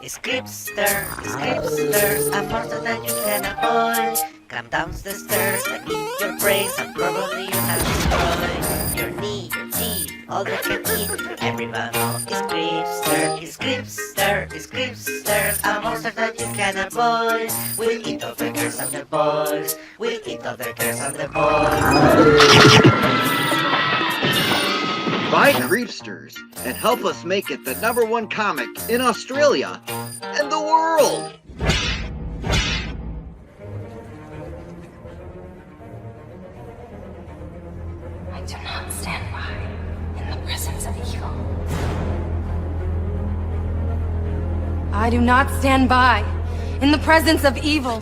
Scriptsters, a monster that you can avoid. Come down the stairs and eat your brains, and probably you have destroyed your knee, your teeth, all you can eat. Everyone is Scriptsters, a monster that you can avoid. We'll eat all the girls and the boys, we'll eat all the girls and the boys. Buy Creepsters and help us make it the #1 comic in Australia and the world. I do not stand by in the presence of evil. I do not stand by in the presence of evil.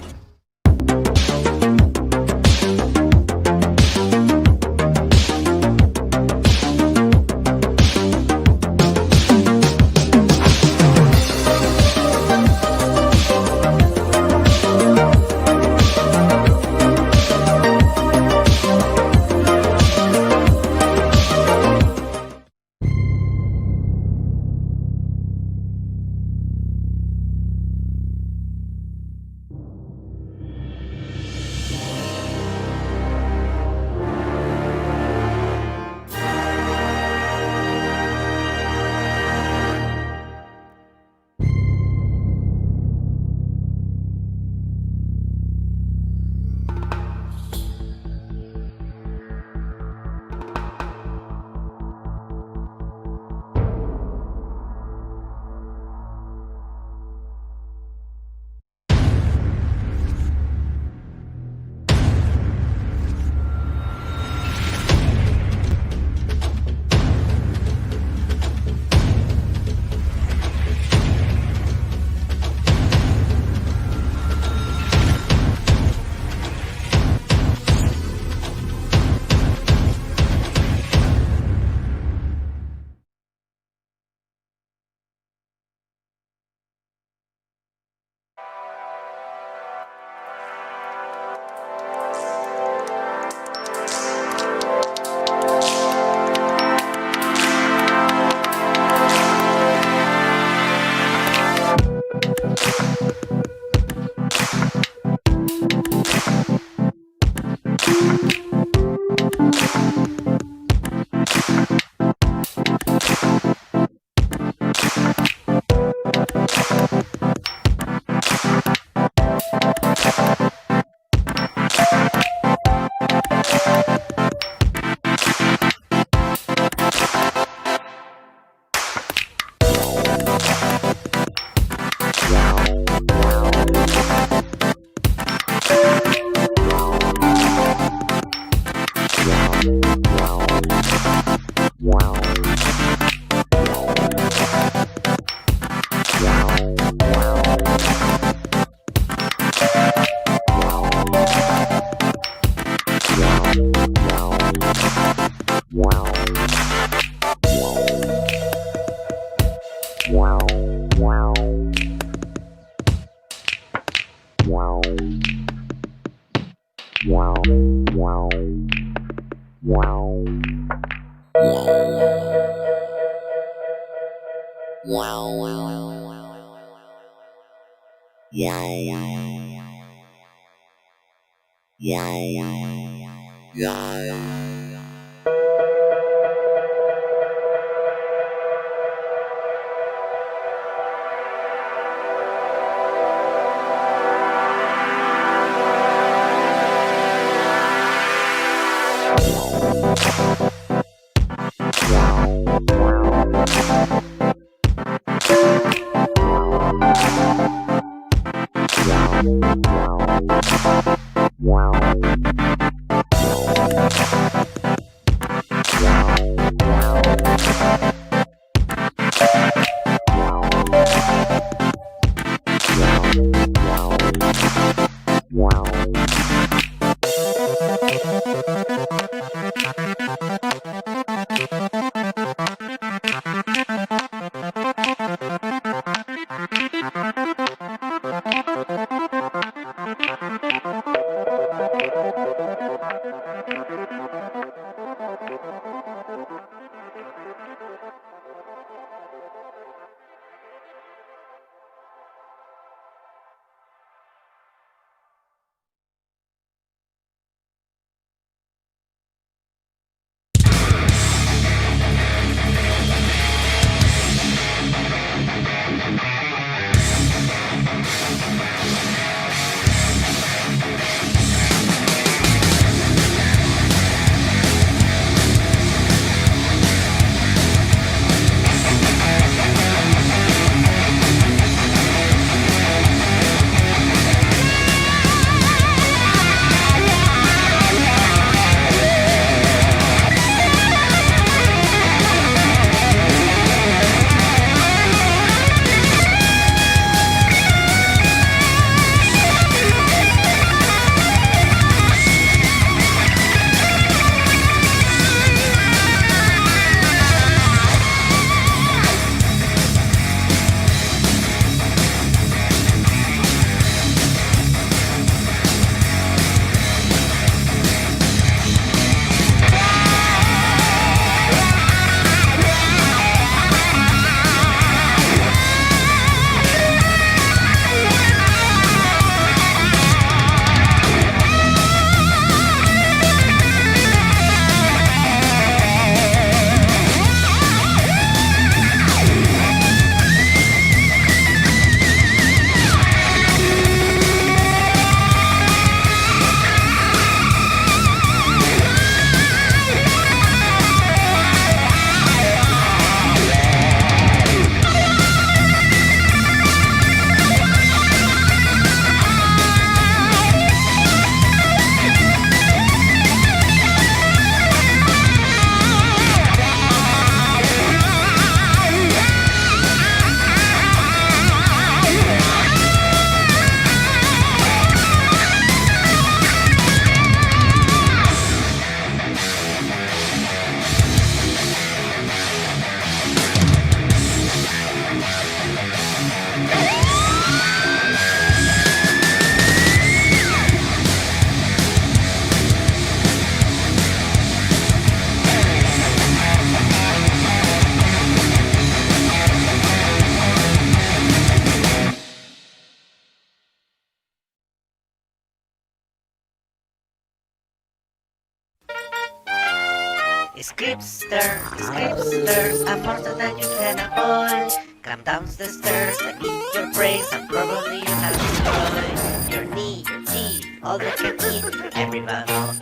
Scriptsters, a monster that you can avoid. Come down the stairs and eat your brains, and probably you have destroyed your knee, your teeth, all they can eat. Everyone knows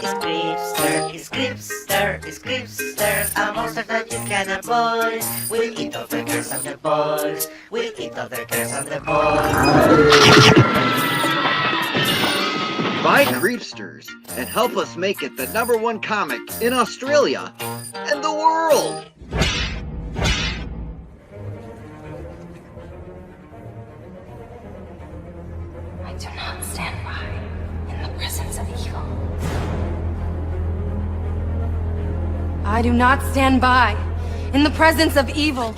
is Scriptsters, a monster that you can avoid. We'll eat all the girls and the boys, we'll eat all the girls and the boys. Buy Creepsters and help us make it the #1 comic in Australia and the world. I do not stand by in the presence of evil. I do not stand by in the presence of evil.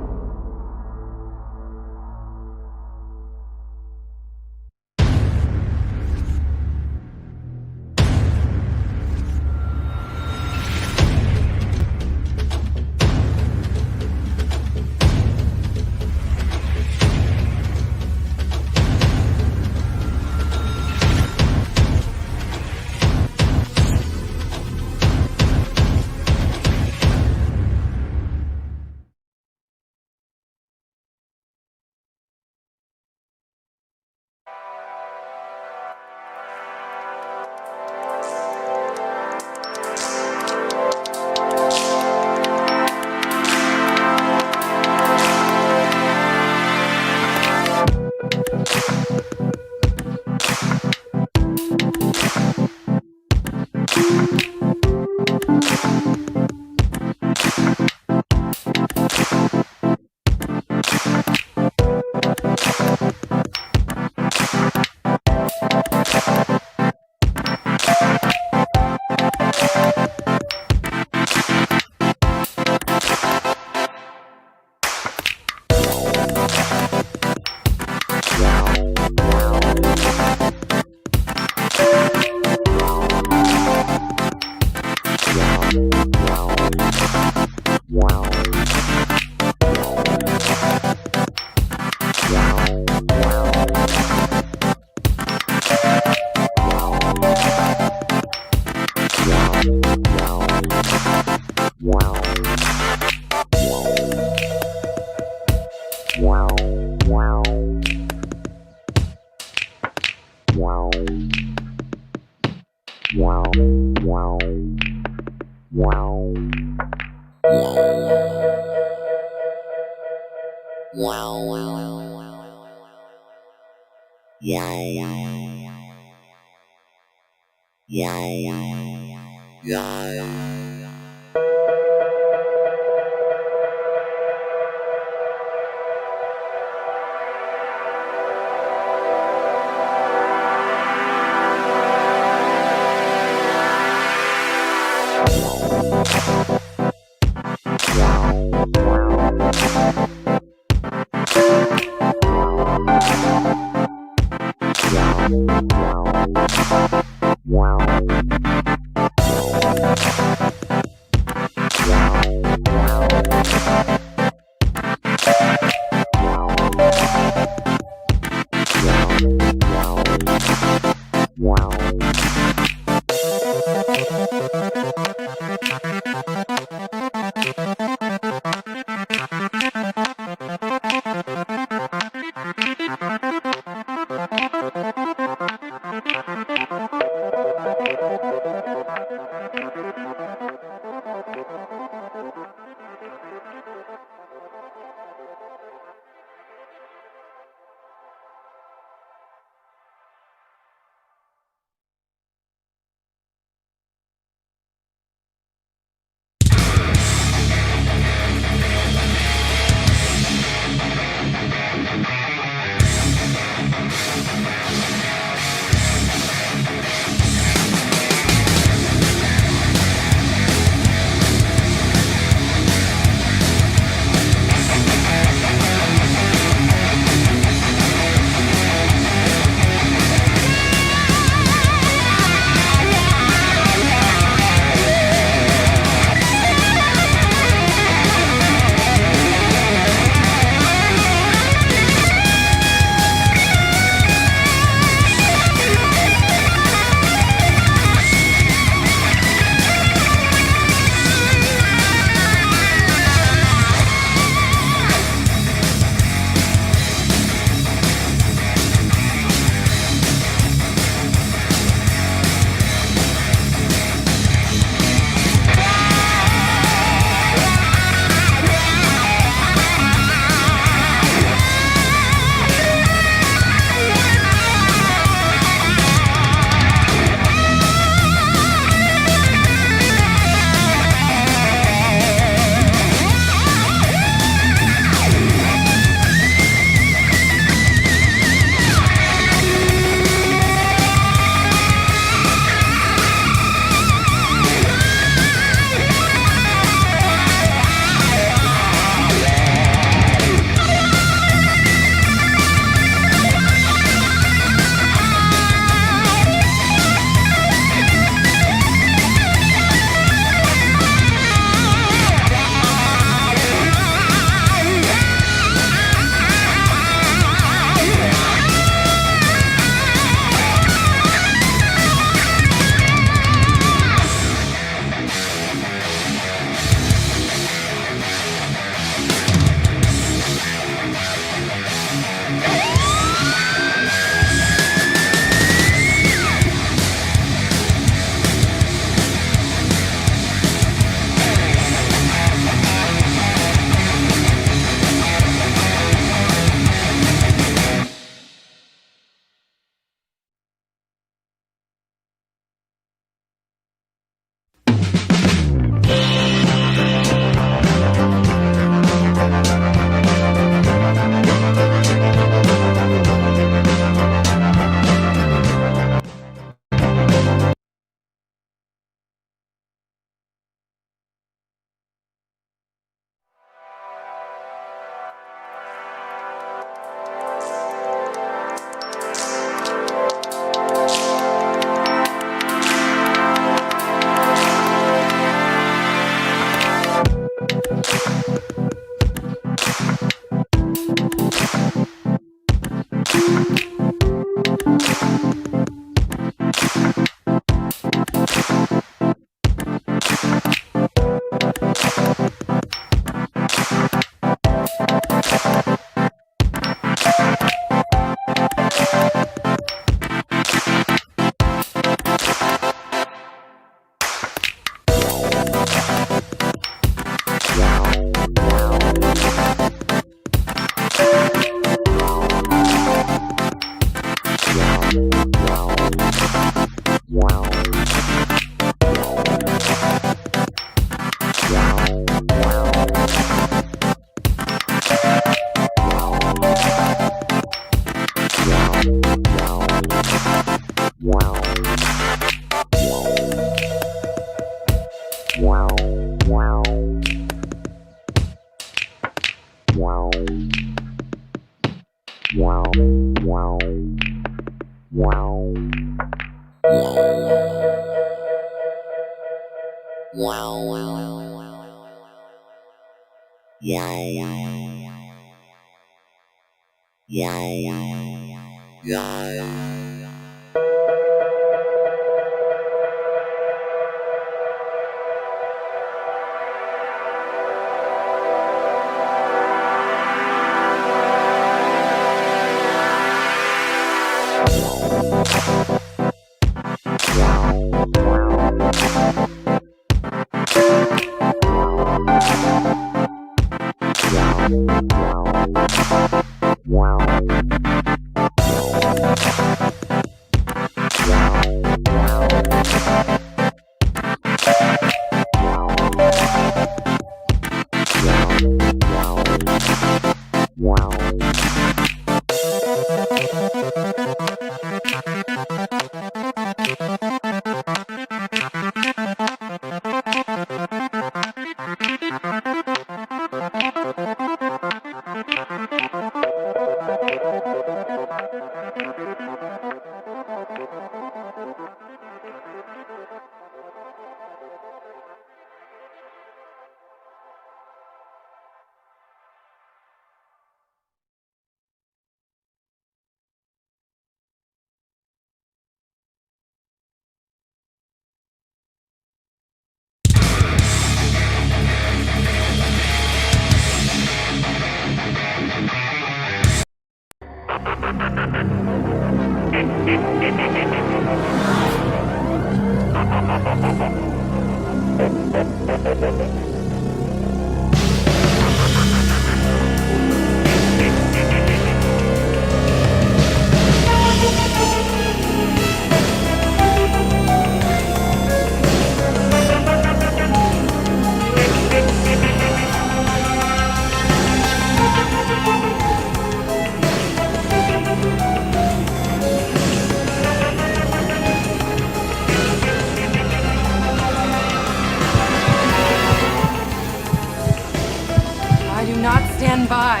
I do not stand by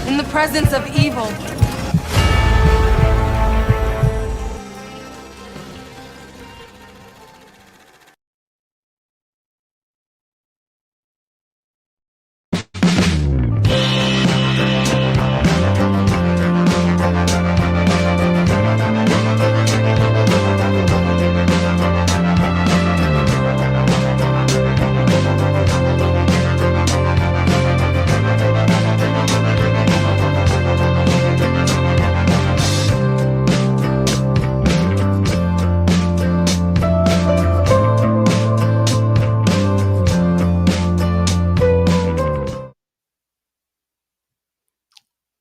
in the presence of evil.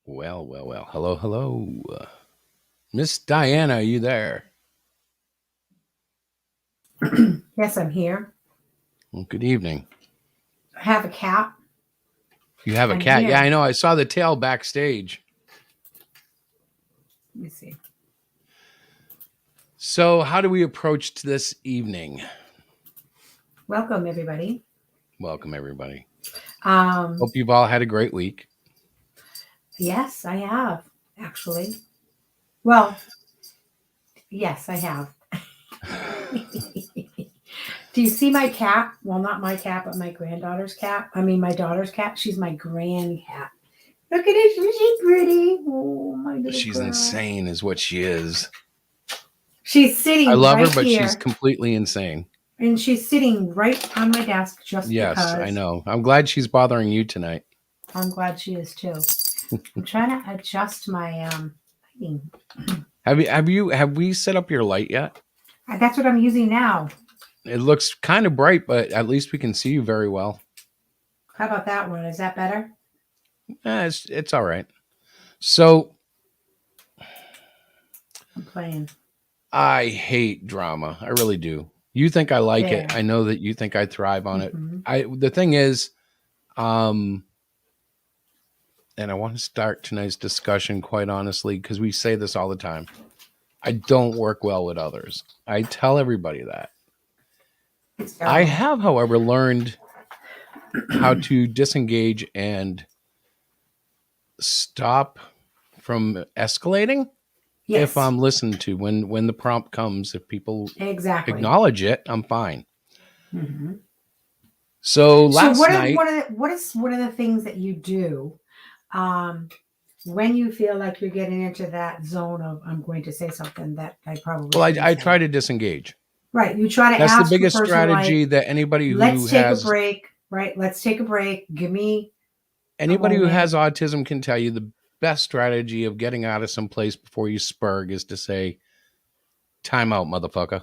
Well. Hello. Miss Diana, are you there? Yes, I'm here. Well, good evening. I have a cat. You have a I'm cat? here. Yeah, I know. I saw the tail backstage. Let me see. So, how do we approach this evening? Welcome, everybody. Welcome, everybody. Um, Hope you've all had a great week. yes, I have, actually. Well, yes, I have. Do you see my cat? Well, not my cat, but my granddaughter's cat. I mean, my daughter's cat. She's my grand cat. Look at it. She's pretty. Oh, my little She's girl. insane, is what she is. She's sitting I love right her, but here. she's completely insane. And she's sitting right on my desk just Yes, because. I know. I'm glad she's bothering you tonight. I'm glad she is too. I'm trying to adjust my lighting. Have we set up your light yet? That's what I'm using now. It looks kind of bright, but at least we can see you very well. How about that one? Is that better? It's all right. So I'm playing. I hate drama. I really do. You think I like it. There. I know that you think I thrive on Mhm. it. The thing is, and I want to start tonight's discussion quite honestly, because we say this all the time. I don't work well with others. I tell everybody that. It's I terrible. have, however, learned how to disengage and stop from escalating Yes, if I'm listened to. When the prompt comes, if people exactly. acknowledge it, I'm fine. hmm So So last night, what is one of the things that you do when you feel like you're getting into that zone of I'm going to say something that I probably well, shouldn't I say. try to disengage. Right. You try to That's the ask the biggest person strategy like, that let's take a break, right? Let's take a break. Give me a anybody who has moment. autism can tell you the best strategy of getting out of some place before you spurg is to say, "Time out, motherfucker."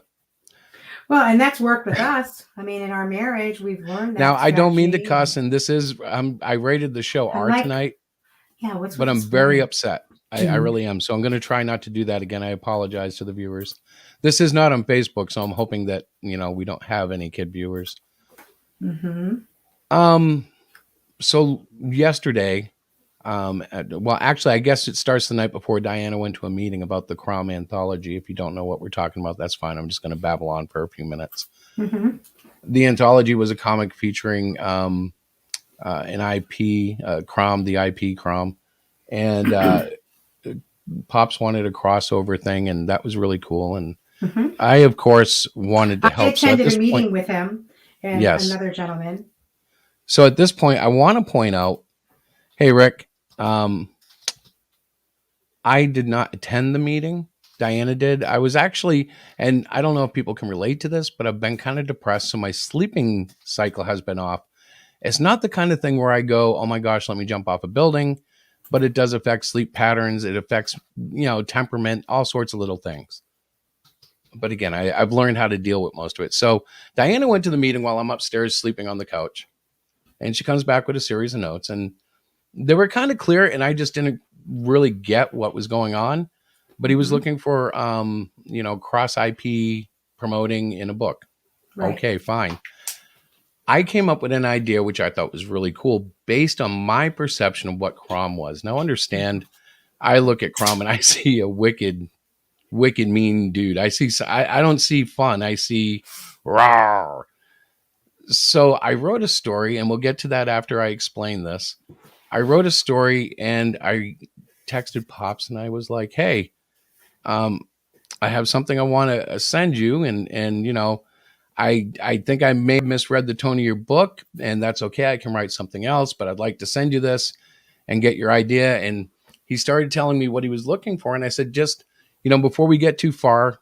Well, and that's worked with us. I mean, in our marriage, we've learned Now, that I don't mean to strategy. cuss, and this is I rated the show I'm R like, tonight, yeah, what's but with the I'm very swearing? upset. I Dude. really am. So I'm going to try not to do that again. I apologize to the viewers. This is not on Facebook, so I'm hoping that we don't have any kid viewers. Mm-hmm. So yesterday, well, actually, I guess it starts the night before Diana went to a meeting about the Crom anthology. If you don't know what we're talking about, that's fine. I'm just going to babble on for a few minutes. Mm-hmm. The anthology was a comic featuring an IP, Crom, the IP Crom, and Pops wanted a crossover thing, and that was really cool. And Mm-hmm. I, of course, wanted to I help. So at attended a this point, meeting with him and yes. another gentleman. So at this point, I want to point out, hey, Rick, I did not attend the meeting. Diana did. I was actually, and I don't know if people can relate to this, but I've been kind of depressed. So my sleeping cycle has been off. It's not the kind of thing where I go, oh my gosh, let me jump off a building, but it does affect sleep patterns. It affects, temperament, all sorts of little things. But again, I've learned how to deal with most of it. So Diana went to the meeting while I'm upstairs sleeping on the couch, and she comes back with a series of notes, and they were kind of clear, and I just didn't really get what was going on. But he was Mm-hmm. looking for, cross IP promoting in a book. Right. Okay, fine. I came up with an idea which I thought was really cool based on my perception of what Crom was. Now, understand, I look at Crom and I see a wicked, mean dude. I don't see fun. I see raw. So I wrote a story, and we'll get to that after I explain this. I wrote a story, and I texted Pops, and I was like, "Hey, I have something I want to send you, and I think I may have misread the tone of your book, and that's okay. I can write something else, but I'd like to send you this and get your idea." And he started telling me what he was looking for, and I said, just before we get too far,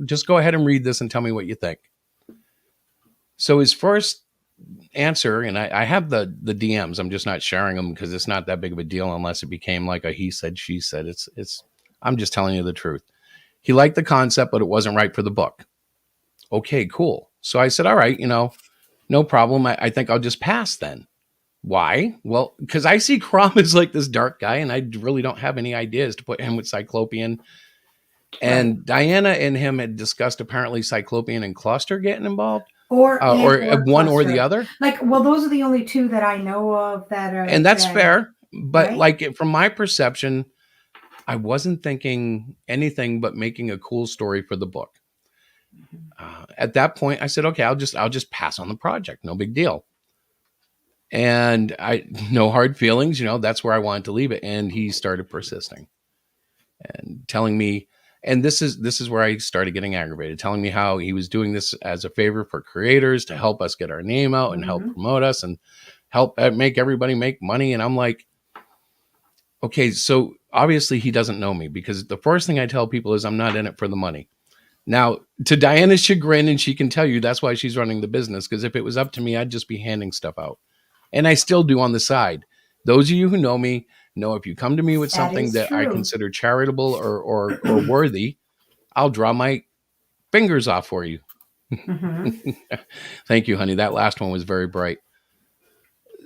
just go ahead and read this and tell me what you think. So his first answer, and I have the DMs. I'm just not sharing them because it's not that big of a deal unless it became like a he said, she said. It's. I'm just telling you the truth. He liked the concept, but it wasn't right for the book. Okay, cool. So I said, all right, no problem. I think I'll just pass then. Why? Well, because I see Crom as like this dark guy, and I really don't have any ideas to put him with Cyclopean. And Right. Diana and him had discussed apparently Cyclopean and Cluster getting involved, Or or one or the cluster. other. Like, well, those are the only two that I know of that are And that's that, fair. But right? like from my perception, I wasn't thinking anything but making a cool story for the book. At that point, I said, okay, I'll just pass on the project. No big deal. And no hard feelings, that's where I wanted to leave it. And he started persisting and telling me, and this is where I started getting aggravated, telling me how he was doing this as a favor for creators to help us get our name out and help Mm-hmm. promote us and help make everybody make money. And I'm like, okay, so obviously he doesn't know me, because the first thing I tell people is I'm not in it for the money. Now, to Diana's chagrin, and she can tell you that's why she's running the business, because if it was up to me, I'd just be handing stuff out. And I still do on the side. Those of you who know me know if you come to me with That something is that I true. consider charitable or worthy, I'll draw my fingers off for you. Mm-hmm. Thank you, honey. That last one was very bright.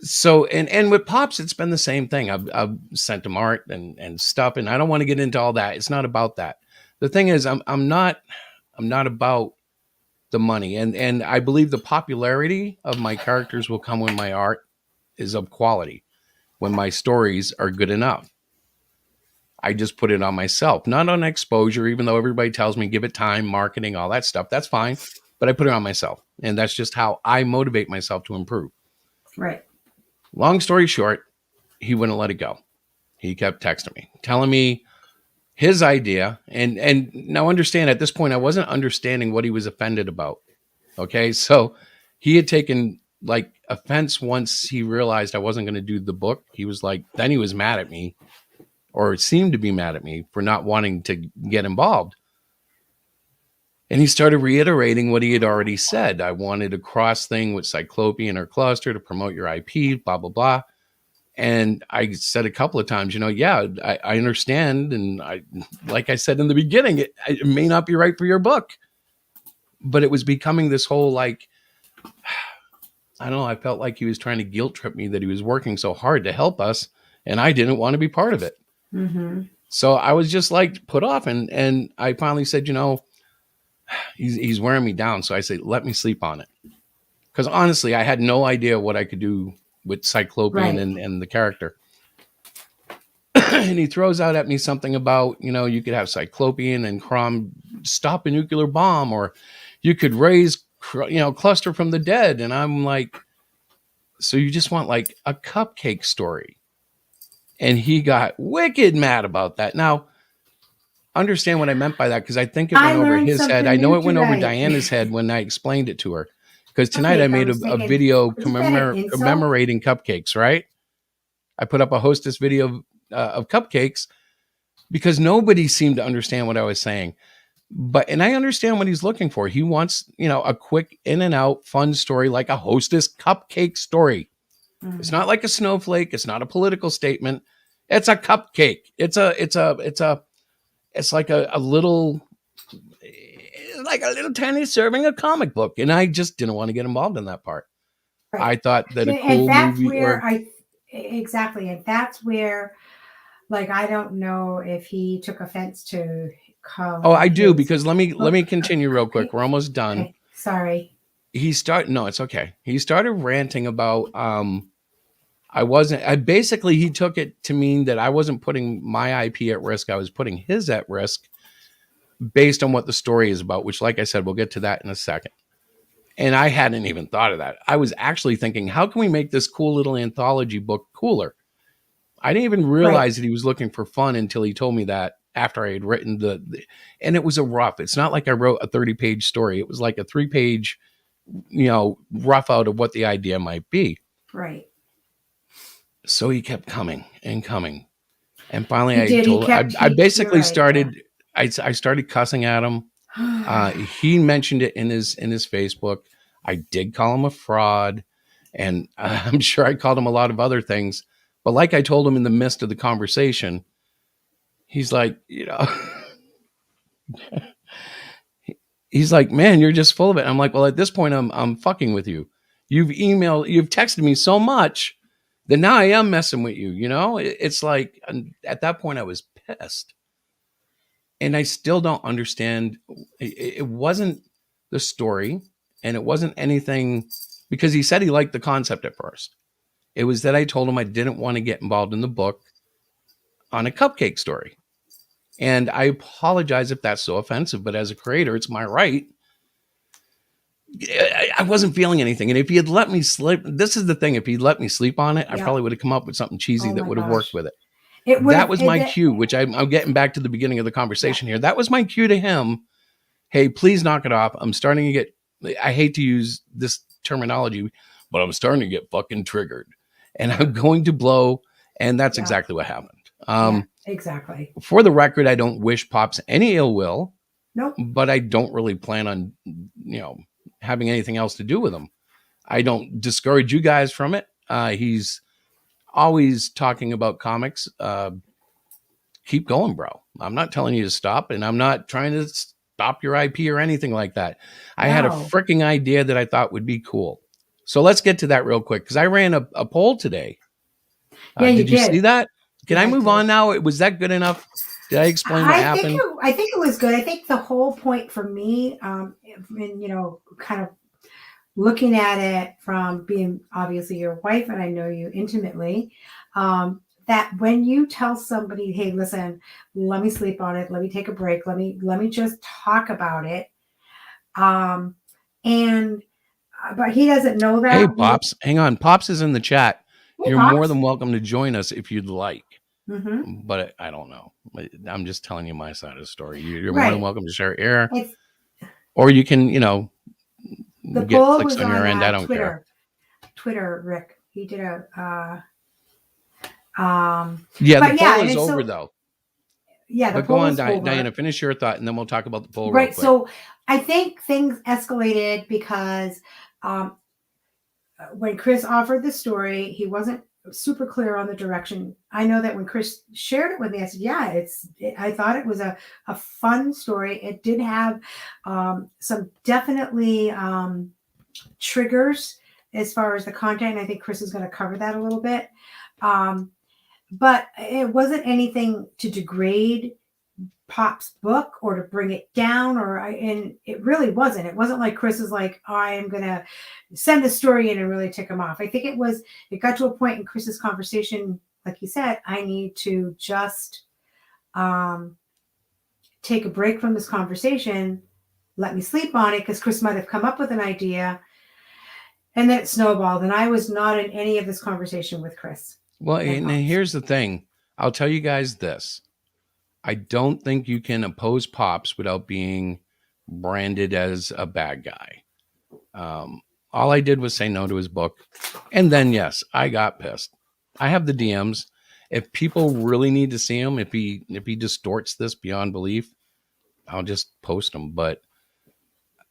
So, and with Pops, it's been the same thing. I've sent him art and stuff, and I don't want to get into all that. It's not about that. The thing is, I'm not about the money, and I believe the popularity of my characters will come when my art is of quality, when my stories are good enough. I just put it on myself, not on exposure, even though everybody tells me give it time, marketing, all that stuff. That's fine. But I put it on myself. And that's just how I motivate myself to improve. Right. Long story short, he wouldn't let it go. He kept texting me, telling me his idea. And now understand, at this point, I wasn't understanding what he was offended about. Okay. So he had taken like offense once he realized I wasn't going to do the book. He was like, then he was mad at me, or seemed to be mad at me for not wanting to get involved. And he started reiterating what he had already said. I wanted a cross thing with Cyclopean or Cluster to promote your IP, blah, blah, blah. And I said a couple of times, yeah, I understand. And like I said in the beginning, it may not be right for your book. But it was becoming this whole like, I don't know, I felt like he was trying to guilt trip me that he was working so hard to help us. And I didn't want to be part of it. Mm-hmm. So I was just like put off. And I finally said, he's wearing me down. So I said, let me sleep on it. Because honestly, I had no idea what I could do with Cyclopean and the character. And he throws out at me something about, you could have Cyclopean and Crom stop a nuclear bomb, or you could raise, Cluster from the dead. And I'm like, so you just want like a cupcake story? And he got wicked mad about that. Now, understand what I meant by that, because I think it went over his head. I know it went over Diana's head when I explained it to her. Because tonight I made a video commemorating cupcakes, right? I put up a hostess video of cupcakes because nobody seemed to understand what I was saying. And I understand what he's looking for. He wants, a quick in and out fun story, like a hostess cupcake story. Mm-hmm. It's not like a snowflake. It's not a political statement. It's a cupcake. It's like a little tiny serving of comic book. And I just didn't want to get involved in that part. Right. I thought that a cool movie. Exactly. And that's where, like, I don't know if he took offense to call. Oh, I do, because let me continue real quick. We're almost done. Okay. Sorry. No, it's okay. He started ranting about, basically he took it to mean that I wasn't putting my IP at risk. I was putting his at risk based on what the story is about, which, like I said, we'll get to that in a second. And I hadn't even thought of that. I was actually thinking, how can we make this cool little anthology book cooler? I didn't even realize that he was looking for fun until he told me that after I had written and it was it's not like I wrote a 30-page story. It was like a 3-page, rough out of what the idea might be. Right. So he kept coming and coming. And finally I basically started, I started cussing at him. He mentioned it in his Facebook. I did call him a fraud, and I'm sure I called him a lot of other things. But like I told him in the midst of the conversation, he's like, he's like, man, you're just full of it. I'm like, well, at this point, I'm fucking with you. You've texted me so much that now I am messing with you. It's like, at that point I was pissed. And I still don't understand. It wasn't the story, and it wasn't anything, because he said he liked the concept at first. It was that I told him I didn't want to get involved in the book on a cupcake story. And I apologize if that's so offensive, but as a creator, it's my right. I wasn't feeling anything. And if he had let me sleep, this is the thing. If he'd let me sleep on it, I probably would have come up with something cheesy that would have worked with it. That was my cue, which I'm getting back to the beginning of the conversation here. That was my cue to him. Hey, please knock it off. I'm starting to get, I hate to use this terminology, but I'm starting to get fucking triggered. And I'm going to blow. And that's exactly what happened. Exactly. For the record, I don't wish Pops any ill will. Nope. But I don't really plan on, having anything else to do with him. I don't discourage you guys from it. He's always talking about comics. Keep going, bro. I'm not telling you to stop, and I'm not trying to stop your IP or anything like that. I had a freaking idea that I thought would be cool. So let's get to that real quick, because I ran a poll today. Did you see that? Can I move on now? Was that good enough? Did I explain what happened? I think it was good. I think the whole point for me, kind of looking at it from being obviously your wife, and I know you intimately, that that when you tell somebody, hey, listen, let me sleep on it, let me take a break, let me just talk about it. And but he doesn't know Hey, that. Pops, hang on. Pops is in the chat. Hey, You're more Pops. than welcome to join us if you'd like. Mm-hmm. But I don't know. I'm just telling you my side of the story. You're more than Right. welcome to share air, It's or you can, the get poll clicks was on your on end. I don't care. Twitter, Rick. He did a Yeah, the but yeah, poll and is it's over so though. yeah, the But go poll on, is over. Diana. Finish your thought, and then we'll talk about the poll real Right. quick. So I think things escalated because when Chris offered the story, he wasn't super clear on the direction. I know that when Chris shared it with me, I said, "Yeah, I thought it was a fun story. It did have some definitely triggers as far as the content. I think Chris is going to cover that a little bit, but it wasn't anything to degrade Pop's book or to bring it down, and it really wasn't. It wasn't like Chris is like, oh, I am gonna send the story in and really tick him off. I think it got to a point in Chris's conversation, like he said, I need to just take a break from this conversation, let me sleep on it, because Chris might have come up with an idea, and then it snowballed. And I was not in any of this conversation with Chris. Well, and here's the thing. I'll tell you guys this. I don't think you can oppose Pops without being branded as a bad guy. All I did was say no to his book. And then, yes, I got pissed. I have the DMs. If people really need to see him, if he distorts this beyond belief, I'll just post him. But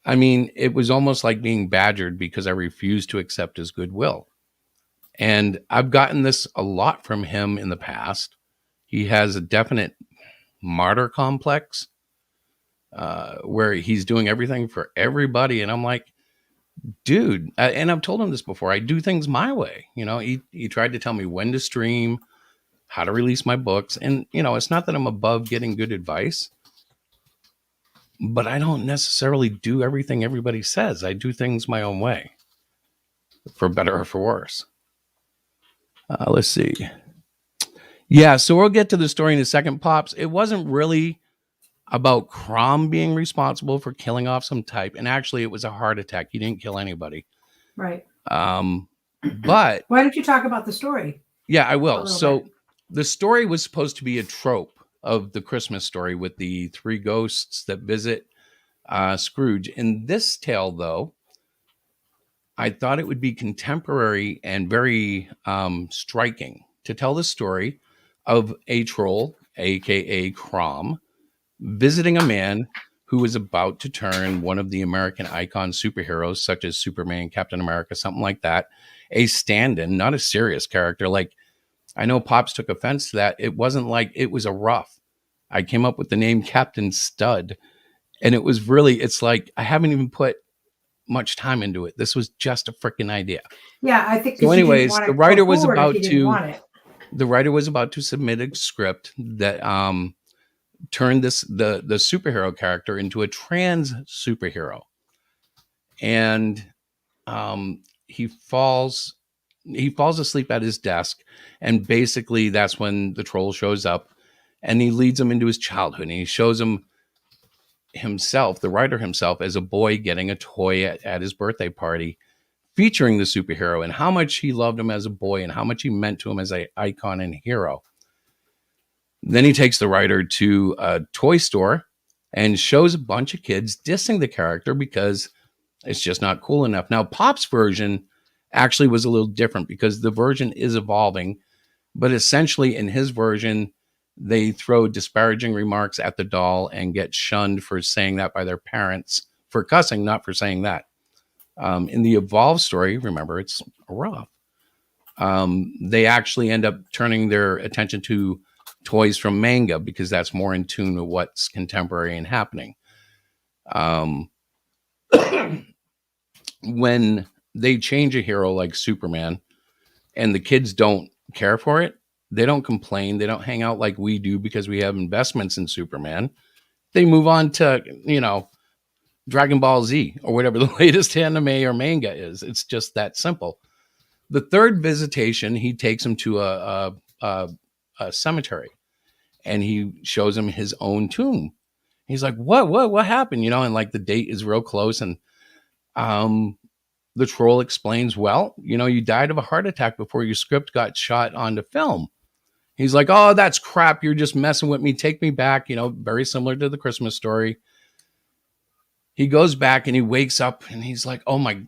I mean, it was almost like being badgered because I refused to accept his goodwill. And I've gotten this a lot from him in the past. He has a definite martyr complex where he's doing everything for everybody. And I'm like, dude, and I've told him this before, I do things my way. He tried to tell me when to stream, how to release my books. And, it's not that I'm above getting good advice, but I don't necessarily do everything everybody says. I do things my own way, for better or for worse. Let's see. Yeah, so we'll get to the story in a second, Pops. It wasn't really about Crom being responsible for killing off some type. And actually, it was a heart attack. He didn't kill anybody. Right. But why don't you talk about the story? Yeah, I will. So the story was supposed to be a trope of the Christmas story with the three ghosts that visit Scrooge. In this tale, though, I thought it would be contemporary and very striking to tell the story of a troll, aka Crom, visiting a man who was about to turn one of the American icon superheroes, such as Superman, Captain America, something like that, a stand-in, not a serious character. Like, I know Pops took offense to that. It wasn't like it was a rough. I came up with the name Captain Stud, and it was really, it's like, I haven't even put much time into it. This was just a freaking idea. Yeah, I think so. Anyways, the writer was about to submit a script that turned the superhero character into a trans superhero, and he falls asleep at his desk, and basically that's when the troll shows up, and he leads him into his childhood, and he shows him himself, the writer himself, as a boy getting a toy at his birthday party featuring the superhero, and how much he loved him as a boy and how much he meant to him as an icon and hero. Then he takes the writer to a toy store and shows a bunch of kids dissing the character because it's just not cool enough. Now, Pop's version actually was a little different because the version is evolving, but essentially in his version, they throw disparaging remarks at the doll and get shunned for saying that by their parents, for cussing, not for saying that. In the evolved story, remember, it's rough. They actually end up turning their attention to toys from manga because that's more in tune with what's contemporary and happening. When they change a hero like Superman and the kids don't care for it, they don't complain. They don't hang out like we do because we have investments in Superman. They move on to, Dragon Ball Z or whatever the latest anime or manga is. It's just that simple. The third visitation, he takes him to a cemetery, and he shows him his own tomb. He's like, what happened? And like the date is real close. And the troll explains, well, you died of a heart attack before your script got shot onto film. He's like, oh, that's crap. You're just messing with me. Take me back. Very similar to the Christmas Story. He goes back and he wakes up and he's like, oh my,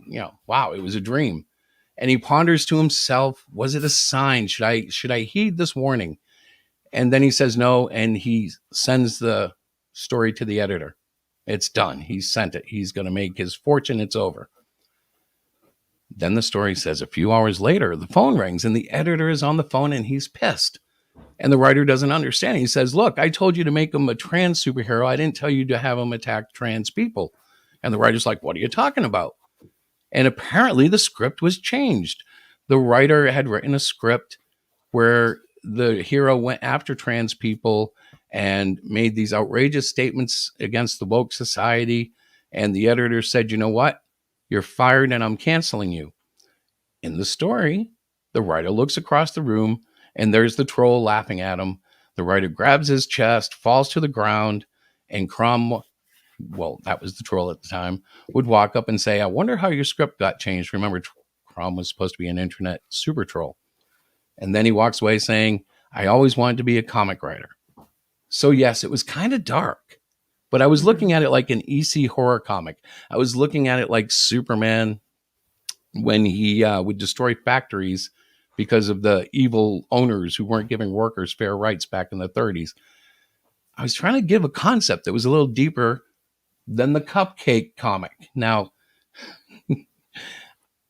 wow, it was a dream. And he ponders to himself, was it a sign? Should I heed this warning? And then he says no, and he sends the story to the editor. It's done. He sent it. He's going to make his fortune. It's over. Then the story says a few hours later, the phone rings and the editor is on the phone and he's pissed. And the writer doesn't understand. He says, look, I told you to make him a trans superhero. I didn't tell you to have him attack trans people. And the writer's like, what are you talking about? And apparently the script was changed. The writer had written a script where the hero went after trans people and made these outrageous statements against the woke society. And the editor said, you know what? You're fired and I'm canceling you. In the story, the writer looks across the room and there's the troll laughing at him. The writer grabs his chest, falls to the ground, and Crom, well, that was the troll at the time, would walk up and say, I wonder how your script got changed. Remember, Crom was supposed to be an internet super troll. And then he walks away saying, I always wanted to be a comic writer. So yes, it was kind of dark, but I was looking at it like an EC horror comic. I was looking at it like Superman when he would destroy factories because of the evil owners who weren't giving workers fair rights back in the 30s. I was trying to give a concept that was a little deeper than the cupcake comic. Now,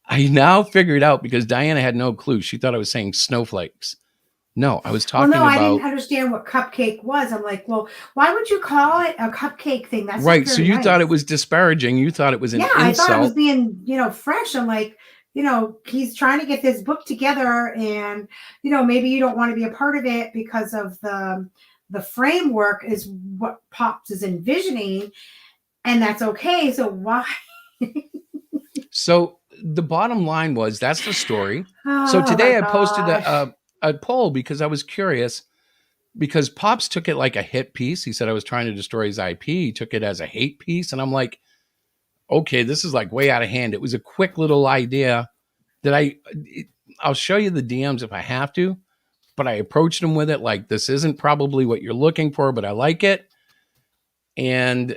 I now figured out because Diana had no clue. She thought I was saying snowflakes. No, I was talking about... I didn't understand what cupcake was. I'm like, well, why would you call it a cupcake thing? That's right. So you thought it was disparaging. You thought it was an insult. I thought it was being, fresh. I'm like, he's trying to get this book together and, maybe you don't want to be a part of it because of the framework is what Pops is envisioning. And that's okay. So why? So the bottom line was, that's the story. So today I posted a poll because I was curious, because Pops took it like a hit piece. He said I was trying to destroy his IP. He took it as a hate piece. And I'm like, okay, this is like way out of hand. It was a quick little idea that I'll show you the DMs if I have to, but I approached him with it like, this isn't probably what you're looking for, but I like it. And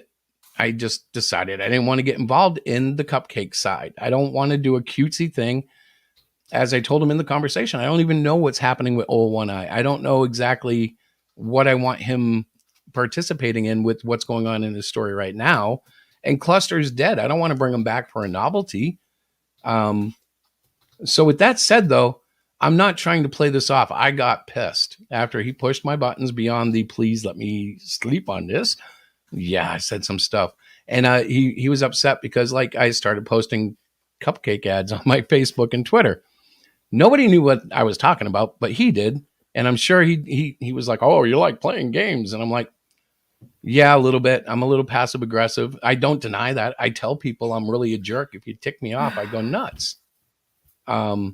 I just decided I didn't want to get involved in the cupcake side. I don't want to do a cutesy thing. As I told him in the conversation, I don't even know what's happening with Old One Eye. I don't know exactly what I want him participating in with what's going on in his story right now. And Cluster's dead. I don't want to bring him back for a novelty. So with that said, though, I'm not trying to play this off. I got pissed after he pushed my buttons beyond the please let me sleep on this. Yeah, I said some stuff. And he was upset because I started posting cupcake ads on my Facebook and Twitter. Nobody knew what I was talking about, but he did. And I'm sure he was like, oh, you like playing games. And I'm like, yeah, a little bit. I'm a little passive aggressive. I don't deny that. I tell people I'm really a jerk. If you tick me off, I go nuts. And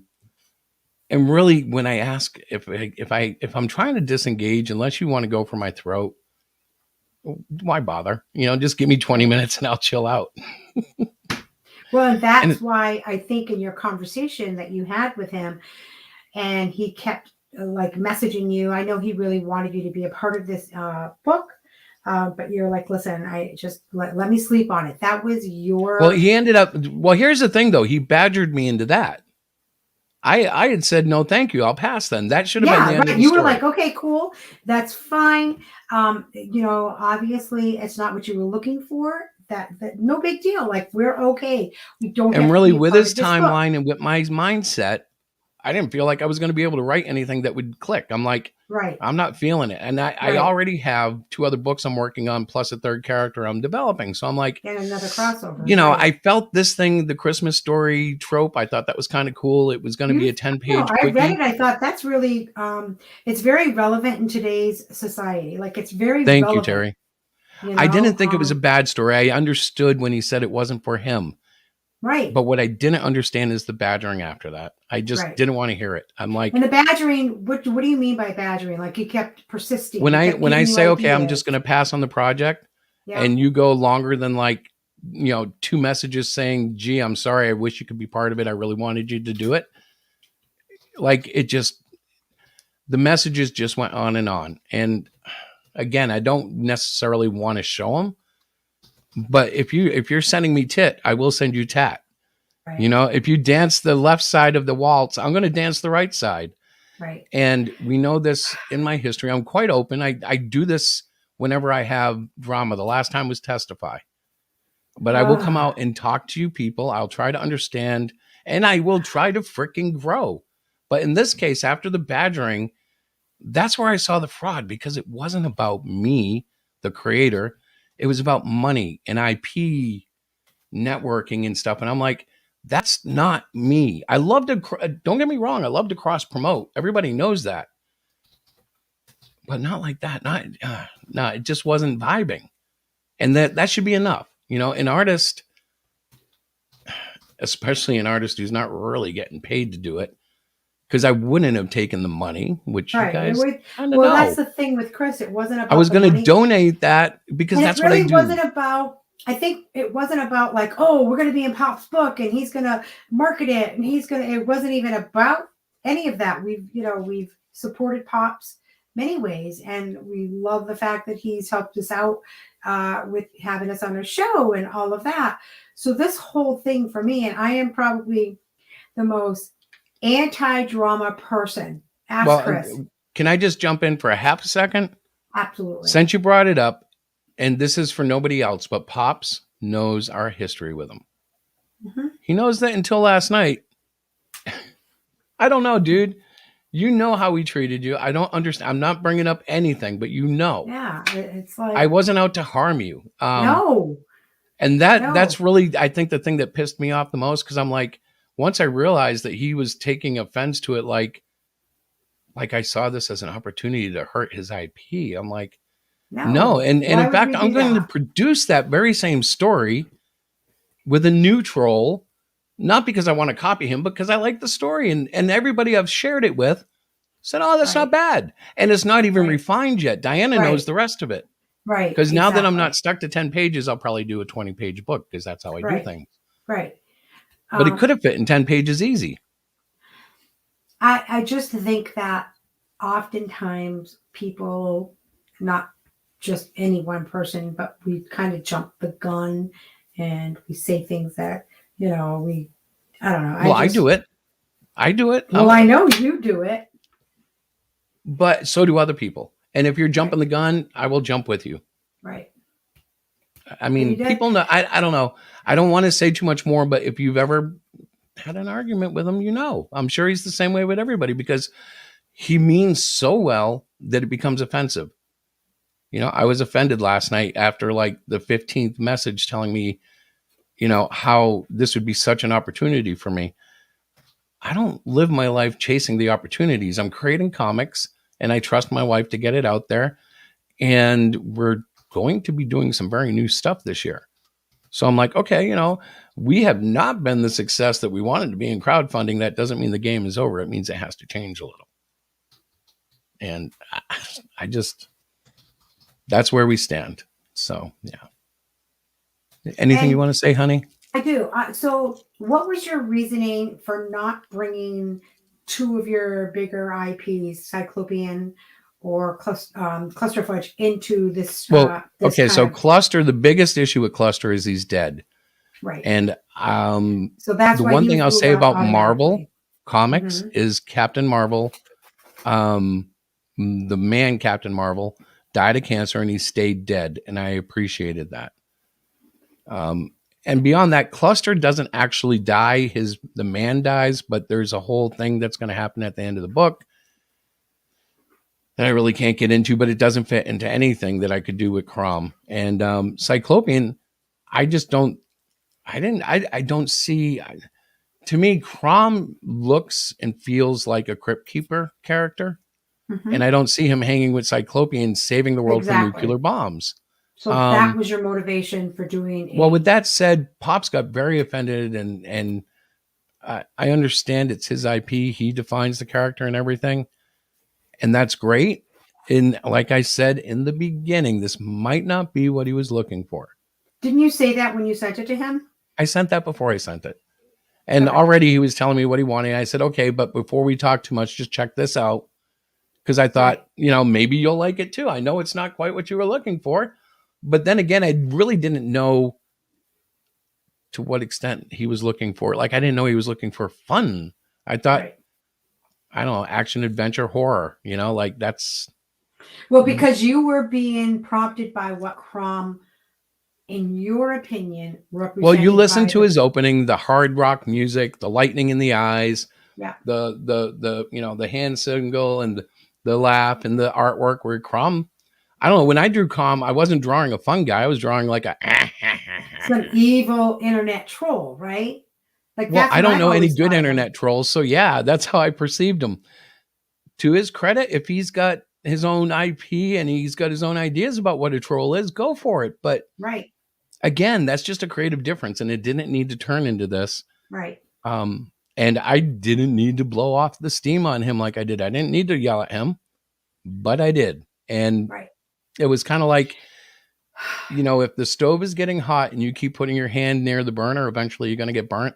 really, when I ask if I'm trying to disengage, unless you want to go for my throat, why bother? Just give me 20 minutes and I'll chill out. Well, that's why I think in your conversation that you had with him, and he kept messaging you. I know he really wanted you to be a part of this book. But you're like, listen, I just let me sleep on it. That was your... Well, he ended up... Well, here's the thing, though. He badgered me into that. I had said, no, thank you. I'll pass then. That should have been the end of the you story. were like, okay, cool. That's fine. Obviously, it's not what you were looking for. That no big deal. We're okay. We don't... And really, with his timeline and with my mindset, I didn't feel like I was going to be able to write anything that would click. I'm like, right, I'm not feeling it. And I already have 2 other books I'm working on, plus a 3rd character I'm developing. So I'm like, and another crossover. I felt this thing, the Christmas Story trope. I thought that was kind of cool. It was going to be a 10-page I read it. I thought that's really, it's very relevant in today's society. It's very Thank relevant. you, Terry. I didn't think it was a bad story. I understood when he said it wasn't for him. Right. But what I didn't understand is the badgering after that. I just Right. didn't want to hear it. I'm like, And the badgering, what do you mean by badgering? Like you kept persisting. when He I kept when I giving you say, okay, I'm just ideas. going to pass on the project, Yeah. and you go longer than like, 2 messages saying, gee, I'm sorry, I wish you could be part of it, I really wanted you to do it. Like, it just, the messages just went on and on. And again, I don't necessarily want to show them, but if you're sending me tit, I will send you tat. Right. If you dance the left side of the waltz, I'm going to dance the right side. Right. And we know this in my history. I'm quite open. I do this whenever I have drama. The last time was Testify. But I will come out and talk to you people. I'll try to understand, and I will try to freaking grow. But in this case, after the badgering, that's where I saw the fraud, because it wasn't about me, the creator. It was about money and IP networking and stuff. And I'm like, that's not me. I love to, don't get me wrong, I love to cross promote. Everybody knows that. But not like that. No, it just wasn't vibing. And that should be enough. An artist, especially an artist who's not really getting paid to do it, because I wouldn't have taken the money, which you guys kind of know. That's the thing with Chris. It wasn't about I was the going to money. donate that because And that's it really what I do. wasn't about, I think it wasn't about like, oh, we're going to be in Pop's book and he's going to market it and it wasn't even about any of that. We've supported Pop's many ways, and we love the fact that he's helped us out with having us on a show and all of that. So this whole thing for me, and I am probably the most anti-drama person. Ask Chris. Can I just jump in for a half a second? Absolutely. Since you brought it up, and this is for nobody else, but Pops knows our history with him. Mm-hmm. He knows that until last night. I don't know, dude. You know how we treated you. I don't understand. I'm not bringing up anything, but Yeah, it's like I wasn't out to harm you. No. And that's really, I think, the thing that pissed me off the most, because I'm like, once I realized that he was taking offense to it, like I saw this as an opportunity to hurt his IP. I'm like, no. And in fact, I'm going to produce that very same story with a new troll, not because I want to copy him, but because I like the story. And everybody I've shared it with said, oh, that's not bad. And it's not even refined yet. Diana knows the rest of it. Right. Because now that I'm not stuck to 10 pages, I'll probably do a 20-page book, because that's how I do things. Right. But it could have fit in 10 pages easy. I just think that oftentimes people, not just any one person, but we kind of jump the gun and we say things that, I don't know. Well, I do it. Well, I know you do it. But so do other people. And if you're jumping the gun, I will jump with you. Right. I mean, people know. I don't know. I don't want to say too much more, but if you've ever had an argument with him, I'm sure he's the same way with everybody, because he means so well that it becomes offensive. I was offended last night after like the 15th message telling me, how this would be such an opportunity for me. I don't live my life chasing the opportunities. I'm creating comics, and I trust my wife to get it out there. And we're going to be doing some very new stuff this year. So I'm like, okay, we have not been the success that we wanted to be in crowdfunding. That doesn't mean the game is over. It means it has to change a little. And I just, that's where we stand. So, yeah. Anything you want to say, honey? I do. So what was your reasoning for not bringing two of your bigger IPs, Cyclopean or Clusterfudge, into this? Well, okay, so Cluster, the biggest issue with Cluster is he's dead. Right. And so that's the one thing I'll say about Marvel Comics is Captain Marvel, the man Captain Marvel, died of cancer and he stayed dead. And I appreciated that. And beyond that, Cluster doesn't actually die. The man dies, but there's a whole thing that's going to happen at the end of the book that I really can't get into, but it doesn't fit into anything that I could do with Crom. And Cyclopean, I don't see, to me, Crom looks and feels like a Crypt Keeper character. Mm-hmm. And I don't see him hanging with Cyclopean saving the world from nuclear bombs. So that was your motivation for doing Well, with that said, Pops got very offended, and I understand it's his IP. He defines the character and everything, and that's great. And like I said in the beginning, this might not be what he was looking for. Didn't you say that when you sent it to him? I sent that before I sent it. And Okay. already he was telling me what he wanted. I said, okay, but before we talk too much, just check this out. Because I thought, Right. maybe you'll like it too. I know it's not quite what you were looking for. But then again, I really didn't know to what extent he was looking for. Like, I didn't know he was looking for fun. I thought, Right. I don't know, action, adventure, horror, like that's. Well, because you were being prompted by what Crom, in your opinion, represented. Well, you listen by to the- his opening, the hard rock music, the lightning in the eyes, Yeah. the hand signal and the laugh and the artwork where Crom, I don't know, when I drew Crom, I wasn't drawing a fun guy. I was drawing like a Some evil internet troll, right? Like well, that's I what don't I've know any always good thought of him. internet trolls. So yeah, that's how I perceived him. To his credit, if he's got his own IP and he's got his own ideas about what a troll is, go for it. But Right. again, that's just a creative difference, and it didn't need to turn into this. Right. And I didn't need to blow off the steam on him like I did. I didn't need to yell at him, but I did. And Right. it was kind of like, if the stove is getting hot and you keep putting your hand near the burner, eventually you're going to get burnt.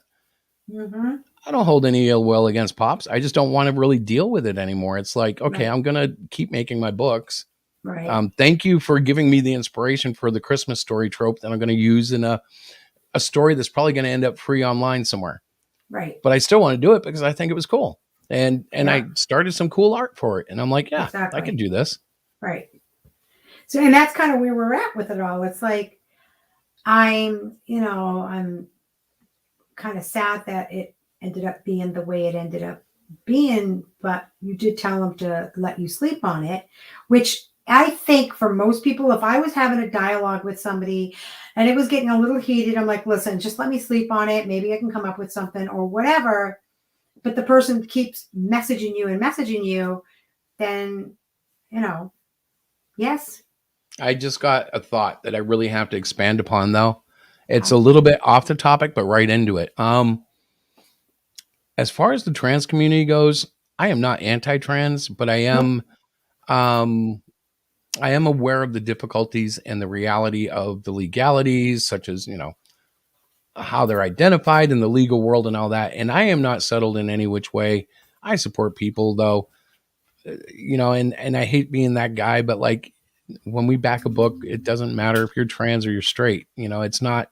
Mm-hmm. I don't hold any ill will against Pops. I just don't want to really deal with it anymore. It's like, okay, Right. I'm going to keep making my books. Right. Thank you for giving me the inspiration for the Christmas story trope that I'm going to use in a story that's probably going to end up free online somewhere. Right. But I still want to do it because I think it was cool. And Yeah. I started some cool art for it. And I'm like, yeah, Exactly. I can do this. Right. So, and that's kind of where we're at with it all. It's like, I'm kind of sad that it ended up being the way it ended up being, but you did tell him to let you sleep on it, which I think for most people, if I was having a dialogue with somebody and it was getting a little heated, I'm like, listen, just let me sleep on it. Maybe I can come up with something or whatever. But the person keeps messaging you, then, yes. I just got a thought that I really have to expand upon, though. It's a little bit off the topic, but right into it. As far as the trans community goes, I am not anti-trans, but I am aware of the difficulties and the reality of the legalities, such as, how they're identified in the legal world and all that. And I am not settled in any which way. I support people, though, and I hate being that guy, but like when we back a book, it doesn't matter if you're trans or you're straight. It's not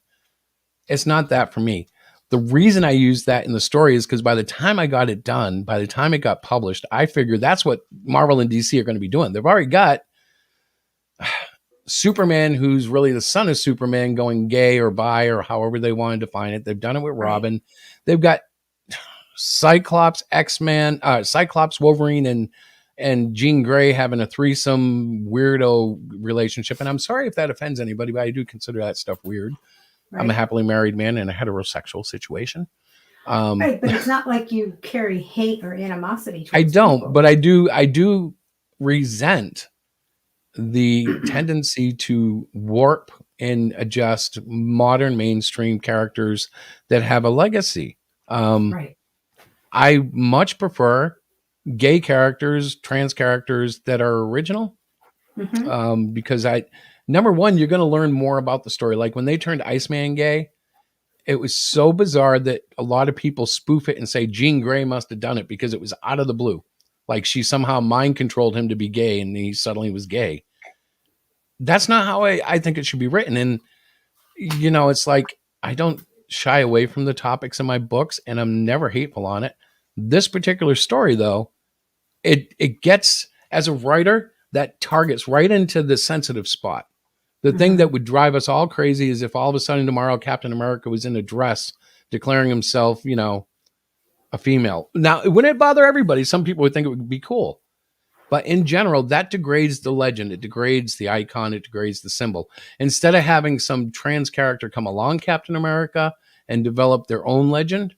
that for me. The reason I used that in the story is because by the time I got it done, by the time it got published, I figured that's what Marvel and DC are going to be doing. They've already got Superman, who's really the son of Superman, going gay or bi or however they want to define it. They've done it with Robin. They've got Cyclops, X-Men, Cyclops, Wolverine, and Jean Grey having a threesome weirdo relationship. And I'm sorry if that offends anybody, but I do consider that stuff weird. Right. I'm a happily married man in a heterosexual situation. Right, but it's not like you carry hate or animosity. I don't, people. but I do resent the tendency to warp and adjust modern mainstream characters that have a legacy. Right. I much prefer gay characters, trans characters that are original. Mm-hmm. Because number one, you're going to learn more about the story. Like when they turned Iceman gay, it was so bizarre that a lot of people spoof it and say Jean Grey must have done it because it was out of the blue. Like she somehow mind controlled him to be gay and he suddenly was gay. That's not how I think it should be written. And, it's like, I don't shy away from the topics in my books and I'm never hateful on it. This particular story, though, it gets, as a writer, that targets right into the sensitive spot. The thing that would drive us all crazy is if all of a sudden tomorrow Captain America was in a dress declaring himself, a female. Now, it wouldn't bother everybody. Some people would think it would be cool. But in general, that degrades the legend. It degrades the icon. It degrades the symbol. Instead of having some trans character come along Captain America and develop their own legend,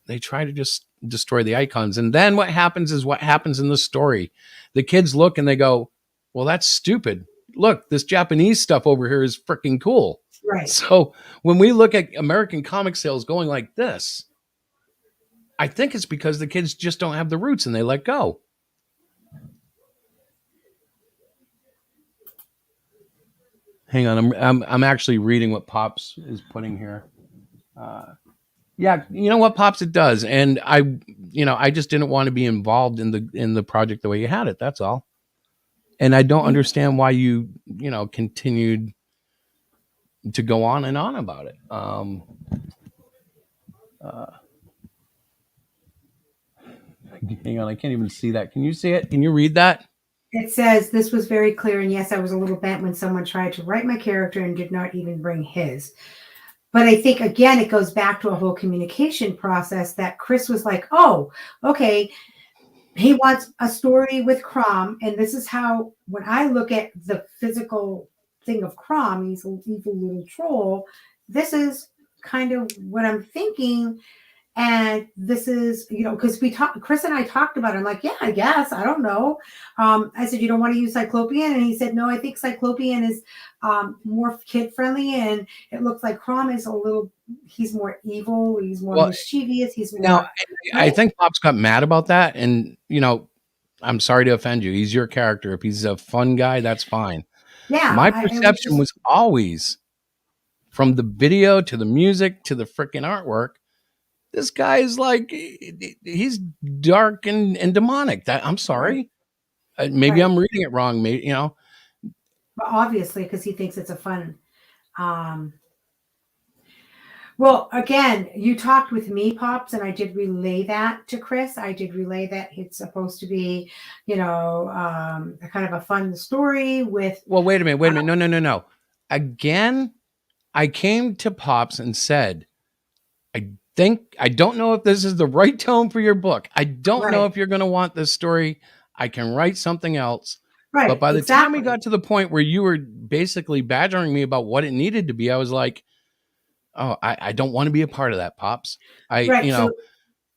they try to just destroy the icons. And then what happens is what happens in the story. The kids look and they go, well, that's stupid. look, this Japanese stuff over here is freaking cool. Right. So when we look at American comic sales going like this, I think it's because the kids just don't have the roots and they let go. Hang on, I'm actually reading what Pops is putting here. Yeah, you know what, Pops, it does, and I just didn't want to be involved in the project the way you had it. That's all. And I don't understand why you continued to go on and on about it. Hang on, I can't even see that. Can you see it? Can you read that? It says, this was very clear, and yes, I was a little bent when someone tried to write my character and did not even bring his. But I think, again, it goes back to a whole communication process that Chris was like, oh, okay, he wants a story with Crom, and this is how, when I look at the physical thing of Crom, he's an evil little troll, this is kind of what I'm thinking. And this is, because Chris and I talked about it. I'm like, yeah, I guess. I don't know. I said, you don't want to use Cyclopean? And he said, no, I think Cyclopean is more kid friendly. And it looks like Crom is he's more evil. He's more mischievous. He's more. Now, I think Pops got mad about that. And, I'm sorry to offend you. He's your character. If he's a fun guy, that's fine. Yeah. My perception was always, from the video to the music to the freaking artwork, this guy is like, he's dark and demonic. I'm sorry. Maybe I'm reading it wrong. Maybe, But obviously, because he thinks it's a fun. Well, again, you talked with me, Pops, and I did relay that to Chris. I did relay that it's supposed to be, a kind of a fun story with. Well, wait a minute. No. Again, I came to Pops and said, I don't know if this is the right tone for your book. I don't know if you're going to want this story. I can write something else. Right. But by the time we got to the point where you were basically badgering me about what it needed to be, I was like, oh, I don't want to be a part of that, Pops.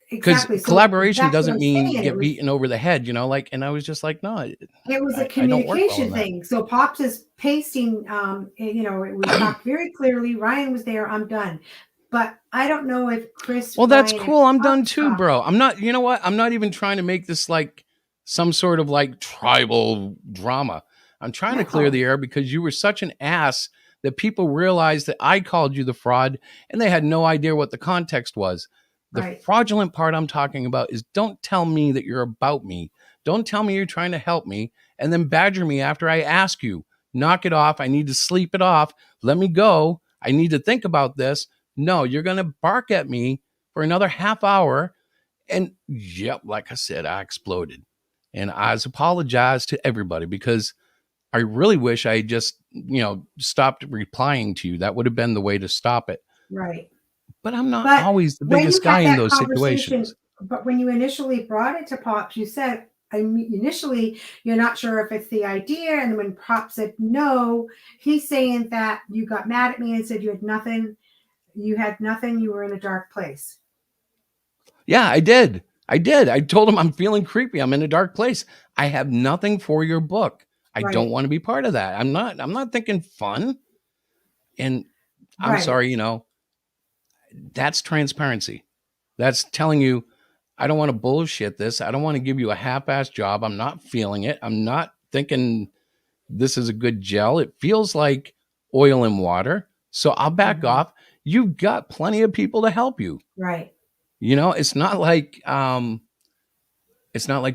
Because collaboration doesn't mean get beaten over the head, and I was just like, no. It was a communication thing. So Pops is pasting, we talked very clearly. Ryan was there. I'm done. But I don't know if Chris. Well, that's cool. I'm done too, bro. I'm not, you know what? I'm not even trying to make this like some sort of like tribal drama. I'm trying to clear the air because you were such an ass that people realized that I called you the fraud and they had no idea what the context was. The fraudulent part I'm talking about is don't tell me that you're about me. Don't tell me you're trying to help me and then badger me after I ask you. Knock it off. I need to sleep it off. Let me go. I need to think about this. No, you're going to bark at me for another half hour. And yep, like I said, I exploded. And I apologized to everybody because I really wish I just, stopped replying to you. That would have been the way to stop it. Right. But I'm not always the biggest guy in those situations. But when you initially brought it to Pops, you said, initially, you're not sure if it's the idea. And when Pops said no, he's saying that you got mad at me and said you had nothing. You had nothing. You were in a dark place. Yeah, I did. I told him I'm feeling creepy. I'm in a dark place. I have nothing for your book. I don't want to be part of that. I'm not thinking fun. And I'm sorry, that's transparency. That's telling you, I don't want to bullshit this. I don't want to give you a half-ass job. I'm not feeling it. I'm not thinking this is a good gel. It feels like oil and water. So I'll back off. You've got plenty of people to help you. Right. It's not like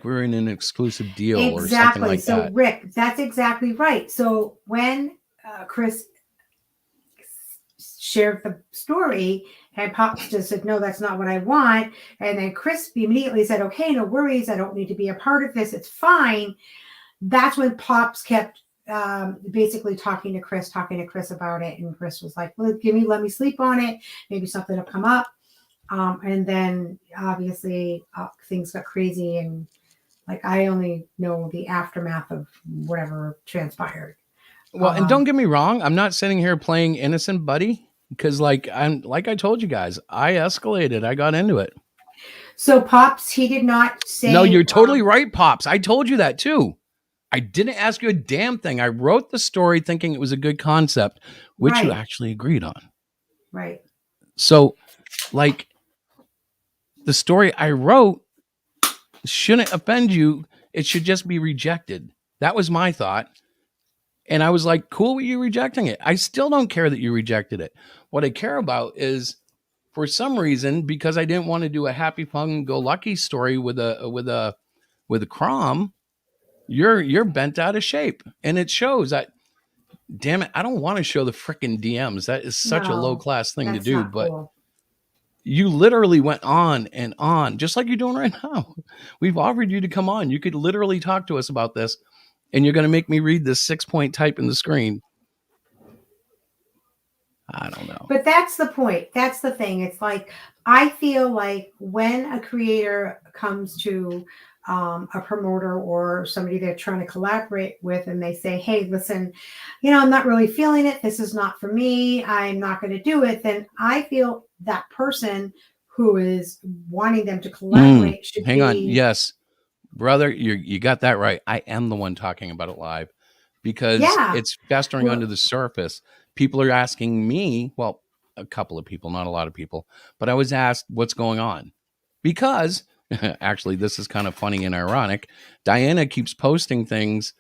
we're in an exclusive deal or something like that. So Rick, that's exactly right. So when Chris shared the story and Pops just said, no, that's not what I want. And then Chris immediately said, okay, no worries. I don't need to be a part of this. It's fine. That's when Pops kept basically talking to Chris about it. And Chris was like, well, let me sleep on it. Maybe something will come up. And then obviously things got crazy and like, I only know the aftermath of whatever transpired. Well, and don't get me wrong. I'm not sitting here playing innocent buddy because like I told you guys, I escalated. I got into it. So Pops, he did not say. No, you're totally right, Pops. I told you that too. I didn't ask you a damn thing. I wrote the story thinking it was a good concept, which you Right. actually agreed on. Right. So, like, the story I wrote shouldn't offend you. It should just be rejected. That was my thought. And I was like, cool with you rejecting it. I still don't care that you rejected it. What I care about is, for some reason, because I didn't want to do a happy fun go lucky story with a Crom, you're bent out of shape. And it shows. That damn it, I don't want to show the freaking DMs. That is such a low No, class thing to that's do, not but cool. you literally went on and on, just like you're doing right now. We've offered you to come on. You could literally talk to us about this, and you're going to make me read this 6-point type in the screen. I don't know. But that's the point. That's the thing. It's like, I feel like when a creator comes to a promoter or somebody they're trying to collaborate with, and they say, hey, listen, I'm not really feeling it. This is not for me. I'm not going to do it. Then I feel that person who is wanting them to collaborate should Hang on. be. Yes, brother, you got that right. I am the one talking about it live because Yeah. it's festering Well, under the surface. People are asking me, well, a couple of people, not a lot of people, but I was asked what's going on because actually, this is kind of funny and ironic. Diana keeps posting things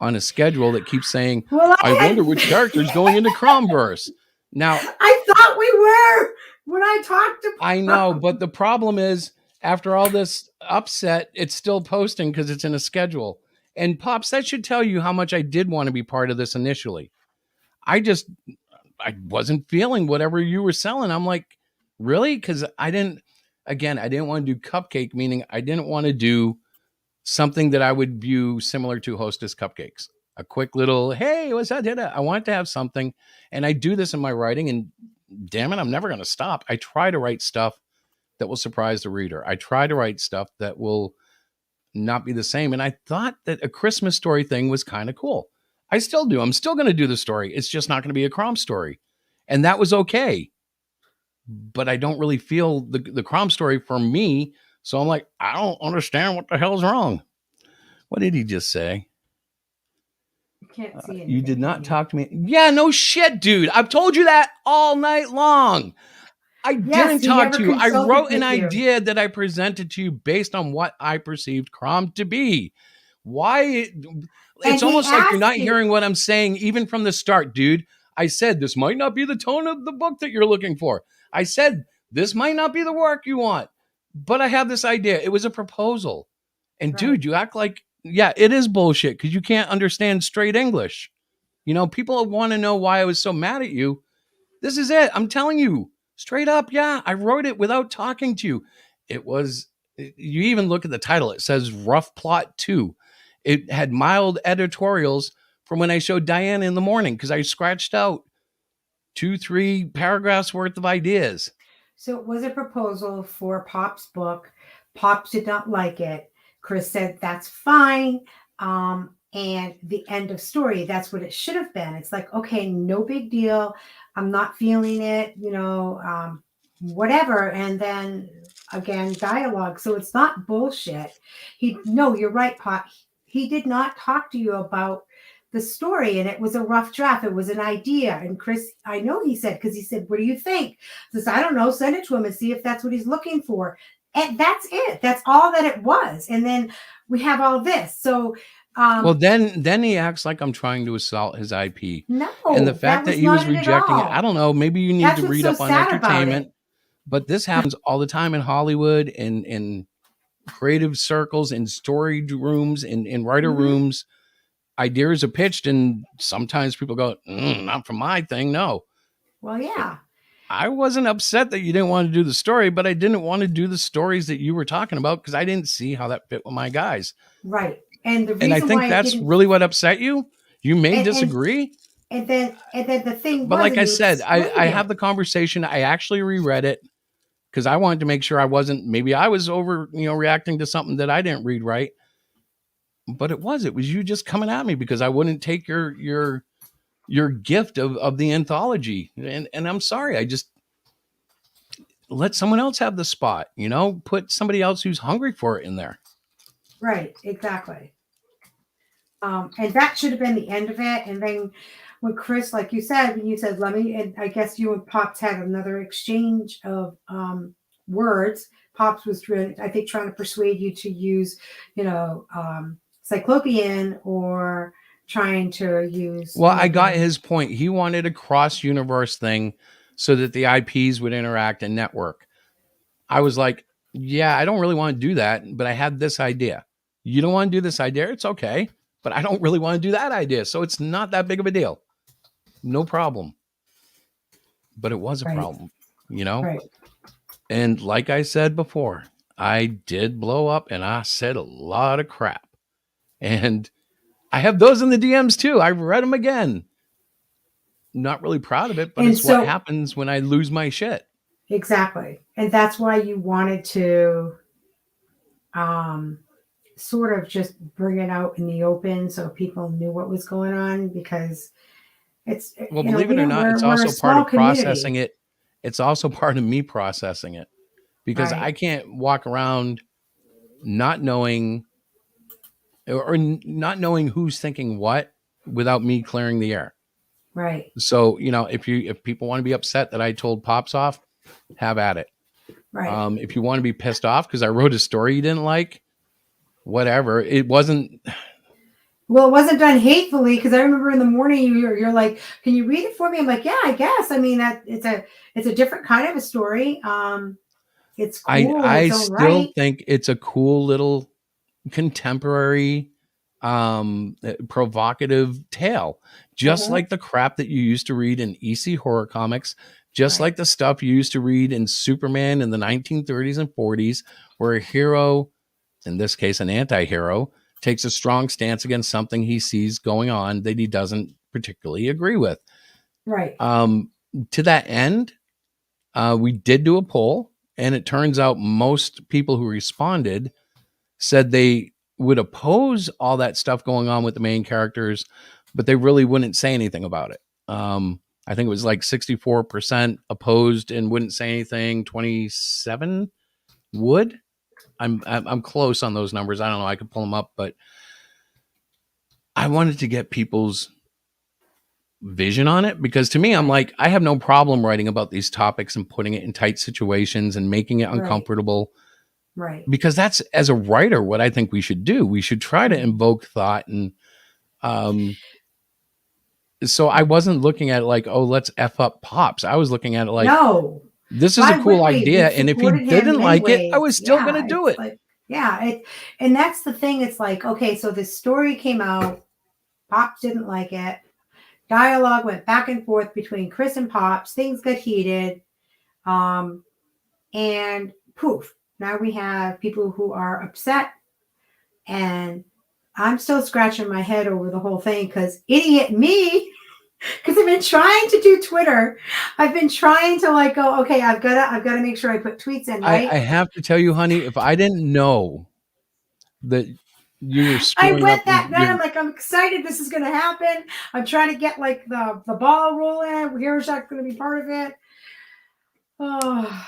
on a schedule that keeps saying, well, I wonder which character is going into Cromverse. Now, I thought we were when I talked to. I know, but the problem is, after all this upset, it's still posting because it's in a schedule. And Pops, that should tell you how much I did want to be part of this initially. I wasn't feeling whatever you were selling. I'm like, really? Because I didn't want to do cupcake, meaning I didn't want to do something that I would view similar to Hostess Cupcakes. A quick little, hey, what's that? I wanted to have something. And I do this in my writing, and damn it, I'm never going to stop. I try to write stuff that will surprise the reader. I try to write stuff that will not be the same. And I thought that a Christmas story thing was kind of cool. I still do. I'm still going to do the story. It's just not going to be a Crom story. And that was okay. But I don't really feel the Crom story for me. So I'm like, I don't understand what the hell's wrong. What did he just say? Can't see anything. You did not talk to me. Yeah, no shit, dude. I've told you that all night long. I didn't talk to you. I wrote an idea that I presented to you based on what I perceived Crom to be. Why? It's almost like you're not hearing what I'm saying, even from the start, dude. I said, this might not be the tone of the book that you're looking for. I said, this might not be the work you want, but I have this idea. It was a proposal. And dude, you act like, yeah, it is bullshit because you can't understand straight English. People want to know why I was so mad at you. This is it. I'm telling you straight up. Yeah, I wrote it without talking to you. You even look at the title. It says Rough Plot 2. It had mild editorials from when I showed Diana in the morning because I scratched out 2-3 paragraphs worth of ideas. So it was a proposal for Pop's book. Pop did not like it. Chris said, that's fine. And the end of story, that's what it should have been. It's like, okay, no big deal. I'm not feeling it, whatever. And then again, dialogue. So it's not bullshit. You're right, Pop. He did not talk to you about the story, and it was a rough draft. It was an idea. And Chris, I know he said, because he said, what do you think? He says, I don't know, send it to him and see if that's what he's looking for. And that's it. That's all that it was. And then we have all this. So well, then he acts like I'm trying to assault his IP. No, and the fact that he was rejecting it, I don't know. Maybe you need to read up on entertainment, but this happens all the time in Hollywood, in creative circles, in story rooms, in writer rooms. Ideas are pitched, and sometimes people go, not for my thing. No. Well, yeah. I wasn't upset that you didn't want to do the story, but I didn't want to do the stories that you were talking about because I didn't see how that fit with my guys. Right. And the reason I think that's really what upset you. You may disagree. And then the thing, but like I said, I have the conversation. I actually reread it because I wanted to make sure I wasn't. Maybe I was over, reacting to something that I didn't read right. But it was you just coming at me because I wouldn't take your gift of the anthology, and I'm sorry. I just let someone else have the spot. Put somebody else who's hungry for it in there. Right. Exactly. And that should have been the end of it. And then when Chris, like you said, when you said, let me, and I guess you and Pops had another exchange of words. Pops was, I think, trying to persuade you to use, Cyclopean, or trying to use, Well, I got his point. He wanted a cross universe thing so that the IPs would interact and network. I was like, yeah, I don't really want to do that, but I had this idea. You don't want to do this idea? It's okay, but I don't really want to do that idea. So it's not that big of a deal. No problem. But it was a right, problem, you know? right. And like I said before, I did blow up and I said a lot of crap. And I have those in the DMs too. I read them again. Not really proud of it, but And it's what so, happens when I lose my shit. exactly. And that's why you wanted to um, sort of just bring it out in the open so people knew what was going on, because it's, Well, believe it or not, it's we're a also part small of processing community. it. It's also part of me processing it because Right, I can't walk around not knowing or not knowing who's thinking what without me clearing the air. right, So, if people want to be upset that I told Pops off, have at it. right. If you want to be pissed off because I wrote a story you didn't like, whatever. It wasn't. Well, it wasn't done hatefully, because I remember in the morning you're like, "Can you read it for me?" I'm like, "Yeah, I guess." I mean, that it's a different kind of a story. It's I cool in I its own still right. think it's a cool little contemporary provocative tale, just Mhm. like the crap that you used to read in EC horror comics, just Right, like the stuff you used to read in Superman in the 1930s and 40s, where a hero, in this case an anti-hero, takes a strong stance against something he sees going on that he doesn't particularly agree with. right, um to that end, we did do a poll, and it turns out most people who responded said they would oppose all that stuff going on with the main characters, but they really wouldn't say anything about it. I think it was like 64% opposed and wouldn't say anything. 27 would. I'm close on those numbers. I don't know. I could pull them up, but I wanted to get people's vision on it because to me, I'm right, like, I have no problem writing about these topics and putting it in tight situations and making it right, uncomfortable, right. because that's, as a writer, what I think we should do. We should try to Mhm. invoke thought. And um so I wasn't looking at it like, oh, let's F up Pops. I was looking at it like, No, this is a why cool would we? idea. We've And if he supported him didn't many like it, I ways. was still going to Yeah, do it's it. like, yeah, and that's the thing. It's like, okay, so this story came out. Pops didn't like it. Dialogue went back and forth between Chris and Pops. Things got heated. Um, and poof, now we have people who are upset. And I'm still scratching my head over the whole thing, because idiot me, because I've been trying to do Twitter. I've been trying to like go, okay, I've got to make sure I put tweets in, I right? have to tell you, honey, if I didn't know that you were I screwing up went that night. your, I'm like, I'm excited. This is going to happen. I'm trying to get like the ball rolling. Here's not going to be part of it. Oh,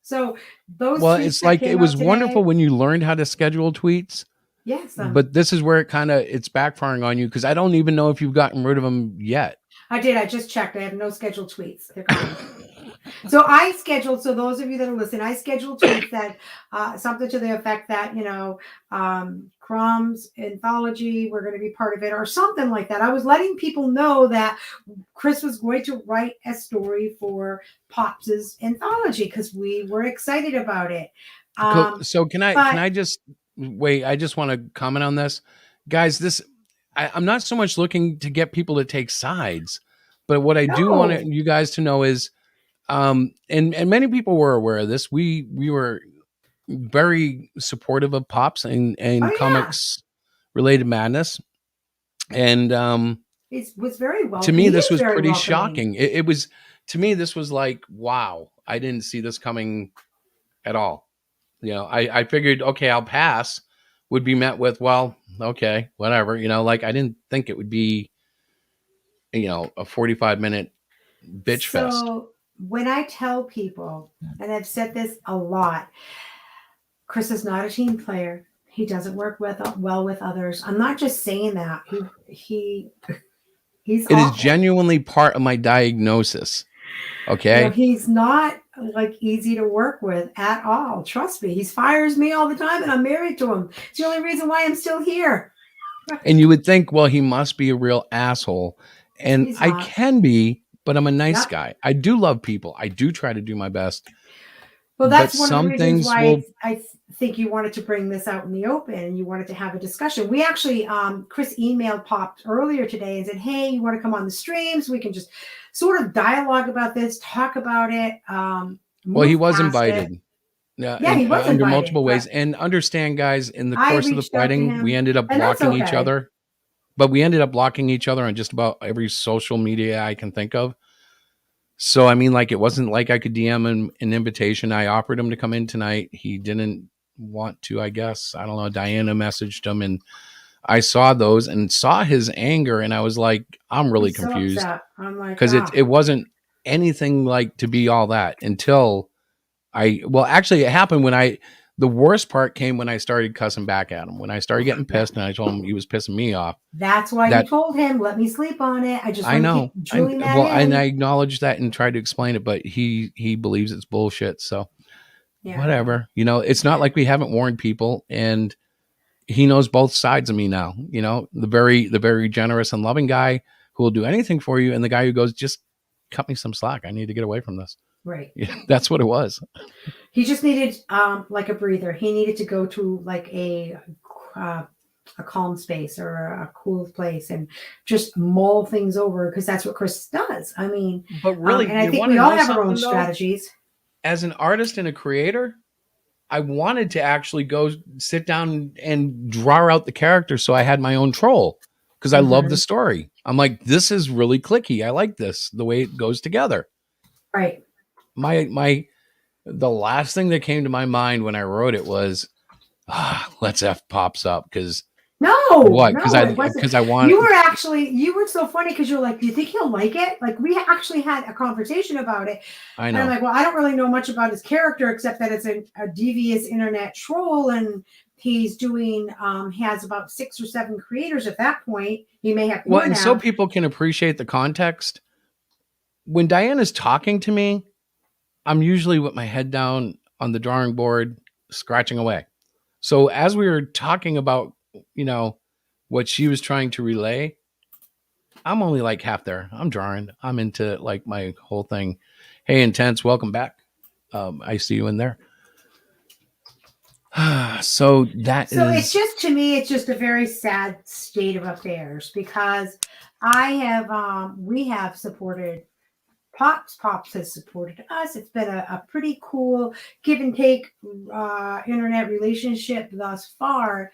so those well, tweets it's that like, it came was out wonderful today, when you learned how to schedule tweets, yes, but this is where it's backfiring on you because I don't even know if you've gotten rid of them yet. I did. I just checked. I have no scheduled tweets. They're gone. So I scheduled. So those of you that are listening, I scheduled tweets that something to the effect that Crumb's anthology, we're going to be part of it, or something like that. I was letting people know that Chris was going to write a story for Pops's anthology because we were excited about it. So can But I just wait? I just want to comment on this, guys. I'm not so much looking to get people to take sides, but what I do want no, you guys to know is, and many people were aware of this. We were very supportive of Pops and oh yeah, comics related madness, and it was very to well. me He this is was very pretty welcoming. shocking. It was, to me, this was like, wow, I didn't see this coming at all. I figured, okay, I'll pass would be met with, well, okay, whatever. Like I didn't think it would be, a 45-minute bitch fest. So when I tell people, and I've said this a lot, Chris is not a team player. He doesn't work well with others. I'm not just saying that. He's It is awful. genuinely part of my diagnosis. Okay. He's not like easy to work with at all. Trust me. He fires me all the time, and I'm married to him. It's the only reason why I'm still here. And you would think, well, he must be a real asshole. And He's I not. can be, but I'm a nice Yep. guy. I do love people. I do try to do my best. Well, But that's one of the some reasons things why will, I think you wanted to bring this out in the open and you wanted to have a discussion. We actually, Chris emailed Popped earlier today and said, hey, you want to come on the streams? We can just sort of dialogue about this, talk about it, well, he move was past it. invited. Yeah, Yeah, he was under invited, multiple ways. but And understand, guys, in the I course of the reached out to fighting, we him, ended up and that's blocking each okay. other. But we ended up blocking each other on just about every social media I can think of. So, I mean, like, it wasn't like I could DM him an invitation. I offered him to come in tonight. He didn't want to, I guess. I don't know. Diana messaged him, and I saw those and saw his anger. And I was like, I'm really He's so confused upset. I'm like, because it wasn't anything like to be all that until actually, it happened when the worst part came when I started cussing back at him. When I started getting pissed and I told him he was pissing me off. That's why That you told him, let me sleep on it. I just I want to know. keep drilling that Well, and in. I acknowledged that and tried to explain it, but he believes it's bullshit. So Yeah. whatever, it's not like we haven't warned people, and he knows both sides of me now. The very generous and loving guy who will do anything for you, and the guy who goes, just cut me some slack. I need to get away from this. Right. That's what it was. He just needed like a breather. He needed to go to like a calm space or a cool place and just mull things over, because that's what Chris does. I mean, But really, and I you think want we to all know have our own something, though? strategies. As an artist and a creator, I wanted to actually go sit down and draw out the character so I had my own troll, because I love the story. I'm like, this is really clicky. I like this, the way it goes together. Right. The last thing that came to my mind when I wrote it was, let's F Pops up, because what? Because it wasn't. I want. You were so funny because you're like, do you think he'll like it? Like, we actually had a conversation about it. I And know. I'm like, well, I don't really know much about his character except that it's a devious internet troll, and he's doing he has about 6 or 7 creators at that point. He may have more Well, and now. so people can appreciate the context. When Diana's talking to me, I'm usually with my head down on the drawing board, scratching away. So as we were talking about, what she was trying to relay, I'm only like half there. I'm drawing. I'm into like my whole thing. Hey, Intense, welcome back. I see you in there. So it's just, to me, it's just a very sad state of affairs, because we have supported Pops has supported us. It's been a pretty cool give and take internet relationship thus far.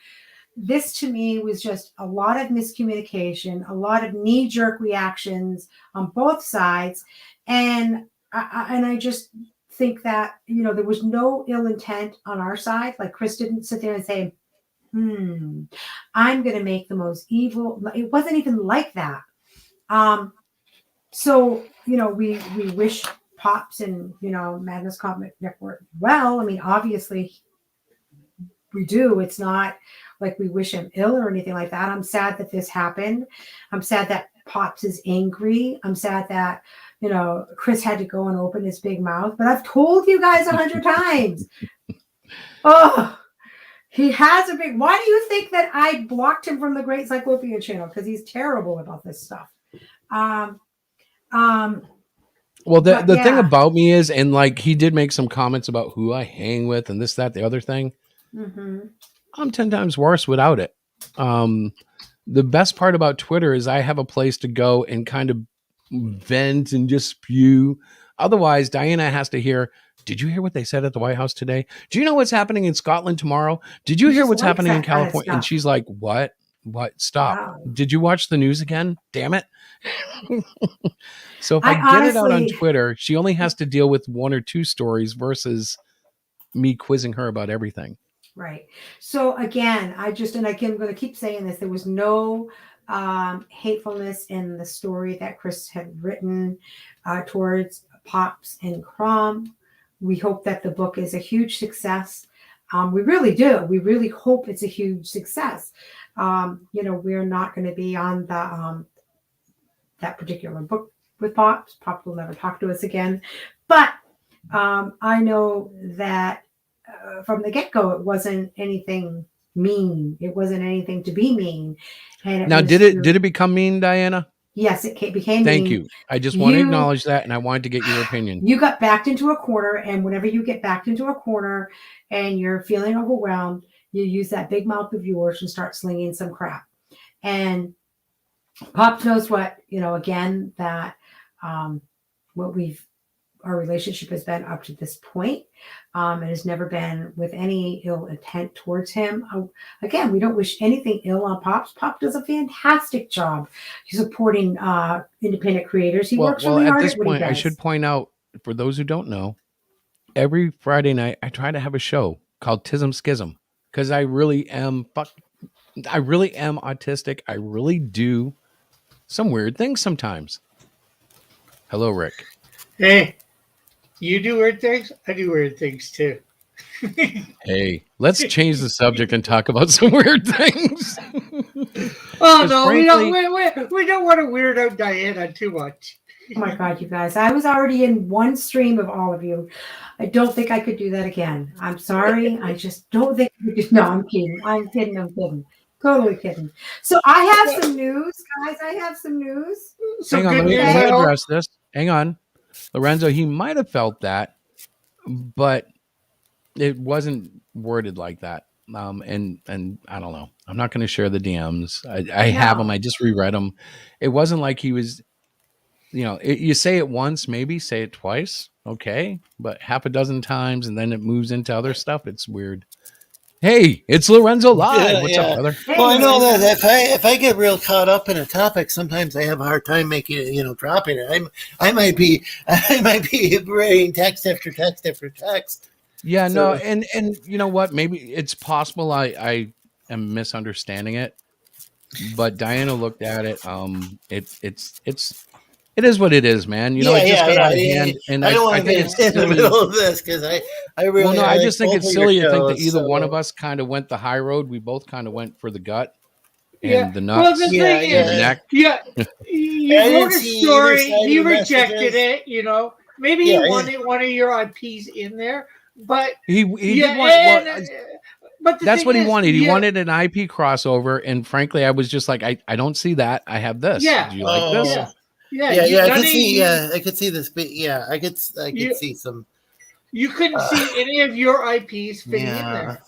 This to me was just a lot of miscommunication, a lot of knee-jerk reactions on both sides, and I just think that there was no ill intent on our side. Like, Chris didn't sit there and say, I'm going to make the most evil. It wasn't even like that. So, we wish Pops and, Madness Comic Network well. I mean, obviously we do. It's not like we wish him ill or anything like that. I'm sad that this happened. I'm sad that Pops is angry. I'm sad that, Chris had to go and open his big mouth. But I've told you guys 100 times. Oh, he has a big... Why do you think that I blocked him from the Great Cyclopedia channel? Because he's terrible about this stuff. Well, the thing about me is, and like, he did make some comments about who I hang with and this, that, the other thing. I'm 10 times worse without it. The best part about Twitter is I have a place to go and kind of vent and just spew. Otherwise, Diana has to hear, did you hear what they said at the White House today? Do you know what's happening in Scotland tomorrow? Did you hear what's happening in California? And she's like, what? Stop. Wow. Did you watch the news again? Damn it. So if I get it out on Twitter, she only has to deal with 1 or 2 stories versus me quizzing her about everything. Right. So again, I'm going to keep saying this. There was no hatefulness in the story that Chris had written towards Pops and Crom. We hope that the book is a huge success. We really do. We really hope it's a huge success. We're not going to be on the that particular book with Pops. Pop will never talk to us again. But I know that from the get-go, it wasn't anything mean. It wasn't anything to be mean. And Now, did it become mean, Diana? Yes, it became Thank mean. you. I just want to acknowledge that, and I wanted to get your opinion. You got backed into a corner, and whenever you get backed into a corner and you're feeling overwhelmed, you use that big mouth of yours and start slinging some crap. And Pop knows what, again, that what our relationship has been up to this point. It has never been with any ill intent towards him. Again, we don't wish anything ill on Pops. Pop does a fantastic job supporting independent creators. He works really hard at what he does. I should point out, for those who don't know, every Friday night I try to have a show called Tism Schism, because I really am autistic. I really do some weird things sometimes. Hello, Rick. Hey, you do weird things? I do weird things too. Hey, let's change the subject and talk about some weird things. Oh no, we don't want to weird out Diana too much. Oh my God, you guys. I was already in one stream of all of you. I don't think I could do that again. I'm sorry. I just don't think I could. No, I'm kidding. I'm kidding. Totally kidding. So I have some news, guys. I have some news. Hang on, let me address this. Hang on. Lorenzo, he might have felt that, but it wasn't worded like that. And I don't know. I'm not going to share the DMs. I have them. I just reread them. It wasn't like he was, you say it once, maybe say it twice. Okay. But half a dozen times, and then it moves into other stuff. It's weird. Hey, it's Lorenzo Live. What's up, brother? Well, I know that if I get real caught up in a topic, sometimes I have a hard time making it, dropping it. I might be writing text after text after text. Yeah, so. No, and you know what? Maybe it's possible I am misunderstanding it, but Diana looked at it. It is what it is, man. It just got out of hand. And I don't want to be in the middle of this because I really. Well, no, I just think it's silly to think that either one of us kind of went the high road. We both kind of went for the gut and the nuts and the neck. Yeah, you wrote a story. He rejected it. Maybe he wanted one of your IPs in there, but he did want. But that's what he wanted. He wanted an IP crossover, and frankly, I was just like, I don't see that. I have this. Yeah. Do you like this? Yeah. I could see this. Yeah, I could see some. You couldn't see any of your IPs fitting in there.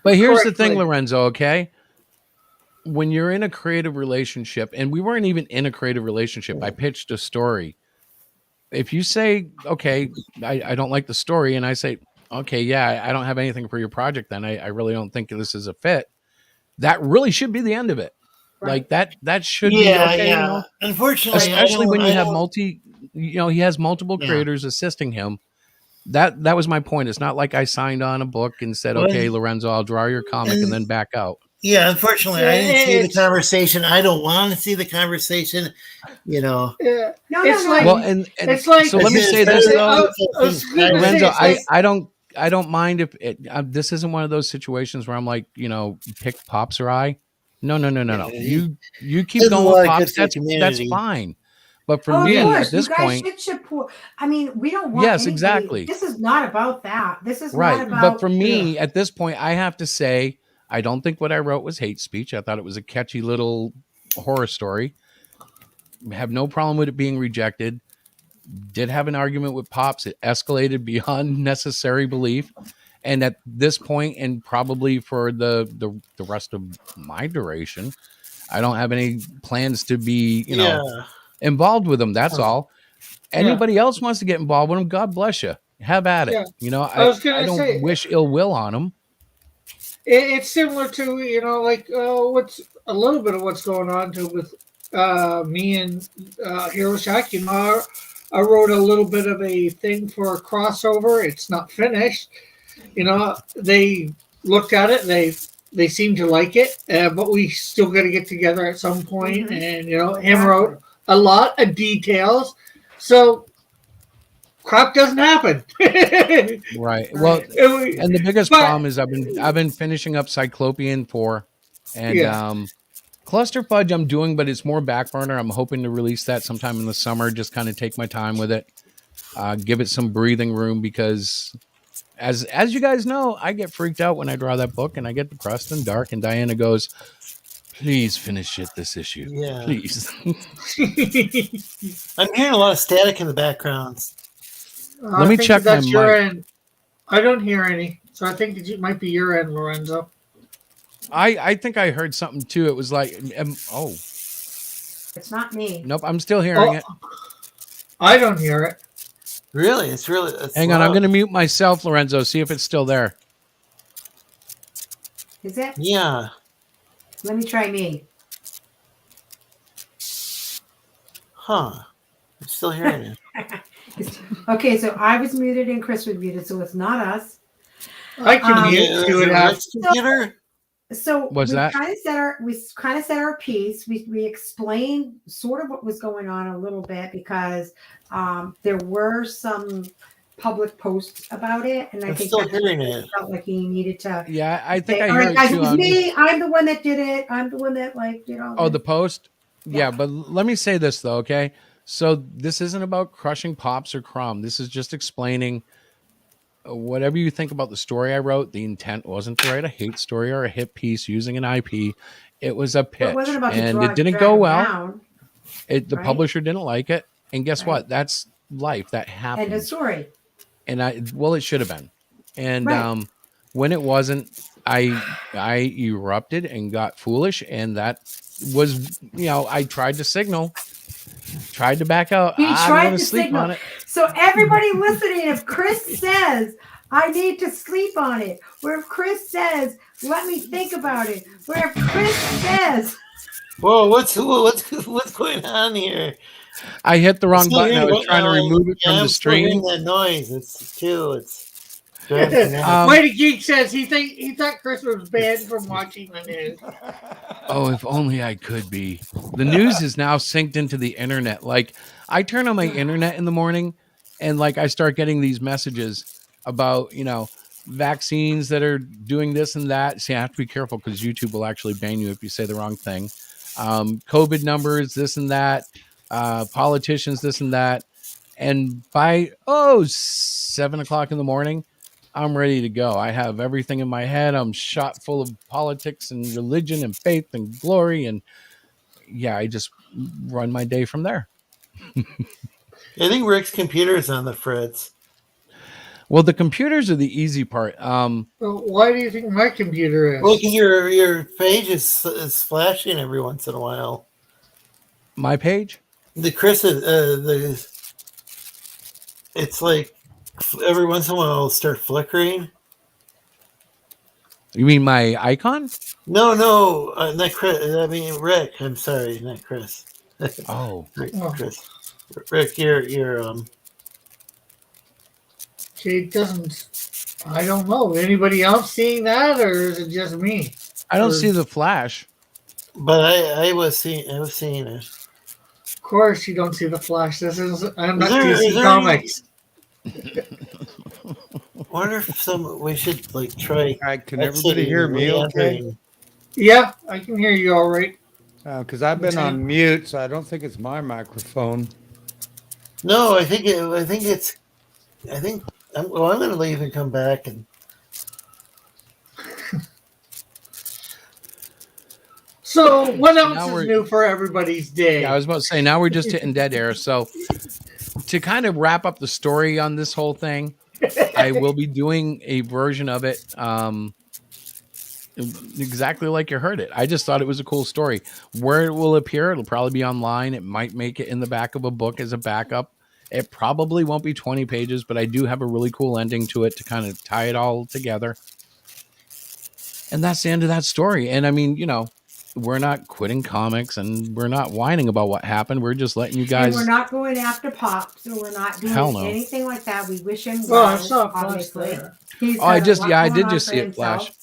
But here's the thing, Lorenzo. Okay, when you're in a creative relationship, and we weren't even in a creative relationship, I pitched a story. If you say, okay, I don't like the story, and I say, okay, yeah, I don't have anything for your project, then I really don't think this is a fit. That really should be the end of it. Right. Like that should be okay. Yeah. Unfortunately, especially when you have he has multiple creators assisting him. That was my point. It's not like I signed on a book and said, okay, Lorenzo, I'll draw your comic and then back out. Yeah, unfortunately, I didn't see the conversation. I don't want to see the conversation. Yeah. No. Well, and it's like, so let me say this though, Lorenzo. I don't mind if this isn't one of those situations where I'm like, pick Pops or I. No. You keep going with Pops. That's fine. But for me, at this point, we don't want. Yes, exactly. This is not about that. This is right. Not about, but for me, at this point, I have to say, I don't think what I wrote was hate speech. I thought it was a catchy little horror story. I have no problem with it being rejected. Did have an argument with Pops. It escalated beyond necessary belief. And at this point, and probably for the rest of my duration, I don't have any plans to be, involved with them. That's all. Anybody else wants to get involved with them, God bless you. Have at it. I don't wish ill will on them. It's similar to, what's a little bit of what's going on with me and Hiroshaki. I wrote a little bit of a thing for a crossover. It's not finished. They looked at it. They seem to like it, but we still got to get together at some point. Mm-hmm. And him wrote a lot of details. So crap doesn't happen. Right. Well, It- and the biggest but problem is I've been finishing up Cyclopean 4 and yeah, Cluster Fudge I'm doing, but it's more back burner. I'm hoping to release that sometime in the summer, just kind of take my time with it. Give it some breathing room because as you guys know, I get freaked out when I draw that book and I get depressed and dark and Diana goes, "Please finish it this issue. Yeah. Please." I'm hearing a lot of static in the background. Let me think check that's my your mic. end. I don't hear any, so I think it might be your end, Lorenzo. I think I heard something too. It was like, oh, It's not me. nope, I'm still hearing it. I don't hear it. Really, it's Hang on, I'm loud. going to mute myself, Lorenzo, see if it's still there. Is it? Yeah. Let me try me. Huh. I'm still hearing it. Okay, so I was muted and Chris was muted, so it's not us. I can mute. Yeah, See what is it happens. Rick's computer? So What's we that? kind of said our piece. We explained sort of what was going on a little bit because there were some public posts about it, and I I'm think still that's what hearing he it. felt like he needed to Yeah, I think say, I all hear right, it guys, too. it was me. I'm the one that did it. I'm the one that did all Oh, this. the post? Yeah. Yeah, but let me say this though, okay? So this isn't about crushing Pops or Crom. This is just explaining whatever you think about the story I wrote. The intent wasn't to write a hate story or a hit piece using an IP. It was a It wasn't pitch, about to and it didn't drag go him well. down, The right? publisher didn't like it, and guess Right. what? That's life. That End of happens. story. And it should have been. And Right. when it wasn't, I erupted and got foolish, and that was, I tried to signal, tried to back out. He I'm tried going to to sleep signal. on it. So everybody listening, if Chris says, I need to sleep on it, where if Chris says, let me think about it, where if Chris says, Whoa, what's going on here? I hit the I'm wrong still button. I hearing was trying to remove it from I'm the still hearing stream. that noise. It's driving me nuts. Mighty Geek says he thought Chris was banned from watching the news. Oh, if only I could be. The news is now synced into the internet. Like, I turn on my internet in the morning and like I start getting these messages about, vaccines that are doing this and that. See, I have to be careful because YouTube will actually ban you if you say the wrong thing. COVID numbers, this and that, politicians, this and that. And by 7:00 in the morning, I'm ready to go. I have everything in my head. I'm shot full of politics and religion and faith and glory. And yeah, I just run my day from there. I think Rick's computer is on the fritz. Well, the computers are the easy part. Well, why do you think my computer is? Look, your page is flashing every once in a while. My page? The Chris it's like every once in a while it'll start flickering. You mean my icon? No, not Chris. I mean Rick. I'm sorry, not Chris. Oh, Chris. Rick, you're It doesn't. I don't know. Anybody else seeing that, or is it just me? I don't see the flash. But I was seeing it. Of course, you don't see the flash. I'm not Is DC there Comics. I wonder if we should try. All right, can everybody hear me okay? Yeah, I can hear you all right. Because I've been on mute, so I don't think it's my microphone. No, I think I'm going to leave and come back and. So, what Now else is we're- new for everybody's day? Yeah, I was about to say, now we're just hitting dead air. So to kind of wrap up the story on this whole thing, I will be doing a version of it exactly like you heard it. I just thought it was a cool story. Where it will appear, it'll probably be online. It might make it in the back of a book as a backup. It probably won't be 20 pages, but I do have a really cool ending to it to kind of tie it all together. And that's the end of that story. And I mean, we're not quitting comics and we're not whining about what happened. We're just letting you guys. And we're not going after Pops, so we're not doing Hell no. anything like that. We wish him Well, well. I saw a flash obviously. there. He's Oh, I got a just, lot yeah, I going did on just for see it himself. flash.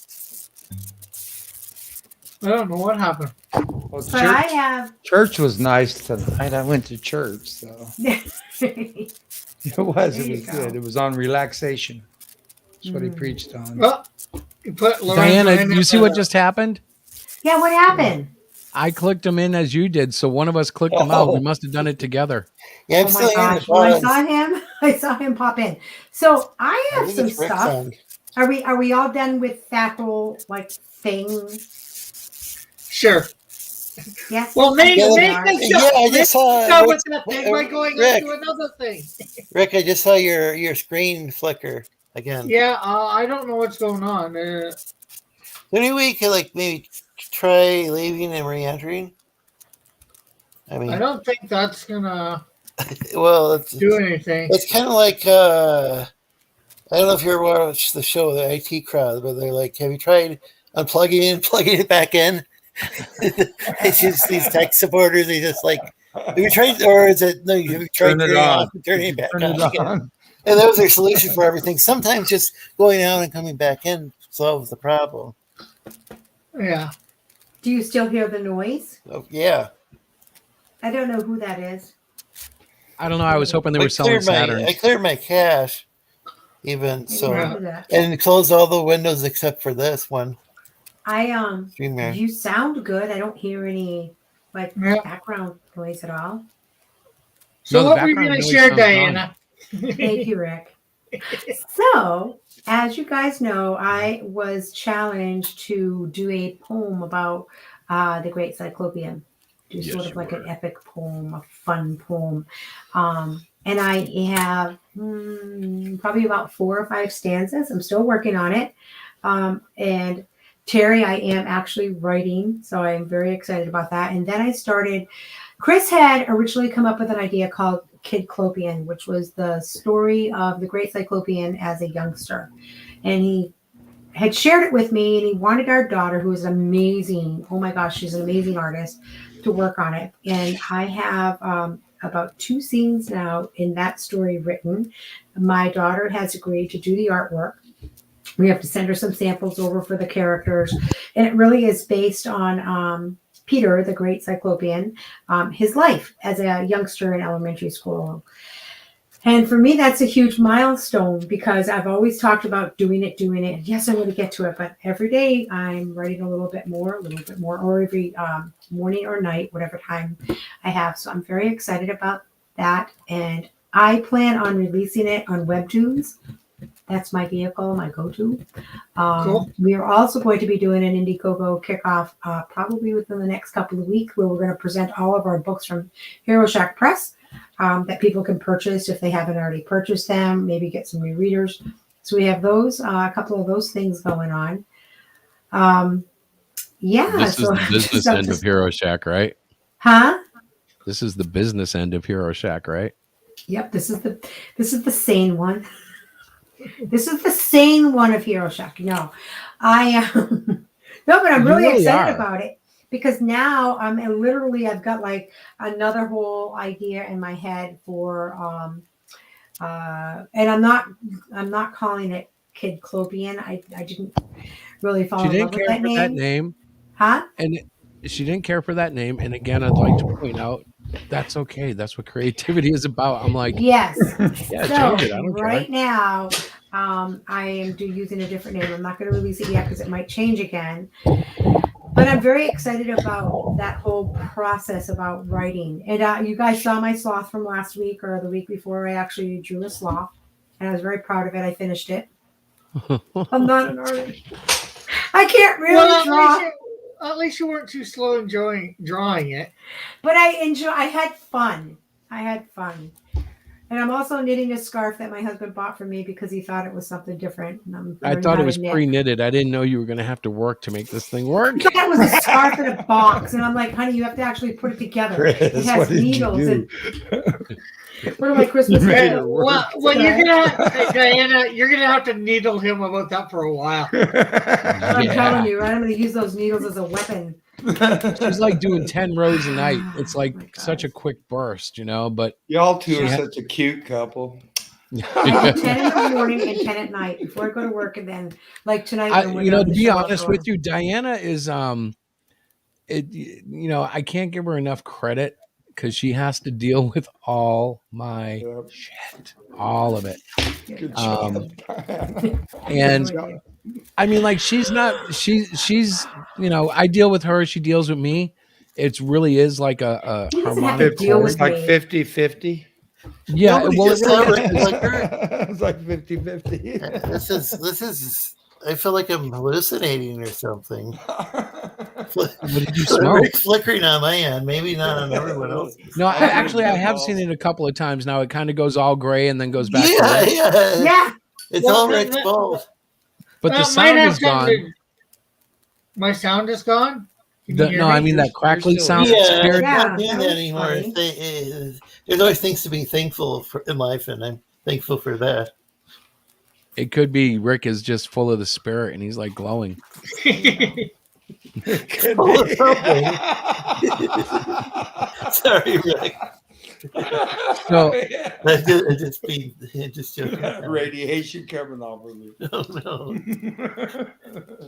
I don't know what happened. Well, But I have church was nice tonight. I went to church, so It was. There It you was go. good. It was on relaxation. That's what he Mm. preached on. Well, you put Diana, Lorenzo you see what just happened? Yeah, what happened? I clicked them in as you did, so one of us clicked them out. We must have done it together. Yeah, I'm Oh still my hearing the gosh! Well, I buzz. saw him. I saw him pop in. So I I have think some it's Rick's stuff. on. Are we all done with that whole like thing? Sure. Yes. Well, make Yeah, make Sorry. things Yeah, I make just saw go Rick. with that thing by going Rick, into another thing. Rick, I just saw your screen flicker again. Yeah, I don't know what's going on. Any way you could like maybe try leaving and re-entering? I I mean, don't think that's gonna well, do anything. it's kind of like I don't know if you ever watched the show, the IT Crowd, but they're like, have you tried unplugging it and plugging it back in? It's just these tech supporters. They just like, have you tried, or is it no? Have you tried Turn it turning it on. off and turning it back Turn on it again? on. And that was their solution for everything. Sometimes just going out and coming back in solves the problem. Yeah. Do you still hear the noise? So, yeah, I don't know who that is. I don't know. I was hoping they I were selling cleared Saturns. I cleared my cache, even I don't so, know who that. and closed all the windows except for this one. StreamYard. You sound good. I don't hear any like Yeah. background noise at all. So No, the what were you background going to noise share, sounds Diana? Thank you, Rick. So, as you guys know, I was challenged to do a poem about the Great Cyclopean. Do Yes, sort of you like were. an epic poem, a fun poem. And I have probably about 4 or 5 stanzas. I'm still working on it. And Terry, I am actually writing, so I'm very excited about that. And then I started. Chris had originally come up with an idea called Kid Clopian, which was the story of the Great Cyclopean as a youngster. And he had shared it with me, and he wanted our daughter, who is amazing. Oh my gosh, she's an amazing artist, to work on it. And I have about 2 scenes now in that story written. My daughter has agreed to do the artwork. We have to send her some samples over for the characters. And it really is based on Peter, the Great Cyclopean, his life as a youngster in elementary school. And for me, that's a huge milestone because I've always talked about doing it. Yes, I'm going to get to it, but every day I'm writing a little bit more, or every morning or night, whatever time I have. So I'm very excited about that. And I plan on releasing it on Webtoons. That's my vehicle, my go-to. Cool. We are also going to be doing an Indiegogo kickoff probably within the next couple of weeks, where we're going to present all of our books from Hero Shack Press that people can purchase if they haven't already purchased them, maybe get some new readers. So we have those, a couple of those things going on. This is So the business end of Hero Shack, right? Huh? This is the business end of Hero Shack, right? Yep, this is the sane one. This is the sane one of Hero Shack. No, I no, but I'm You really really excited are. about it because now I've got like another whole idea in my head for and I'm not calling it Kid Clopian. I didn't really fall She in didn't love with care that for that name. name, Huh? and she didn't care for that name. And again, I'd like to point out that's okay. That's what creativity is about. I'm like, Yes. yeah, So change it. I don't right care. now, I am using a different name. I'm not going to release it yet because it might change again. But I'm very excited about that whole process about writing. And you guys saw my sloth from last week or the week before. I actually drew a sloth, and I was very proud of it. I finished it. I'm not an artist. I can't really Well, draw. at least you weren't too slow in drawing it. But I had fun. And I'm also knitting a scarf that my husband bought for me because he thought it was something different. And I'm I learning thought how it was to knit. pre-knitted. I didn't know you were going to have to work to make this thing work. I thought it was a scarf in a box, and I'm like, honey, you have to actually put it together. Chris, It has what did you needles. do? What are my Christmas You made presents? it work. Well, Diana, you're gonna have to needle him about that for a while. I'm telling you, right? I'm going to use those needles as a weapon. She's like doing 10 rows a night. It's Oh my like such a quick burst, but Y'all two are Yeah. such a cute couple. I do 10 in the morning and 10 at night before I go to work, and then like tonight when we're done to with the be show, I'll honest go with you, Diana is I can't give her enough credit because she has to deal with all my Yep. shit, all of it. Good Um, job. and Really I mean, like she's I deal with her, she deals with me. It's really is like a He doesn't have to harmonic deal chord. with It's like me. 50-50. Yeah, Nobody well, it just really sounds is. like, 'Cause like her. It's like 50-50. This is. I feel like I'm hallucinating or something. what did you smoke? Rick's flickering on my end, maybe not on everyone else's. No, I have seen it a couple of times now. It kind of goes all gray and then goes back to Yeah, red. yeah. Yeah. It's Well, all Rick's fault. But the might sound have is gone. something. My sound is gone. Can you hear No, I me? mean that crackly still sound here. Yeah, disappeared. it's Yeah, not doing that that was anymore. funny. There's always things to be thankful for in life, and I'm thankful for that. It could be Rick is just full of the spirit and he's like glowing. Could Full of be. something. Sorry, Rick. So I just joking. Radiation coming off of me.